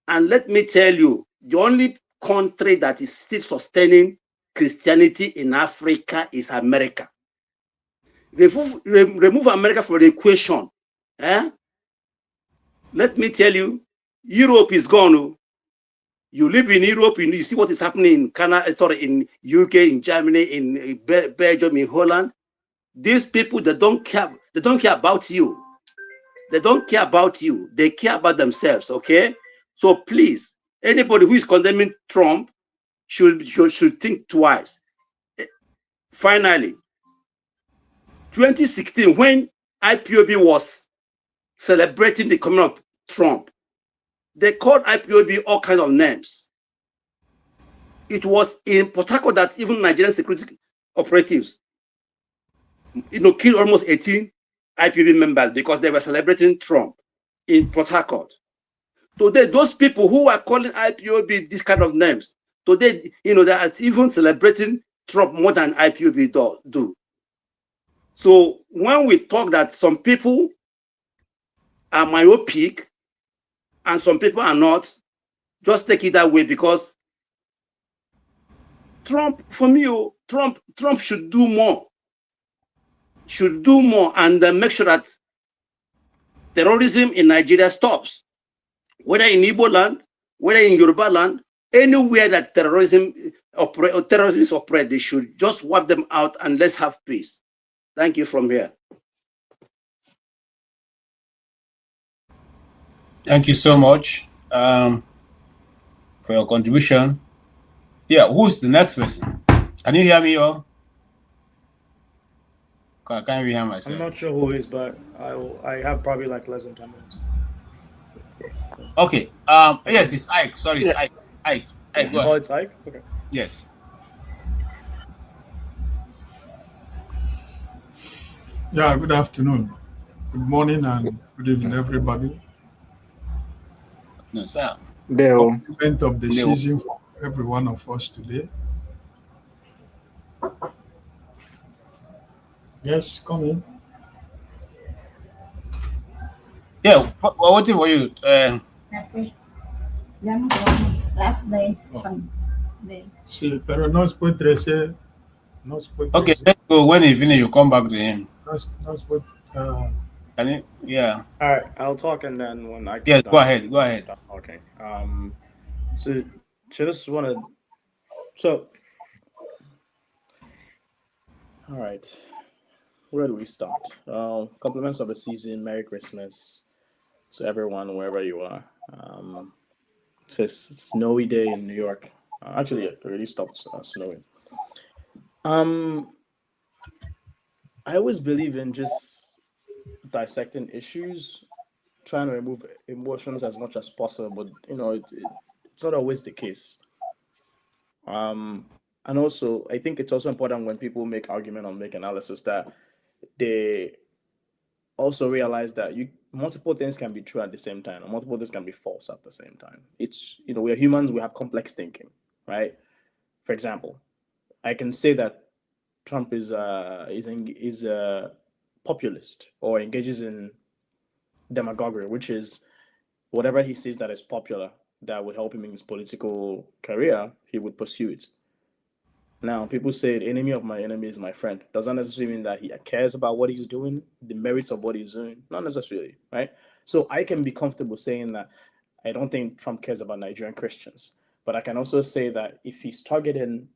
and let me tell you, the only country that is still sustaining Christianity in Africa is America. Remove America from the equation. Let me tell you, Europe is gone. You live in Europe, you see what is happening in Canada, in UK, in Germany, in Belgium, in Holland. These people, they don't care about you. They don't care about you. They care about themselves, okay? So please, anybody who is condemning Trump should think twice. Finally, 2016, when IPOB was celebrating the coming of Trump, they called IPOB all kinds of names. It was in Port Harcourt that even Nigerian security operatives, killed almost 18 IPOB members because they were celebrating Trump in Port Harcourt. Today, those people who are calling IPOB these kind of names, today, they are even celebrating Trump more than IPOB do. So when we talk that some people are myopic and some people are not, just take it that way, because Trump, for me, Trump should do more. And make sure that terrorism in Nigeria stops. Whether in Igbo land, whether in Yoruba land, anywhere that terrorism terrorists operate, they should just wipe them out and let's have peace. Thank you from here. Thank you so much for your contribution. Yeah, who's the next person? Can you hear me, all? I can't hear myself. I'm not sure who it is, but I have probably like less than 10 minutes. Okay. Yes, it's Ike. Sorry, it's Ike. Ike, go ahead. Oh, it's Ike? Okay. Yes. Yeah, good afternoon, good morning, and good evening, everybody. No, sir. Compliment of the season for every one of us today. Yes, come in. Yeah, we're waiting for you. Last day. Sí, pero no es puede tracer. Okay, let's go. When you finish, you come back to him. Can you? Yeah. All right, I'll talk, and then when I go ahead. Go ahead. Stop talking. So just want to. So, all right. Where do we start? Compliments of the season. Merry Christmas to everyone, wherever you are. It's a snowy day in New York. Actually, it already stopped snowing. I always believe in just dissecting issues, trying to remove emotions as much as possible, but it's not always the case. And also, I think it's also important when people make argument or make analysis that they also realize that multiple things can be true at the same time, and multiple things can be false at the same time. It's we are humans, we have complex thinking, right? For example, I can say that Trump is a populist or engages in demagoguery, which is whatever he sees that is popular that would help him in his political career, he would pursue it. Now, people say the enemy of my enemy is my friend. Does that necessarily mean that he cares about what he's doing, the merits of what he's doing? Not necessarily, right? So I can be comfortable saying that I don't think Trump cares about Nigerian Christians, but I can also say that if he's targeting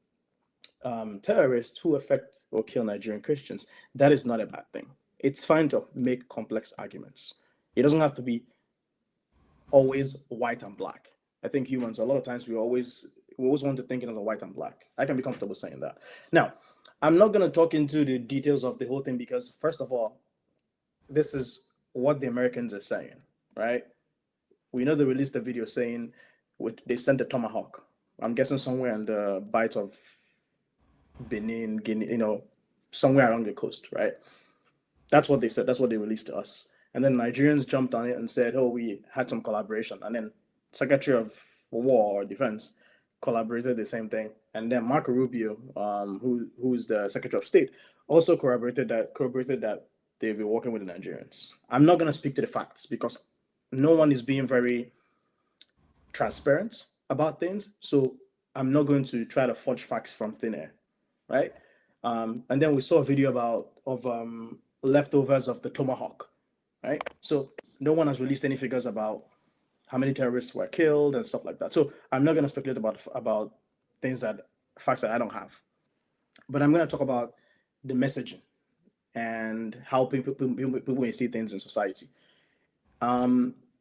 terrorists who affect or kill Nigerian Christians, that is not a bad thing. It's fine to make complex arguments. It doesn't have to be always white and black. I think humans, a lot of times, we always want to think in the white and black. I can be comfortable saying that. Now, I'm not going to talk into the details of the whole thing because, first of all, this is what the Americans are saying, right? We know they released a video saying they sent a Tomahawk. I'm guessing somewhere in the bight of Benin, Guinea, somewhere along the coast, right? That's what they said. That's what they released to us. And then Nigerians jumped on it and said, oh, we had some collaboration. And then Secretary of War or Defense collaborated the same thing. And then Marco Rubio, who's the Secretary of State, also corroborated that they've been working with the Nigerians. I'm not going to speak to the facts because no one is being very transparent about things. So I'm not going to try to forge facts from thin air, right? And then we saw a video of leftovers of the Tomahawk, right? So no one has released any figures about how many terrorists were killed and stuff like that. So I'm not going to speculate about facts that I don't have. But I'm going to talk about the messaging and how people may see things in society.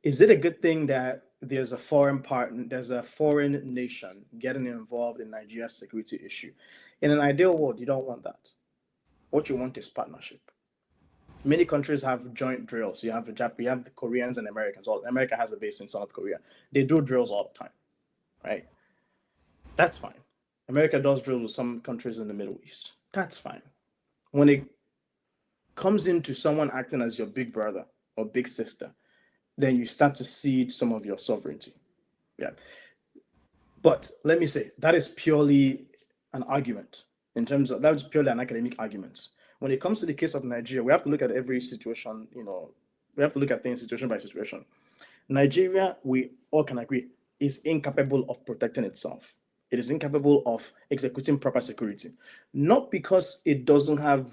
Is it a good thing that there's a foreign nation getting involved in Nigeria's security issue? In an ideal world, you don't want that. What you want is partnership. Many countries have joint drills. You have the Koreans and Americans. America has a base in South Korea. They do drills all the time, right? That's fine. America does drills with some countries in the Middle East. That's fine. When it comes into someone acting as your big brother or big sister, then you start to cede some of your sovereignty. Yeah. But let me say, that is purely an argument. That is purely an academic argument. When it comes to the case of Nigeria, we have to look at every situation, we have to look at things situation by situation. Nigeria, we all can agree, is incapable of protecting itself. It is incapable of executing proper security. Not because it doesn't have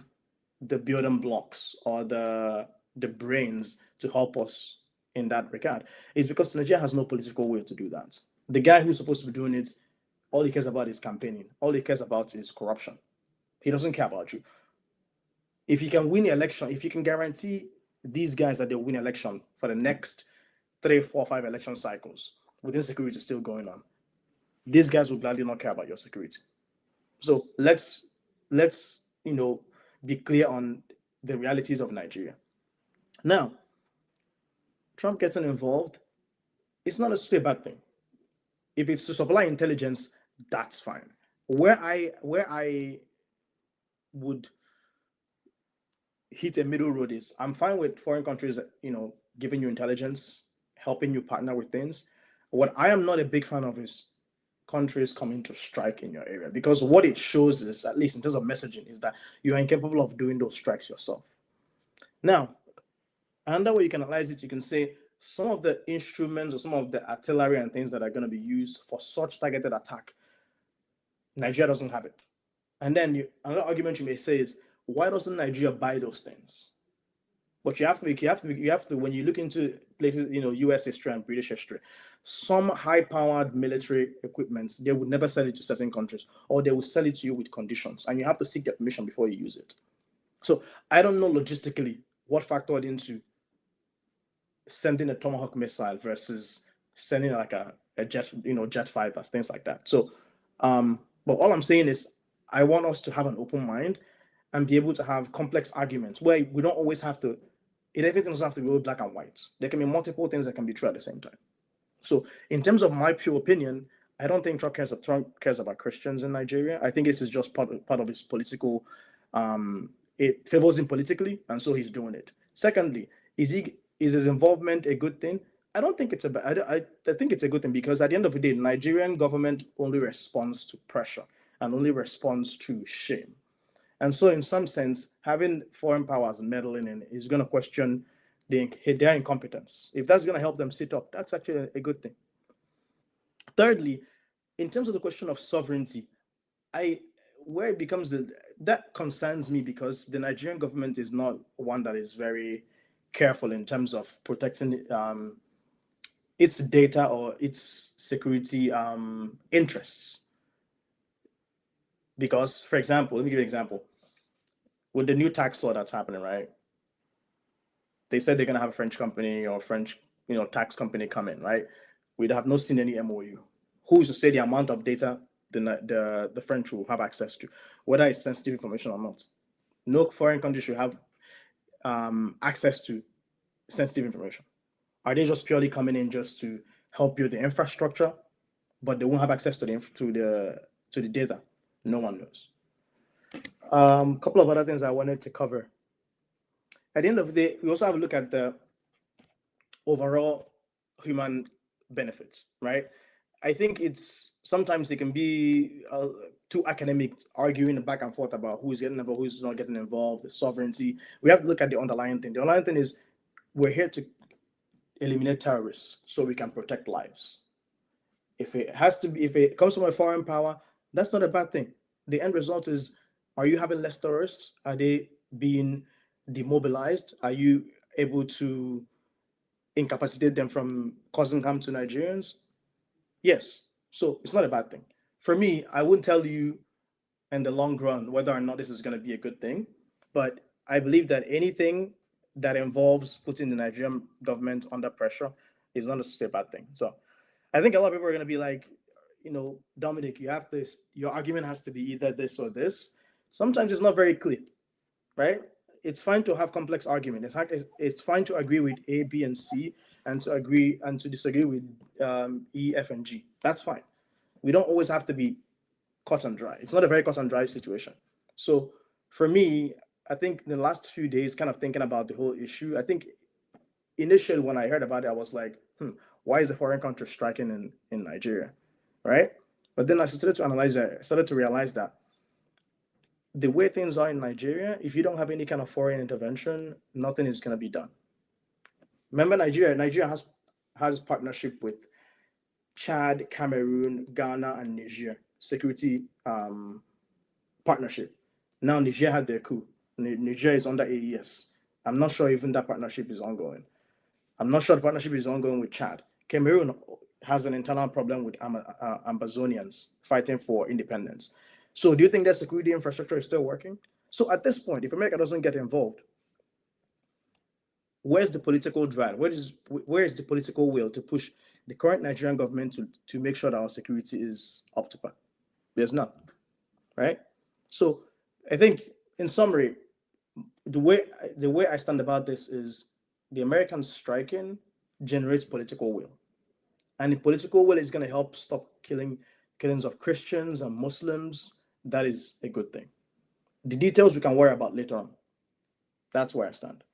the building blocks or the brains to help us in that regard. It's because Nigeria has no political will to do that. The guy who's supposed to be doing it, all he cares about is campaigning. All he cares about is corruption. He doesn't care about you. If you can win the election, if you can guarantee these guys that they'll win election for the next 3, 4, 5 election cycles, with insecurity still going on, these guys will gladly not care about your security. So let's be clear on the realities of Nigeria. Now, Trump getting involved, it's not necessarily a bad thing. If it's to supply intelligence, that's fine. Where I would hit a middle road is I'm fine with foreign countries, giving you intelligence, helping you partner with things. What I am not a big fan of is countries coming to strike in your area, because what it shows is, at least in terms of messaging, is that you are incapable of doing those strikes yourself. Now, another way you can analyze it, you can say some of the instruments or some of the artillery and things that are going to be used for such targeted attack, Nigeria doesn't have it. And then another argument you may say is, why doesn't Nigeria buy those things? But you have to, when you look into places, US history and British history, some high-powered military equipment, they would never sell it to certain countries, or they will sell it to you with conditions, and you have to seek their permission before you use it. So I don't know logistically what factored into sending a Tomahawk missile versus sending like a jet fighters, things like that. So, but all I'm saying is, I want us to have an open mind and be able to have complex arguments where we don't always have to, everything doesn't have to be black and white. There can be multiple things that can be true at the same time. So in terms of my pure opinion, I don't think Trump cares about Christians in Nigeria. I think this is just part of his political, it favors him politically, and so he's doing it. Secondly, is his involvement a good thing? I don't think it's I think it's a good thing, because at the end of the day, Nigerian government only responds to pressure and only responds to shame. And so in some sense, having foreign powers meddling in is going to question their incompetence. If that's going to help them sit up, that's actually a good thing. Thirdly, in terms of the question of sovereignty, that concerns me, because the Nigerian government is not one that is very careful in terms of protecting its data or its security interests. Because, for example, let me give you an example. With the new tax law that's happening, right? They said they're going to have a French company or French, tax company come in, right? We have not seen any MOU. Who's to say the amount of data the French will have access to, whether it's sensitive information or not? No foreign country should have access to sensitive information. Are they just purely coming in just to help build the infrastructure, but they won't have access to the data? No one knows. A couple of other things I wanted to cover. At the end of the day, we also have a look at the overall human benefits, right? I think sometimes it can be too academic, arguing back and forth about who's getting involved, who's not getting involved, the sovereignty. We have to look at the underlying thing. The underlying thing is we're here to eliminate terrorists so we can protect lives. If it comes from a foreign power, that's not a bad thing. The end result is, are you having less terrorists? Are they being demobilized? Are you able to incapacitate them from causing harm to Nigerians? Yes. So it's not a bad thing. For me, I wouldn't tell you in the long run whether or not this is going to be a good thing, but I believe that anything that involves putting the Nigerian government under pressure is not necessarily a bad thing. So I think a lot of people are going to be like, Dominic, your argument has to be either this or this. Sometimes it's not very clear, right? It's fine to have complex argument. It's fine to agree with A, B, and C, and to agree and to disagree with E, F, and G. That's fine. We don't always have to be cut and dry. It's not a very cut and dry situation. So for me, I think in the last few days, kind of thinking about the whole issue, I think initially when I heard about it, I was like, why is the foreign country striking in Nigeria, right? But then I started to analyze that. I started to realize that the way things are in Nigeria, if you don't have any kind of foreign intervention, nothing is going to be done. Remember, Nigeria has partnership with Chad, Cameroon, Ghana, and Niger, security partnership. Now Niger had their coup. Niger is under AES. I'm not sure even that partnership is ongoing. I'm not sure the partnership is ongoing with Chad. Cameroon has an internal problem with Ambazonians fighting for independence. So do you think that security infrastructure is still working? So at this point, if America doesn't get involved, where's the political drive? Where is the political will to push the current Nigerian government to make sure that our security is up to par? There's none, right? So I think, in summary, the way I stand about this is the American striking generates political will. And the political will is going to help stop killings of Christians and Muslims. That is a good thing. The details we can worry about later on. That's where I stand.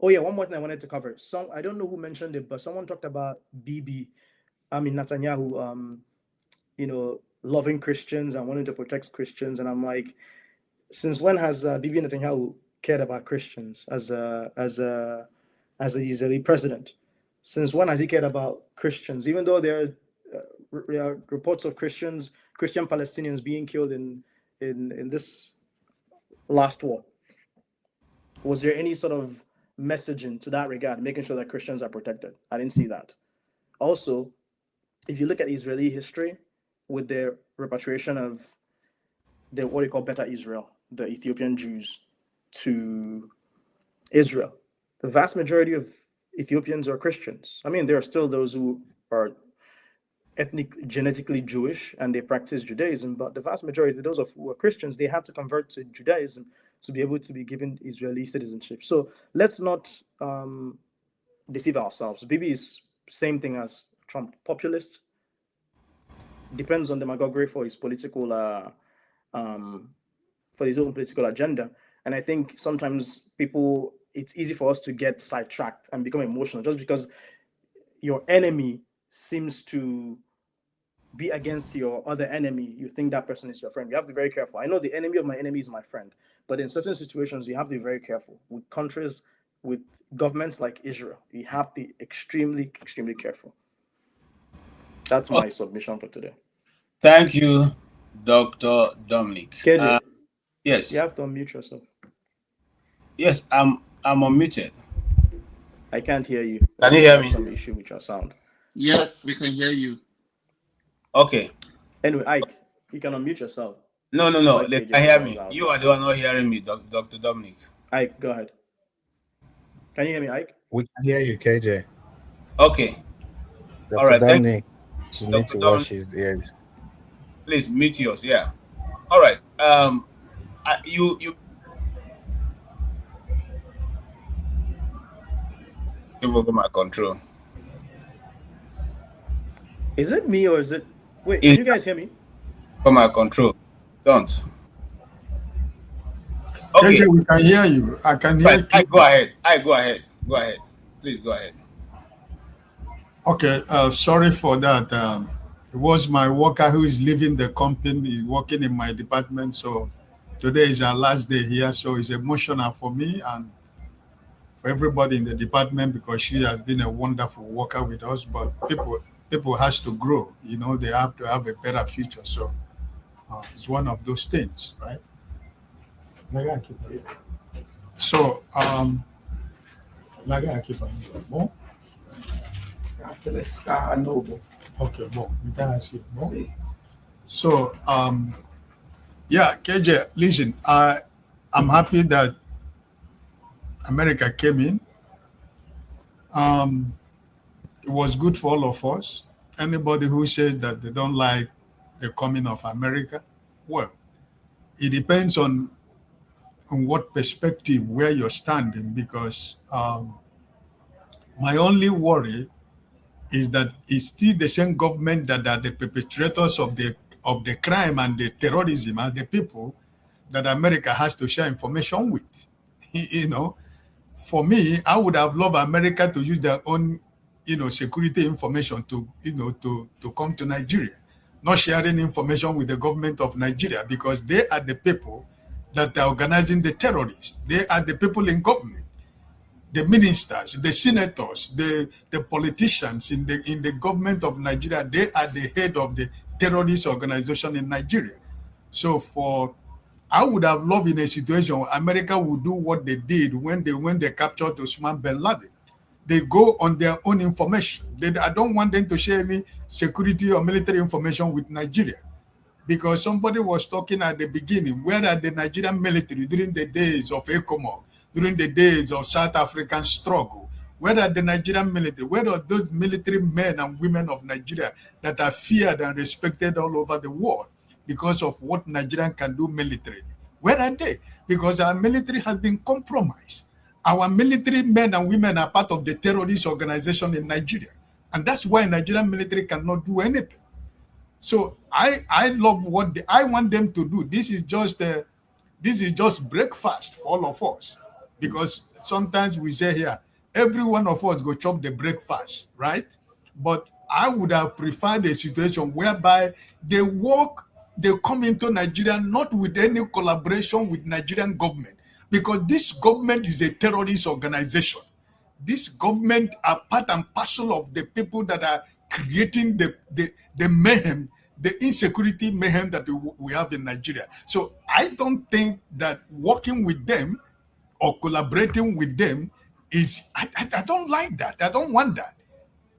Oh yeah, one more thing I wanted to cover. I don't know who mentioned it, but someone talked about Netanyahu, loving Christians and wanting to protect Christians. And I'm like, since when has Bibi Netanyahu cared about Christians as a Israeli president? Since when has he cared about Christians? Even though there are reports of Christian Palestinians being killed in this last war, was there any sort of messaging to that regard, making sure that Christians are protected? I didn't see that. Also, if you look at Israeli history with their repatriation of what they call Beta Israel, the Ethiopian Jews, to Israel, the vast majority of Ethiopians are Christians. I mean, there are still those who are genetically Jewish and they practice Judaism, but the vast majority of those who are Christians, they had to convert to Judaism to be able to be given Israeli citizenship. So let's not deceive ourselves. Bibi is same thing as Trump, populist, depends on demagoguery for his political for his own political agenda. And I think sometimes it's easy for us to get sidetracked and become emotional just because your enemy seems to be against your other enemy. You think that person is your friend. You have to be very careful. I know the enemy of my enemy is my friend, but in certain situations, you have to be very careful. With countries, with governments like Israel, you have to be extremely, extremely careful. That's my submission for today. Thank you, Dr. Dominic. KJ, yes. You have to unmute yourself. Yes, I'm unmuted. I can't hear you. Can you hear me? Some issue with your sound. Yes, we can hear you. Okay. Anyway, Ike, you can unmute yourself. No. They can hear me. You are the one not hearing me, Dr. Dominic. Ike, go ahead. Can you hear me, Ike? We can hear you, KJ. Okay. Dr. All right. Dominic, you need to wash his ears. Please mute yours. Yeah. All right. You. Over my control. Is it me or is it? Wait, can you guys hear me? For my control. Don't. Okay. KJ, we can hear you. I can hear you. Go ahead. Go ahead. Please go ahead. Okay. Sorry for that. It was my worker who is leaving the company. He's working in my department. So today is our last day here. So it's emotional for me and for everybody in the department because she has been a wonderful worker with us. But people has to grow. You know, they have to have a better future. So it's one of those things, right? So okay, so yeah, KJ, listen, I'm happy that America came in. It was good for all of us. Anybody who says that they don't like the coming of America, well, it depends on what perspective, where you're standing, because my only worry is that it's still the same government that are the perpetrators of the crime and the terrorism are the people that America has to share information with. You know, for me, I would have loved America to use their own, security information to come to Nigeria, not sharing information with the government of Nigeria, because they are the people that are organizing the terrorists. They are the people in government, the ministers, the senators, the politicians in the government of Nigeria. They are the head of the terrorist organization in Nigeria. So I would have loved in a situation where America would do what they did when they captured Osman bin Laden. They go on their own information. I don't want them to share any security or military information with Nigeria. Because somebody was talking at the beginning, where are the Nigerian military during the days of ECOMOG, during the days of South African struggle? Where are the Nigerian military? Where are those military men and women of Nigeria that are feared and respected all over the world because of what Nigerian can do militarily? Where are they? Because our military has been compromised. Our military men and women are part of the terrorist organization in Nigeria. And that's why Nigerian military cannot do anything. So I love what I want them to do. This is just breakfast for all of us, because sometimes we say here, every one of us go chop the breakfast, right? But I would have preferred a situation whereby they come into Nigeria not with any collaboration with Nigerian government, because this government is a terrorist organization. This government are part and parcel of the people that are creating the mayhem, the insecurity mayhem that we have in Nigeria. So I don't think that working with them or collaborating with them is, I don't like that. I don't want that.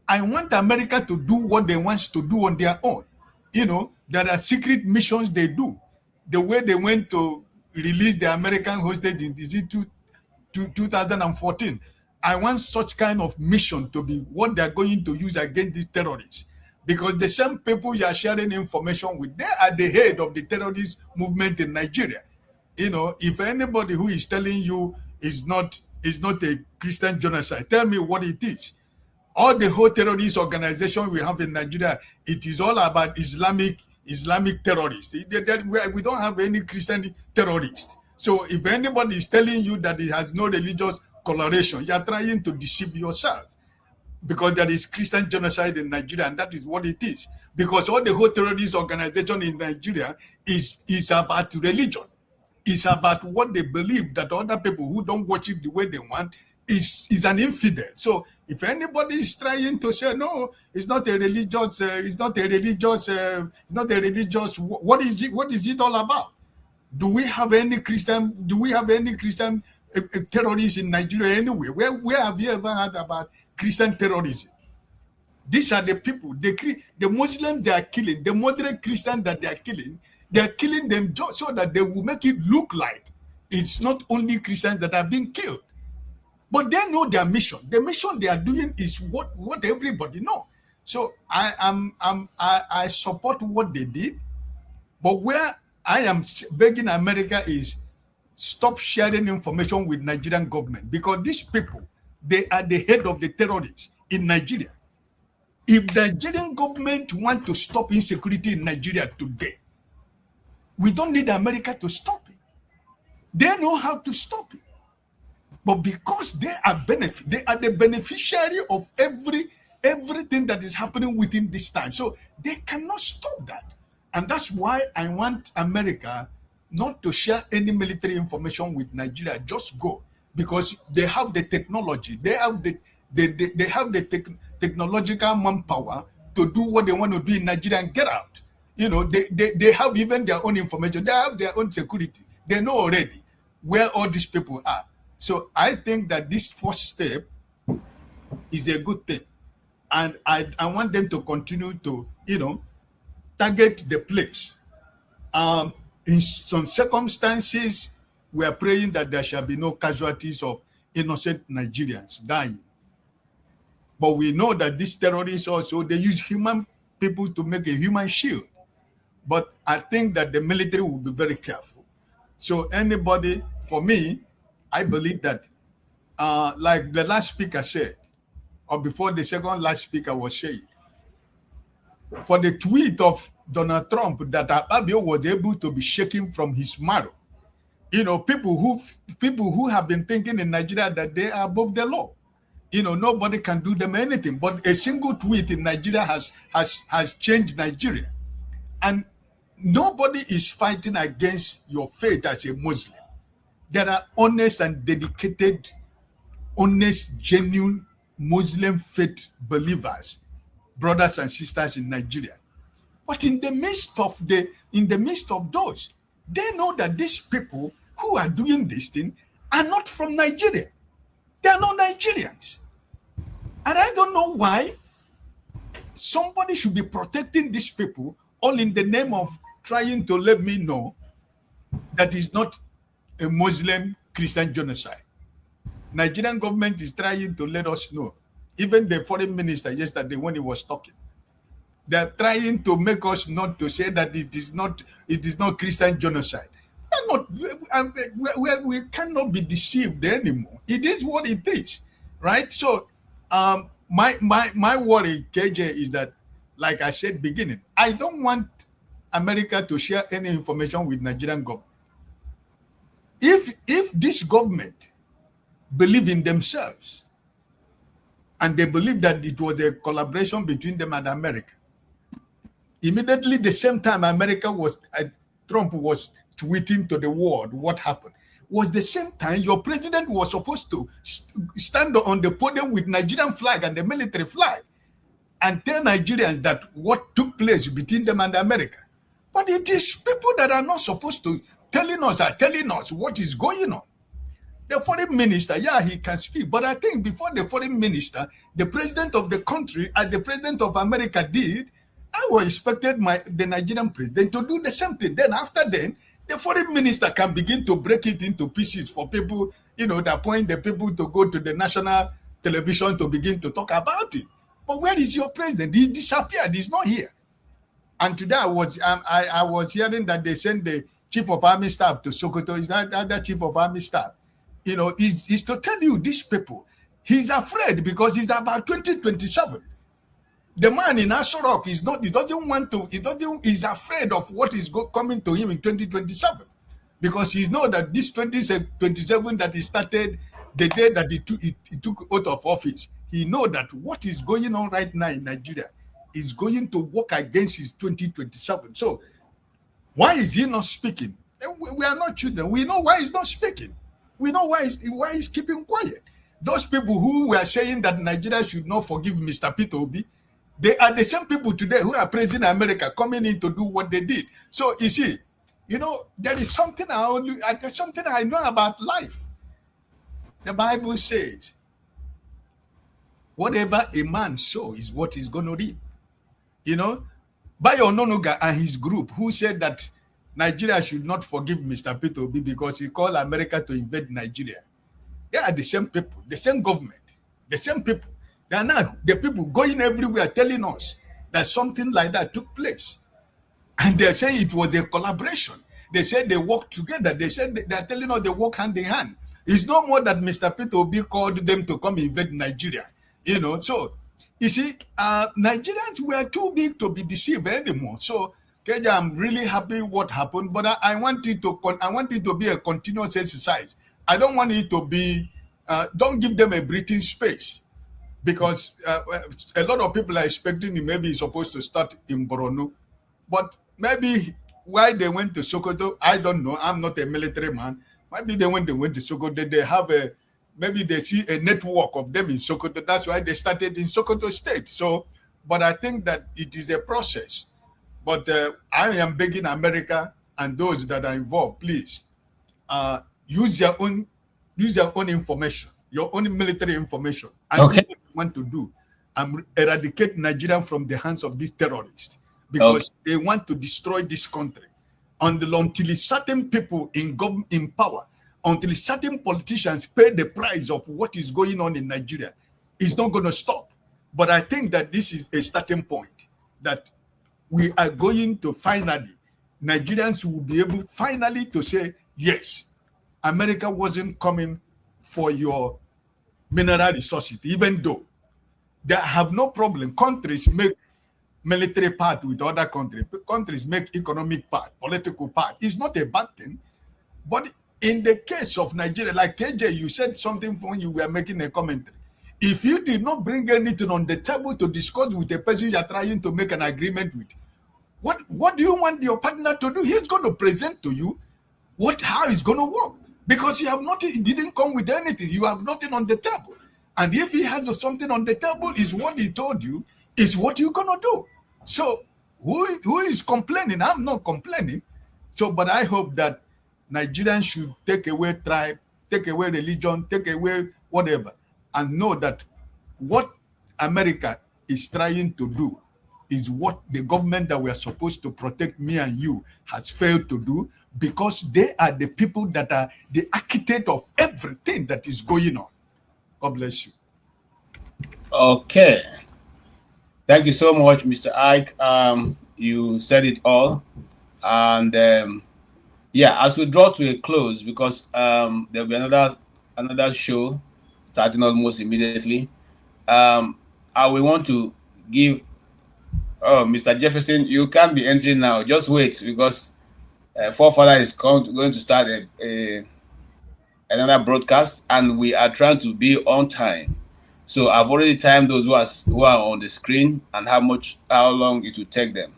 I want America to do what they want to do on their own. There are secret missions they do. The way they went to release the American hostage in 2014. I want such kind of mission to be what they're going to use against these terrorists. because the same people you are sharing information with, they are the head of the terrorist movement in Nigeria. You know, if anybody who is telling you is not a Christian genocide, tell me what it is. All the whole terrorist organization we have in Nigeria, it is all about Islamic terrorists. We don't have any Christian terrorists. So if anybody is telling you that it has no religious coloration, you are trying to deceive yourself, because there is Christian genocide in Nigeria, and that is what it is. Because all the whole terrorist organization in Nigeria is about religion. It's about what they believe, that other people who don't worship the way they want is an infidel. So if anybody is trying to say no, it's not a religious, what is it? What is it all about? Do we have any Christian terrorists in Nigeria anyway? Where have you ever heard about Christian terrorism? These are the people, the Muslims they are killing, the moderate Christians that they are killing them just so that they will make it look like it's not only Christians that are being killed. But they know their mission. The mission they are doing is what everybody knows. So I support what they did, but where I am begging America is stop sharing information with Nigerian government, because these people, they are the head of the terrorists in Nigeria. If the Nigerian government want to stop insecurity in Nigeria today, we don't need America to stop it. They know how to stop it. But because they are the beneficiary of everything that is happening within this time. So they cannot stop that. And that's why I want America not to share any military information with Nigeria. Just go, because they have the technology. They have the technological manpower to do what they want to do in Nigeria and get out. You know, they have even their own information. They have their own security. They know already where all these people are. So I think that this first step is a good thing. And I want them to continue to, target the place. In some circumstances, we are praying that there shall be no casualties of innocent Nigerians dying. But we know that these terrorists also, they use human people to make a human shield. But I think that the military will be very careful. So anybody, for me, I believe that, like the last speaker said, or before the second last speaker was saying, for the tweet of Donald Trump that Abio was able to be shaken from his marrow, people who have been thinking in Nigeria that they are above the law, nobody can do them anything. But a single tweet in Nigeria has changed Nigeria, and nobody is fighting against your faith as a Muslim. There are honest and dedicated, honest, genuine Muslim faith believers, brothers and sisters in Nigeria. But in the midst of those, they know that these people who are doing this thing are not from Nigeria. They are not Nigerians. And I don't know why somebody should be protecting these people, all in the name of trying to let me know that is not a Muslim Christian genocide. Nigerian government is trying to let us know. Even the foreign minister yesterday, when he was talking, they're trying to make us not to say that it is not Christian genocide. We cannot be deceived anymore. It is what it is, right? So my worry, KJ, is that, like I said beginning, I don't want America to share any information with Nigerian government. If this government believe in themselves and they believe that it was a collaboration between them and America, immediately the same time Trump was tweeting to the world what happened, was the same time your president was supposed to stand on the podium with Nigerian flag and the military flag and tell Nigerians that what took place between them and America. But it is people that are not supposed to telling us what is going on. The foreign minister, he can speak, but I think before the foreign minister, the president of the country and the president of America did, I was expected the Nigerian president to do the same thing. Then after then, the foreign minister can begin to break it into pieces for people, that point the people to go to the national television to begin to talk about it. But where is your president? He disappeared. He's not here. And today I was hearing that they sent the chief of army staff to Sokoto. Is that chief of army staff? You know, is to tell you these people, he's afraid because he's about 2027. The man in Asorok is not, he's afraid of what is coming to him in 2027. Because he knows that this 2027 that he started, the day that he took out of office, he knows that what is going on right now in Nigeria is going to work against his 2027. So why is he not speaking? We are not children. We know why he's not speaking. We know why he's keeping quiet. Those people who were saying that Nigeria should not forgive Mr. Peter Obi, they are the same people today who are praising America coming in to do what they did. So you see, you know, there is something there's something I know about life. The Bible says, whatever a man sows is what he's going to reap. You know, Bayo Ononuga and his group who said that Nigeria should not forgive Mr. Peter Obi because he called America to invade Nigeria. They are the same people, the same government, the same people. They are now the people going everywhere telling us that something like that took place. And they're saying it was a collaboration. They said they worked together. They said they're telling us they work hand in hand. It's no more that Mr. Peter Obi called them to come invade Nigeria. You know, so you see, Nigerians were too big to be deceived anymore. So, Keja, I'm really happy what happened, but I want it to be a continuous exercise. I don't want it to be. Don't give them a breathing space, because a lot of people are expecting it. Maybe it's supposed to start in Borno, but maybe why they went to Sokoto, I don't know. I'm not a military man. Maybe they went to Sokoto, they have maybe they see a network of them in Sokoto. That's why they started in Sokoto State. So, but I think that it is a process. But I am begging America and those that are involved, please use your own information, your own military information, and do what you want to do, and eradicate Nigeria from the hands of these terrorists, because they want to destroy this country. Until certain people in power, until certain politicians pay the price of what is going on in Nigeria, it's not going to stop. But I think that this is a starting point, that we are going to finally, Nigerians will be able finally to say, yes, America wasn't coming for your mineral resources, even though they have no problem. Countries make military part with other countries. Countries make economic part, political part. It's not a bad thing. But in the case of Nigeria, like KJ, you said something when you were making a commentary. If you did not bring anything on the table to discuss with the person you are trying to make an agreement with, what do you want your partner to do? He's going to present to you how it's going to work, because you have nothing. He didn't come with anything. You have nothing on the table. And if he has something on the table, is what he told you, is what you're going to do. So who is complaining? I'm not complaining. So, but I hope that Nigerians should take away tribe, take away religion, take away whatever, and know that what America is trying to do is what the government that we are supposed to protect, me and you, has failed to do, because they are the people that are the architect of everything that is going on. God bless you. Okay. Thank you so much, Mr. Ike. You said it all. And yeah, as we draw to a close, because there'll be another show starting almost immediately. I will want to give Mr. Jefferson, you can't be entering now. Just wait, because Forefather is going to start another broadcast, and we are trying to be on time. So I've already timed those who are on the screen and how long it will take them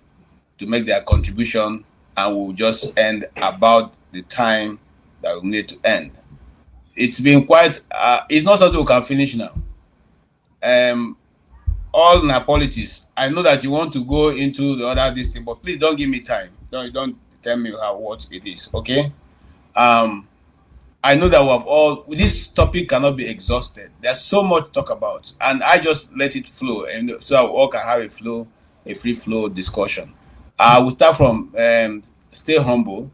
to make their contribution, and we'll just end about the time that we need to end. It's been quite. It's not something we can finish now. All Napolitis, I know that you want to go into the other this thing, but please don't give me time. Don't tell me what it is, okay? I know that we have this topic cannot be exhausted. There's so much to talk about, and I just let it flow, and so we all can have a free flow discussion. We'll start from stay humble.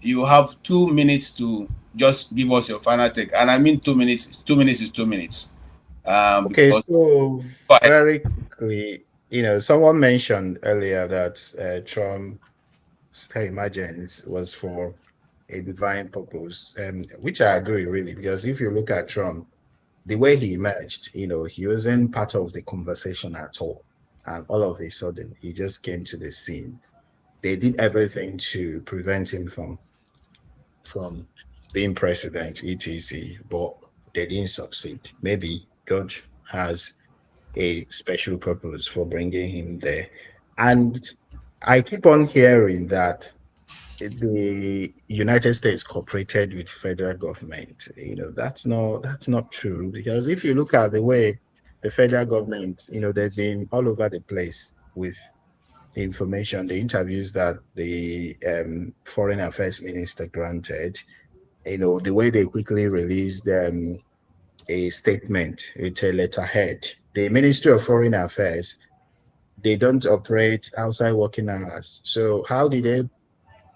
You have 2 minutes to just give us your final take, and I mean 2 minutes. 2 minutes is 2 minutes. Okay, so very basically, someone mentioned earlier that Trump's emergence was for a divine purpose, which I agree really, because if you look at Trump, the way he emerged, he wasn't part of the conversation at all. And all of a sudden, he just came to the scene. They did everything to prevent him from being president, etc., but they didn't succeed. Maybe God has a special purpose for bringing him there. And I keep on hearing that the United States cooperated with federal government. That's not true, because if you look at the way the federal government, they've been all over the place with information, the interviews that the Foreign Affairs Minister granted, the way they quickly released a statement with a letterhead. The Ministry of Foreign Affairs, they don't operate outside working hours. So how did they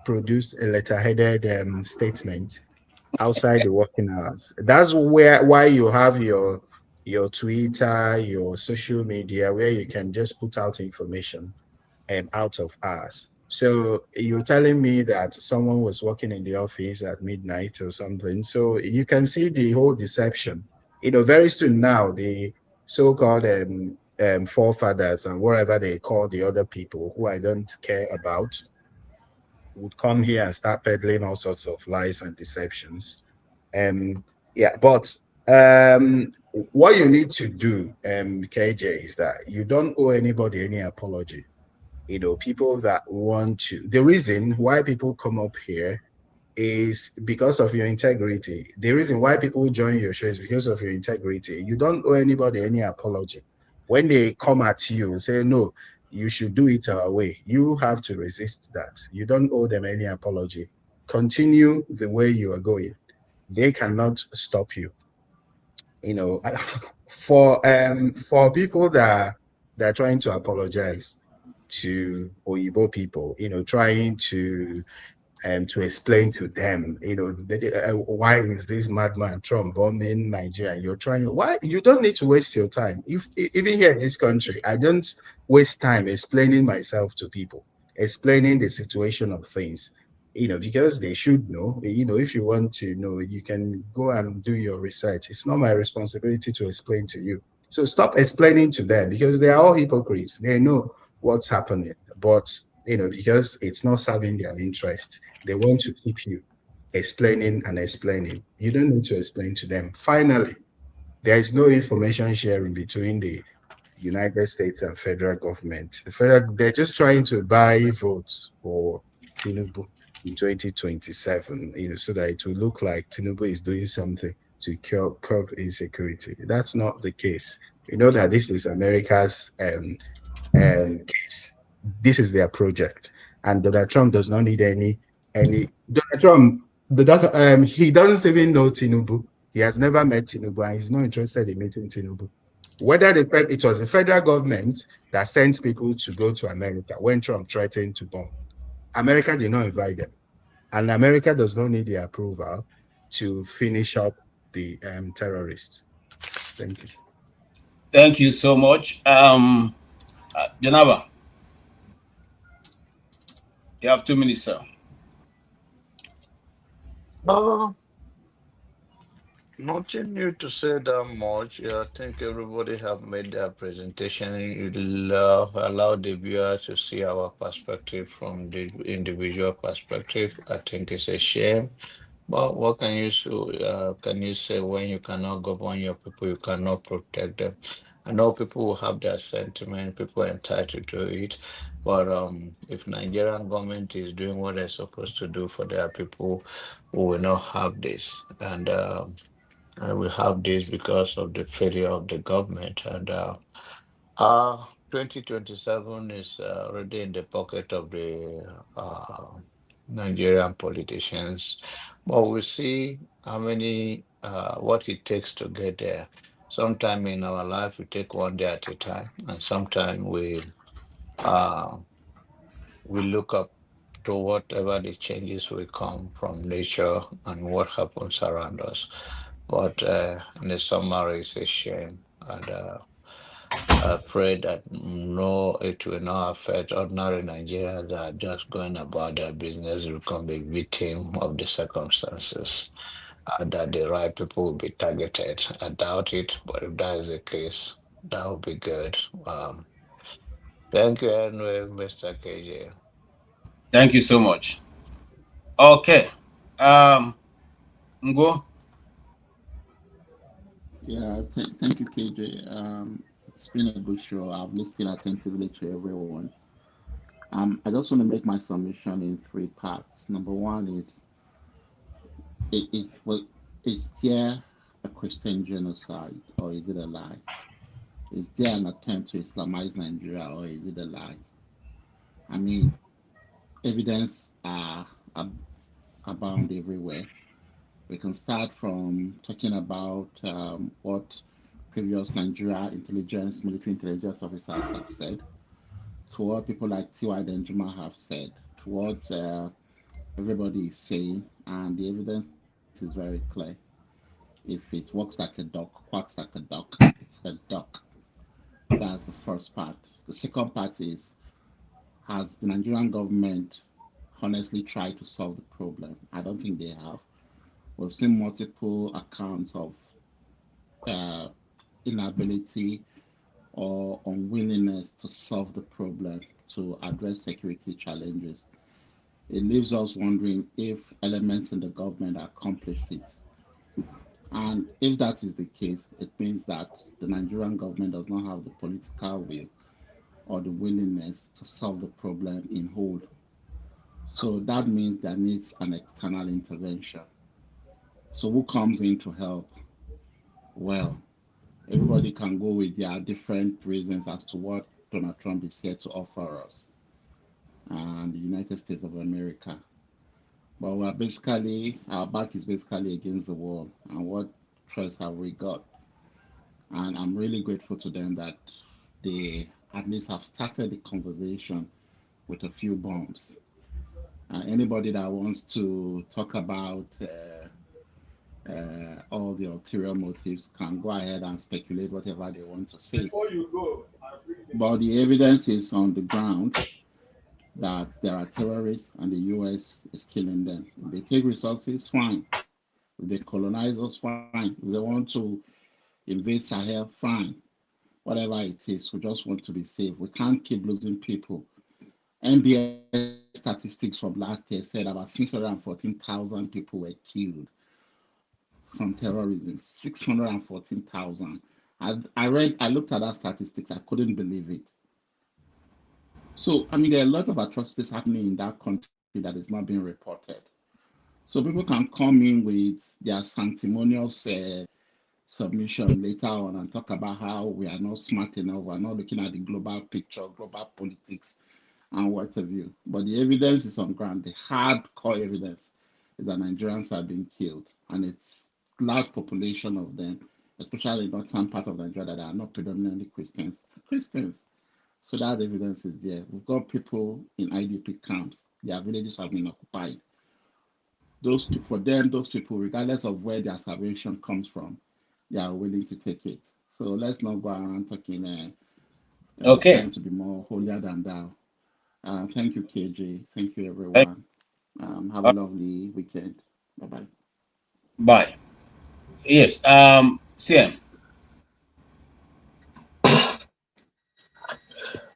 produce a letter-headed statement outside the working hours? That's why you have your Twitter, your social media, where you can just put out information out of hours. So you're telling me that someone was working in the office at midnight or something. So you can see the whole deception. Very soon now, the so-called forefathers and whatever they call the other people who I don't care about would come here and start peddling all sorts of lies and deceptions. But what you need to do, KJ, is that you don't owe anybody any apology. People that want to, the reason why people come up here is because of your integrity. The reason why people join your show is because of your integrity. You don't owe anybody any apology. When they come at you and say, no, you should do it our way, you have to resist that. You don't owe them any apology. Continue the way you are going. They cannot stop you. For people that are trying to apologize to Oyibo people, trying to explain to them, why is this madman Trump bombing Nigeria? You're trying, why? You don't need to waste your time. Even here in this country, I don't waste time explaining myself to people, explaining the situation of things, because they should know. If you want to know, you can go and do your research. It's not my responsibility to explain to you. So stop explaining to them, because they are all hypocrites. They know what's happening, but because it's not serving their interest, they want to keep you explaining and explaining. You don't need to explain to them. Finally, there is no information sharing between the United States and federal government. They're just trying to buy votes for Tinubu in 2027, so that it will look like Tinubu is doing something to curb insecurity. That's not the case. You know that this is America's case. This is their project, and Donald Trump does not need any. Donald Trump, he doesn't even know Tinubu. He has never met Tinubu, and he's not interested in meeting Tinubu. Whether it was the federal government that sent people to go to America when Trump threatened to bomb, America did not invite them, and America does not need the approval to finish up the terrorists. Thank you. Thank you so much. Janaba, you have 2 minutes, sir. Nothing new to say that much. I think everybody have made their presentation. You'll allow the viewer to see our perspective from the individual perspective. I think it's a shame. But what can you say when you cannot govern your people, you cannot protect them? I know people will have their sentiment, people are entitled to it. But if Nigerian government is doing what they're supposed to do for their people, we will not have this. And we have this because of the failure of the government. And 2027 is already in the pocket of the Nigerian politicians. But we'll see how many, what it takes to get there. Sometime in our life, we take one day at a time, and sometimes we look up to whatever the changes will come from nature and what happens around us. But in the summary, it's a shame. And I pray that no, it will not affect ordinary Nigerians that are just going about their business, will become the victim of the circumstances, that the right people will be targeted. I doubt it, but if that is the case, that would be good. Thank you anyway, Mr. KJ. Thank you so much. Okay. Ngo. Yeah, thank you, KJ. It's been a good show. I've listened attentively to everyone. I just want to make my submission in 3 parts. Number one is, is there a Christian genocide or is it a lie? Is there an attempt to Islamize Nigeria or is it a lie? I mean, evidence are abound everywhere. We can start from talking about what previous Nigeria intelligence, military intelligence officers have said, to what people like T.Y. Denjuma have said, to what everybody is saying, and the evidence is very clear. If it walks like a duck, quacks like a duck, it's a duck. That's the first part. The second part is, has the Nigerian government honestly tried to solve the problem? I don't think they have. We've seen multiple accounts of inability or unwillingness to solve the problem, to address security challenges. It leaves us wondering if elements in the government are complicit. And if that is the case, it means that the Nigerian government does not have the political will or the willingness to solve the problem in whole. So that means there needs an external intervention. So who comes in to help? Well, everybody can go with their different reasons as to what Donald Trump is here to offer us and the United States of America. But we're basically, our back is basically against the wall. And what choice have we got? And I'm really grateful to them that they at least have started the conversation with a few bombs. Anybody that wants to talk about all the ulterior motives can go ahead and speculate whatever they want to say. Before you go, but the evidence is on the ground that there are terrorists and the US is killing them. If they take resources, fine. If they colonize us, fine. If they want to invade Sahel, fine. Whatever it is, we just want to be safe. We can't keep losing people. NBS statistics from last year said about 614,000 people were killed from terrorism. 614,000. I looked at that statistics. I couldn't believe it. So, I mean, there are a lot of atrocities happening in that country that is not being reported. So people can come in with their sanctimonious submission later on and talk about how we are not smart enough, we're not looking at the global picture, global politics, and what have you. But the evidence is on ground. The hardcore evidence is that Nigerians are being killed, and it's large population of them, especially in northern part of Nigeria that are not predominantly Christians. So that evidence is there. We've got people in IDP camps. Their villages have been occupied. Those people, regardless of where their salvation comes from, they are willing to take it. So let's not go around talking trying to be more holier than thou. Thank you, KJ. Thank you, everyone. Have a lovely weekend. Bye-bye. Bye. Yes, Sim.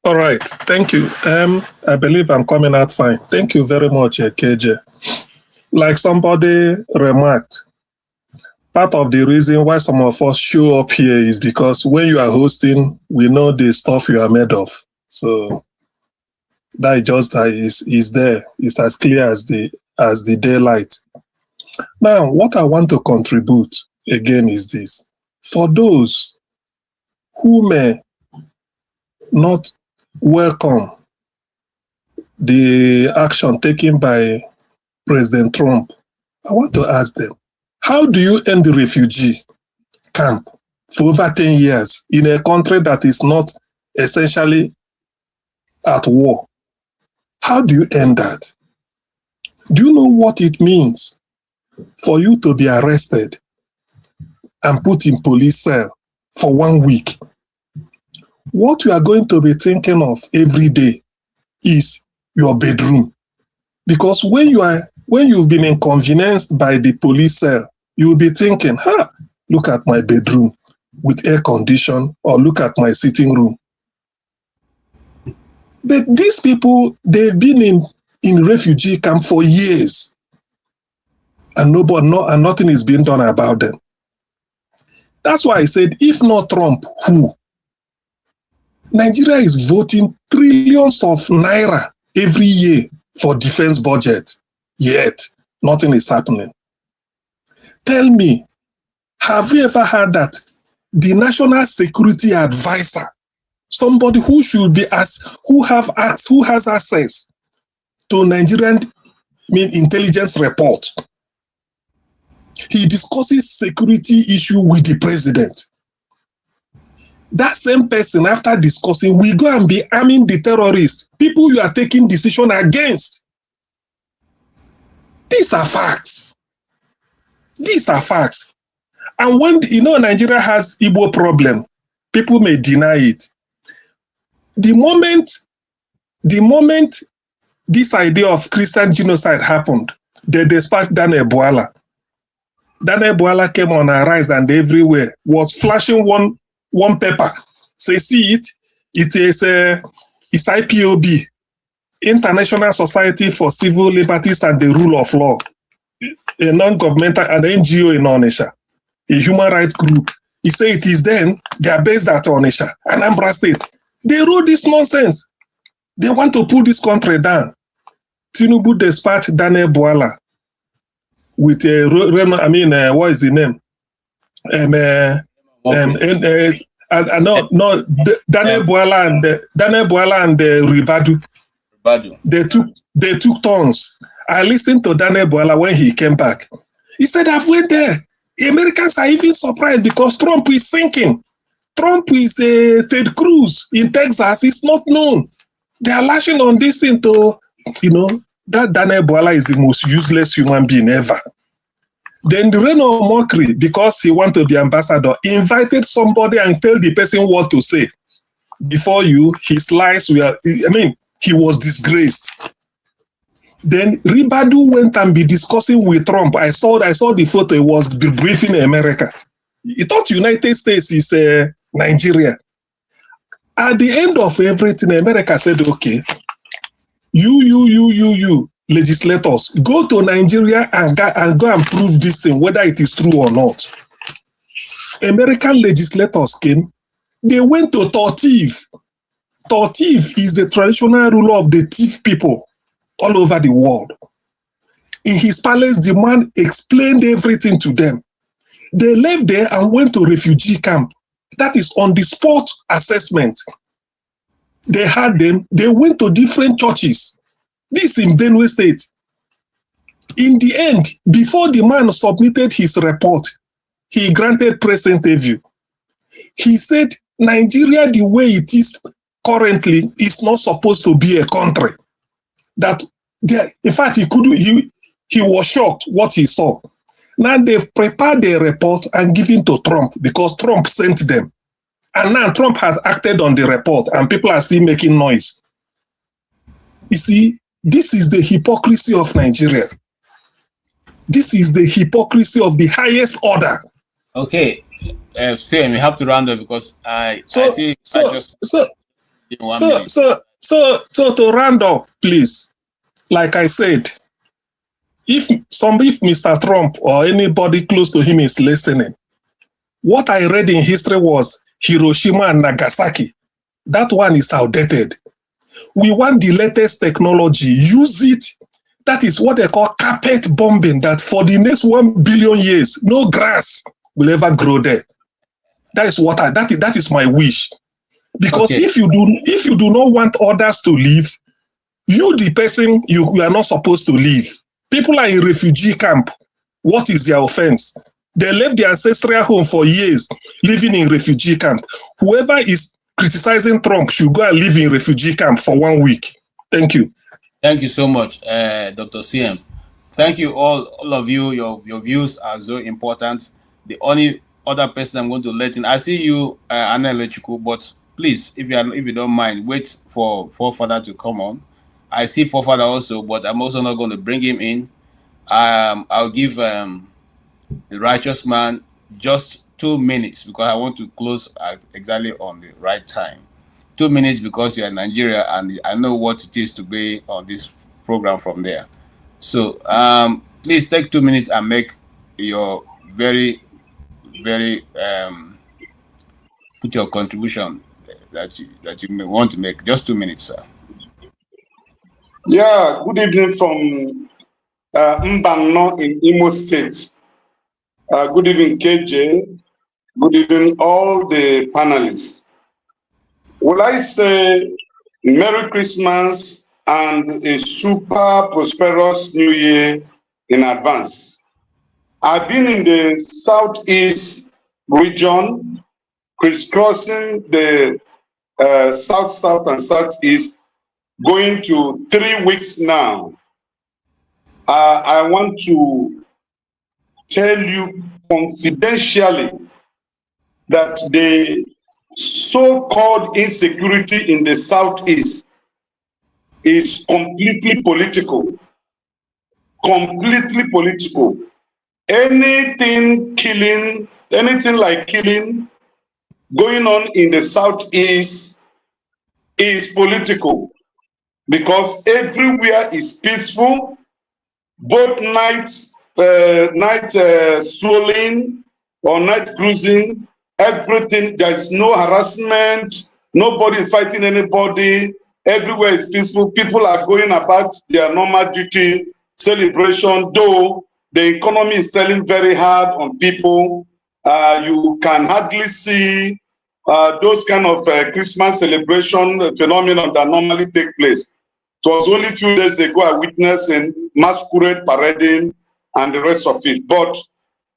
All right, thank you. I believe I'm coming out fine. Thank you very much, KJ. Like somebody remarked, part of the reason why some of us show up here is because when you are hosting, we know the stuff you are made of. So that just is there. It's as clear as the daylight. Now, what I want to contribute again is this. For those who may not welcome the action taken by President Trump, I want to ask them, how do you end the refugee camp for over 10 years in a country that is not essentially at war? How do you end that? Do you know what it means for you to be arrested and put in police cell for 1 week What you are going to be thinking of every day is your bedroom. Because when you've been inconvenienced by the police cell, you will be thinking, look at my bedroom with air condition, or look at my sitting room. But these people, they've been in refugee camp for years, and nothing is being done about them. That's why I said, if not Trump, who? Nigeria is voting trillions of naira every year for defense budget, yet nothing is happening. Tell me, have you ever heard that the National Security Advisor, somebody who should be who has access to Nigerian intelligence report, he discusses security issue with the president? That same person, after discussing, will go and be arming the terrorists, people you are taking decision against. These are facts. These are facts. And when, Nigeria has Igbo problem, people may deny it. The moment this idea of Christian genocide happened, they dispatched Daniel Bwala. Daniel Bwala came on a rise and everywhere was flashing one paper. Say, see it? It is it's IPOB, International Society for Civil Liberties and the Rule of Law, a non-governmental, an NGO in Onitsha, a human rights group. He said it is them, they are based at Onitsha, Anambra State. They wrote this nonsense. They want to pull this country down. Tinubu dispatched Daniel Bwala with what is the name? Daniel Bwala and Ribadu. They took turns. I listened to Daniel Bwala when he came back. He said, I've went there. The Americans are even surprised because Trump is sinking. Trump is Ted Cruz in Texas. It's not known. They are lashing on this thing to, that Daniel Bwala is the most useless human being ever. Then the Reno Mockery, because he wanted to be ambassador, invited somebody and tell the person what to say. Before his lies were, he was disgraced. Then Ribadu went and be discussing with Trump. I saw the photo. He was briefing America. He thought United States is Nigeria. At the end of everything, America said, okay, you legislators, go to Nigeria and go and prove this thing, whether it is true or not. American legislators came. They went to Tortif. Tortif is the traditional ruler of the thief people all over the world. In his palace, the man explained everything to them. They left there and went to refugee camp. That is on the spot assessment. They had them. They went to different churches. This in Benue State. In the end, before the man submitted his report, he granted press interview. He said, Nigeria, the way it is currently, is not supposed to be a country. That, in fact, he was shocked what he saw. Now they've prepared their report and given to Trump because Trump sent them. And now Trump has acted on the report and people are still making noise. You see, this is the hypocrisy of Nigeria. This is the hypocrisy of the highest order. Okay, Sam, we have to round up because So to round up, please, like I said, if Mr. Trump or anybody close to him is listening, what I read in history was Hiroshima and Nagasaki. That one is outdated. We want the latest technology. Use it. That is what they call carpet bombing, that for the next 1 billion years, no grass will ever grow there. That is that is my wish. Because if you do not want others to live, you, the person, you are not supposed to live. People are in refugee camp. What is their offense? They left their ancestral home for years, living in refugee camp. Whoever is criticizing Trump should go and live in refugee camp for 1 week. Thank you. Thank you so much, Dr. CM. Thank you all of you. Your views are so important. The only other person I'm going to let in, I see you, Anna Lechuku, but please, if you don't mind, wait for Forefather to come on. I see Forefather also, but I'm also not going to bring him in. I'll give the righteous man just 2 minutes because I want to close exactly on the right time. 2 minutes because you're in Nigeria and I know what it is to be on this program from there. So please take 2 minutes and make your very put your contribution that you may want to make. Just 2 minutes, sir. Yeah, good evening from Mbano in Imo State. Good evening, KJ. Good evening, all the panelists. Will I say Merry Christmas and a super prosperous New Year in advance. I've been in the Southeast region, crisscrossing the South and Southeast, going to 3 weeks now. I want to tell you confidentially that the so-called insecurity in the Southeast is completely political. Completely political. Anything like killing going on in the Southeast is political because everywhere is peaceful, both night strolling or night cruising, everything, there's no harassment, nobody is fighting anybody, everywhere is peaceful, people are going about their normal duty, celebration, though the economy is telling very hard on people. You can hardly see those kind of Christmas celebration phenomenon that normally take place. It was only a few days ago I witnessed a masquerade parading and the rest of it. But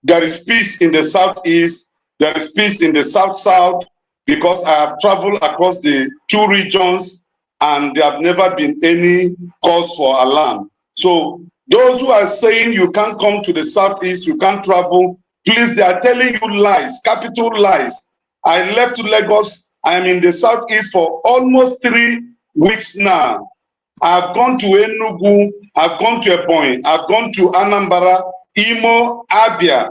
there is peace in the Southeast, there is peace in the South, because I have traveled across the 2 regions and there have never been any cause for alarm. So those who are saying you can't come to the Southeast, you can't travel, please, they are telling you lies, capital lies. I left Lagos, I am in the Southeast for almost 3 weeks now. I've gone to Enugu, I've gone to Ebonyi, I've gone to Anambra, Imo, Abia,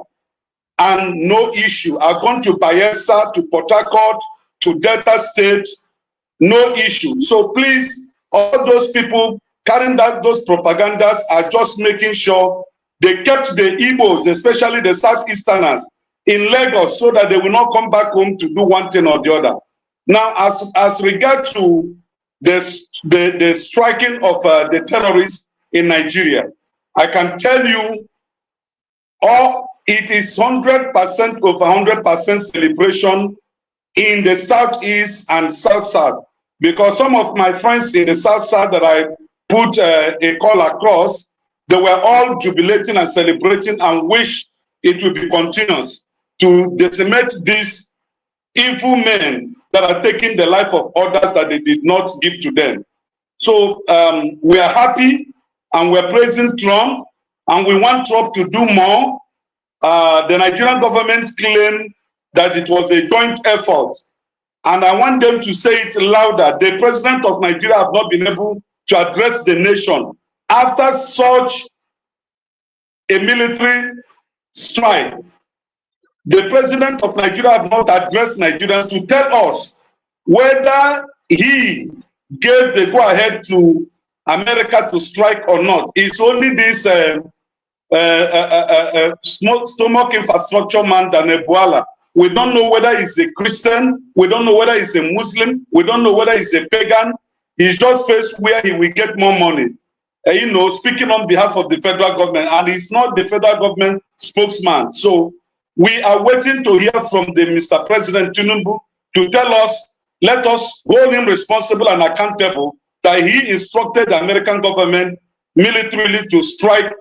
and no issue. I've gone to Bayelsa, to Port Harcourt, to Delta State, no issue. So please, all those people carrying those propagandas are just making sure they kept the Igbos, especially the Southeasterners, in Lagos so that they will not come back home to do one thing or the other. Now, as regard to the striking of the terrorists in Nigeria, I can tell you it is 100% over 100% celebration in the Southeast and South, because some of my friends in the South that I put a call across, they were all jubilating and celebrating and wish it would be continuous to decimate these evil men that are taking the life of others that they did not give to them. So we are happy and we're praising Trump and we want Trump to do more. The Nigerian government claimed that it was a joint effort, and I want them to say it louder. The president of Nigeria have not been able to address the nation after such a military strike. The president of Nigeria have not addressed Nigerians to tell us whether he gave the go-ahead to America to strike or not. It's only this stomach infrastructure man, Danebwala. We don't know whether he's a Christian, we don't know whether he's a Muslim, we don't know whether he's a pagan. He's just faced where he will get more money. Speaking on behalf of the federal government, and he's not the federal government spokesman. So we are waiting to hear from the Mr. President Tinubu to tell us, let us hold him responsible and accountable that he instructed the American government militarily to strike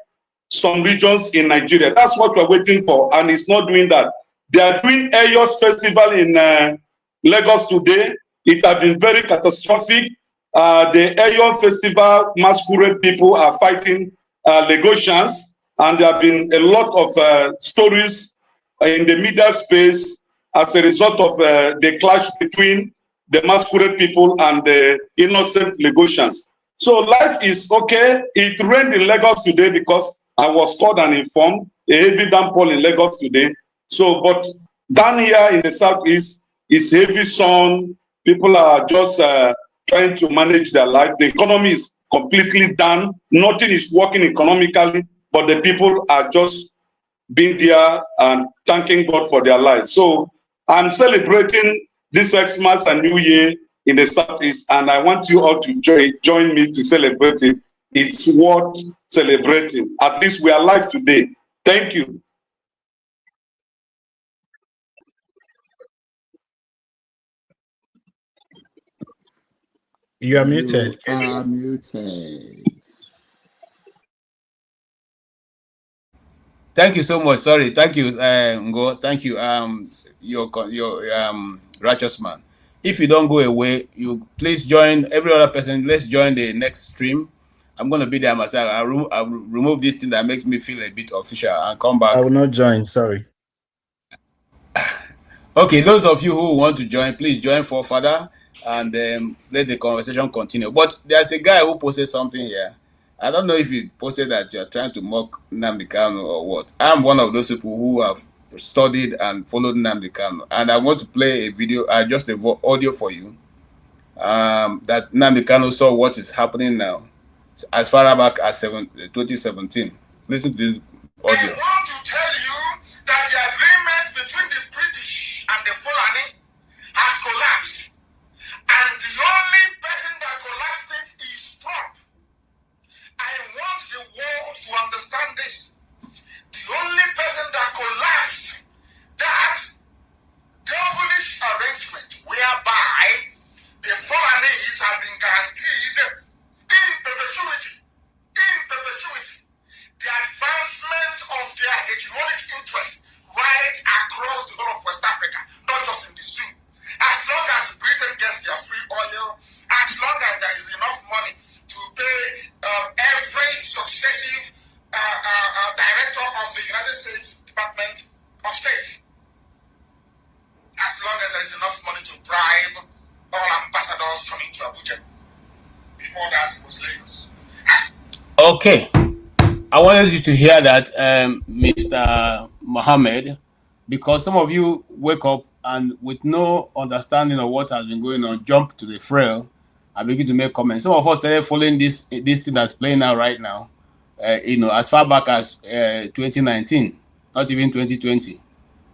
some regions in Nigeria. That's what we're waiting for, and he's not doing that. They are doing Eyo's festival in Lagos today. It has been very catastrophic. The Eyo festival masquerade people are fighting Lagosians, and there have been a lot of stories in the media space as a result of the clash between the masquerade people and the innocent Lagosians. So life is okay. It rained in Lagos today because I was called and informed. A heavy downpour in Lagos today. So, but down here in the southeast, it's heavy sun. People are just trying to manage their life. The economy is completely down. Nothing is working economically, but the people are just being there and thanking God for their lives. So I'm celebrating this Xmas and New Year in the southeast, and I want you all to join me to celebrate it. It's worth celebrating. At least we are alive today. Thank you. You are muted. You are muted. Thank you so much. Sorry. Thank you, Ngo. Thank you. Your righteous man. If you don't go away, you please join every other person. Let's join the next stream. I'm going to be there myself. I'll remove this thing that makes me feel a bit official and come back. I will not join. Sorry. Okay, those of you who want to join, please join Forefather and let the conversation continue. But there's a guy who posted something here. I don't know if he posted that you're trying to mock Nnamdi Kanu or what. I'm one of those people who have studied and followed Nnamdi Kanu, and I want to play a video, just a audio for you, that Nnamdi Kanu saw what is happening now, as far back as 2017. Listen to this audio. I want to tell you that the agreement between the British and the Fulani has collapsed, and the only person that collapsed it is Trump. I want the world to understand this. The only person that collapsed that devilish arrangement whereby the Fulanis have been guaranteed in perpetuity, the advancement of their hegemonic interest right across the whole of West Africa, not just in the zoo. As long as Britain gets their free oil, as long as there is enough money to pay every successive director of the United States Department of State, as long as there is enough money to bribe all ambassadors coming to Abuja. Before that, it was Lagos. Okay, I wanted you to hear that, Mr. Mohammed, because some of you wake up and with no understanding of what has been going on, jump to the frail and begin to make comments. Some of us started following this thing that's playing out right now, as far back as 2019, not even 2020.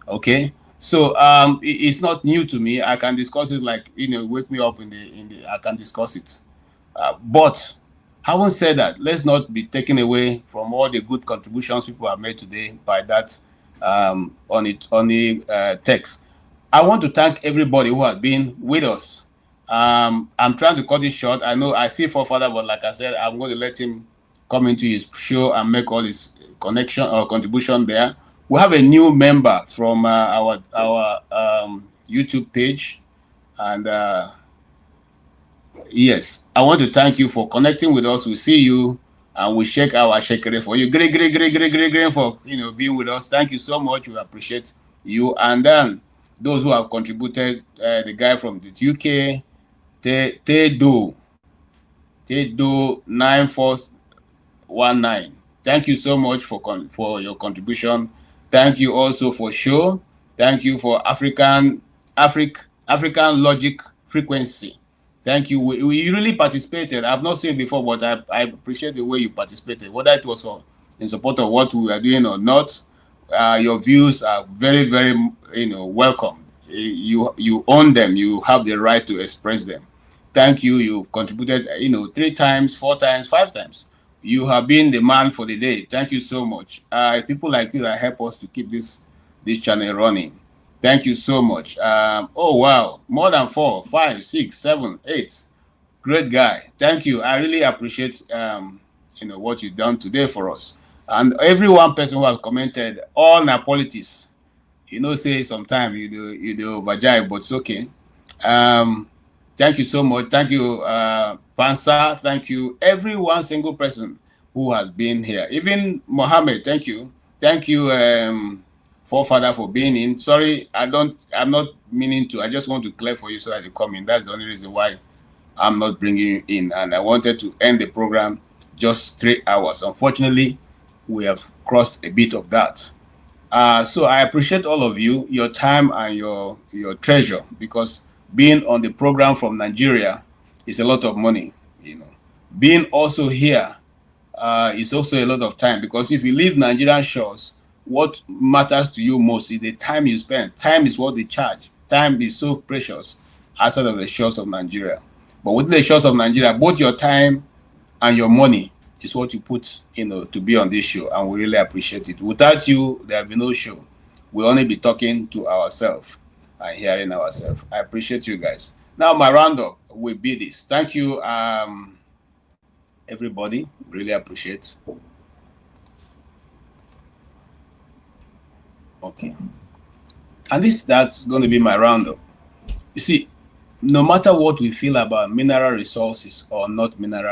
Okay, so it's not new to me. I can discuss it, like, wake me up in the I can discuss it. But having said that, let's not be taken away from all the good contributions people have made today by that on the text. I want to thank everybody who has been with us. I'm trying to cut it short. I know I see Forefather, but like I said, I'm going to let him come into his show and make all his connection or contribution there. We have a new member from our YouTube page, and yes, I want to thank you for connecting with us. We see you and we shake our shakere for you. Great for being with us. Thank you so much. We appreciate you. And then those who have contributed, the guy from the UK, Tedo 9419. Thank you so much for your contribution. Thank you also for show. Thank you for African logic frequency. Thank you. We really participated. I've not seen it before, but I appreciate the way you participated, whether it was in support of what we are doing or not. Your views are very, very, welcome. You own them. You have the right to express them. Thank you. You contributed, 3 times, 4 times, 5 times. You have been the man for the day. Thank you so much. People like you that help us to keep this channel running. Thank you so much. Oh, wow. More than 4, 5, 6, 7, 8. Great guy. Thank you. I really appreciate, what you've done today for us. And every one person who has commented, all Napolitis, say sometimes you do overjive, but it's okay. Thank you so much. Thank you, Pansa. Thank you, every one single person who has been here. Even Mohammed, thank you. Thank you, forefather for being in. Sorry, I'm not meaning to. I just want to clear for you so that you come in. That's the only reason why I'm not bringing you in. And I wanted to end the program just 3 hours. Unfortunately, we have crossed a bit of that. So I appreciate all of you, your time and your treasure, because being on the program from Nigeria is a lot of money. You know, being also here is also a lot of time, because if you leave Nigerian shores, what matters to you most is the time you spend. Time is what they charge. Time is so precious outside of the shores of Nigeria. But within the shores of Nigeria, both your time and your money is what you put, you know, to be on this show, and we really appreciate it. Without you, there will be no show. We'll only be talking to ourselves and hearing ourselves. I appreciate you guys. Now, my roundup will be this. Thank you, everybody. Really appreciate. Okay. And that's going to be my roundup. You see, no matter what we feel about mineral resources or not mineral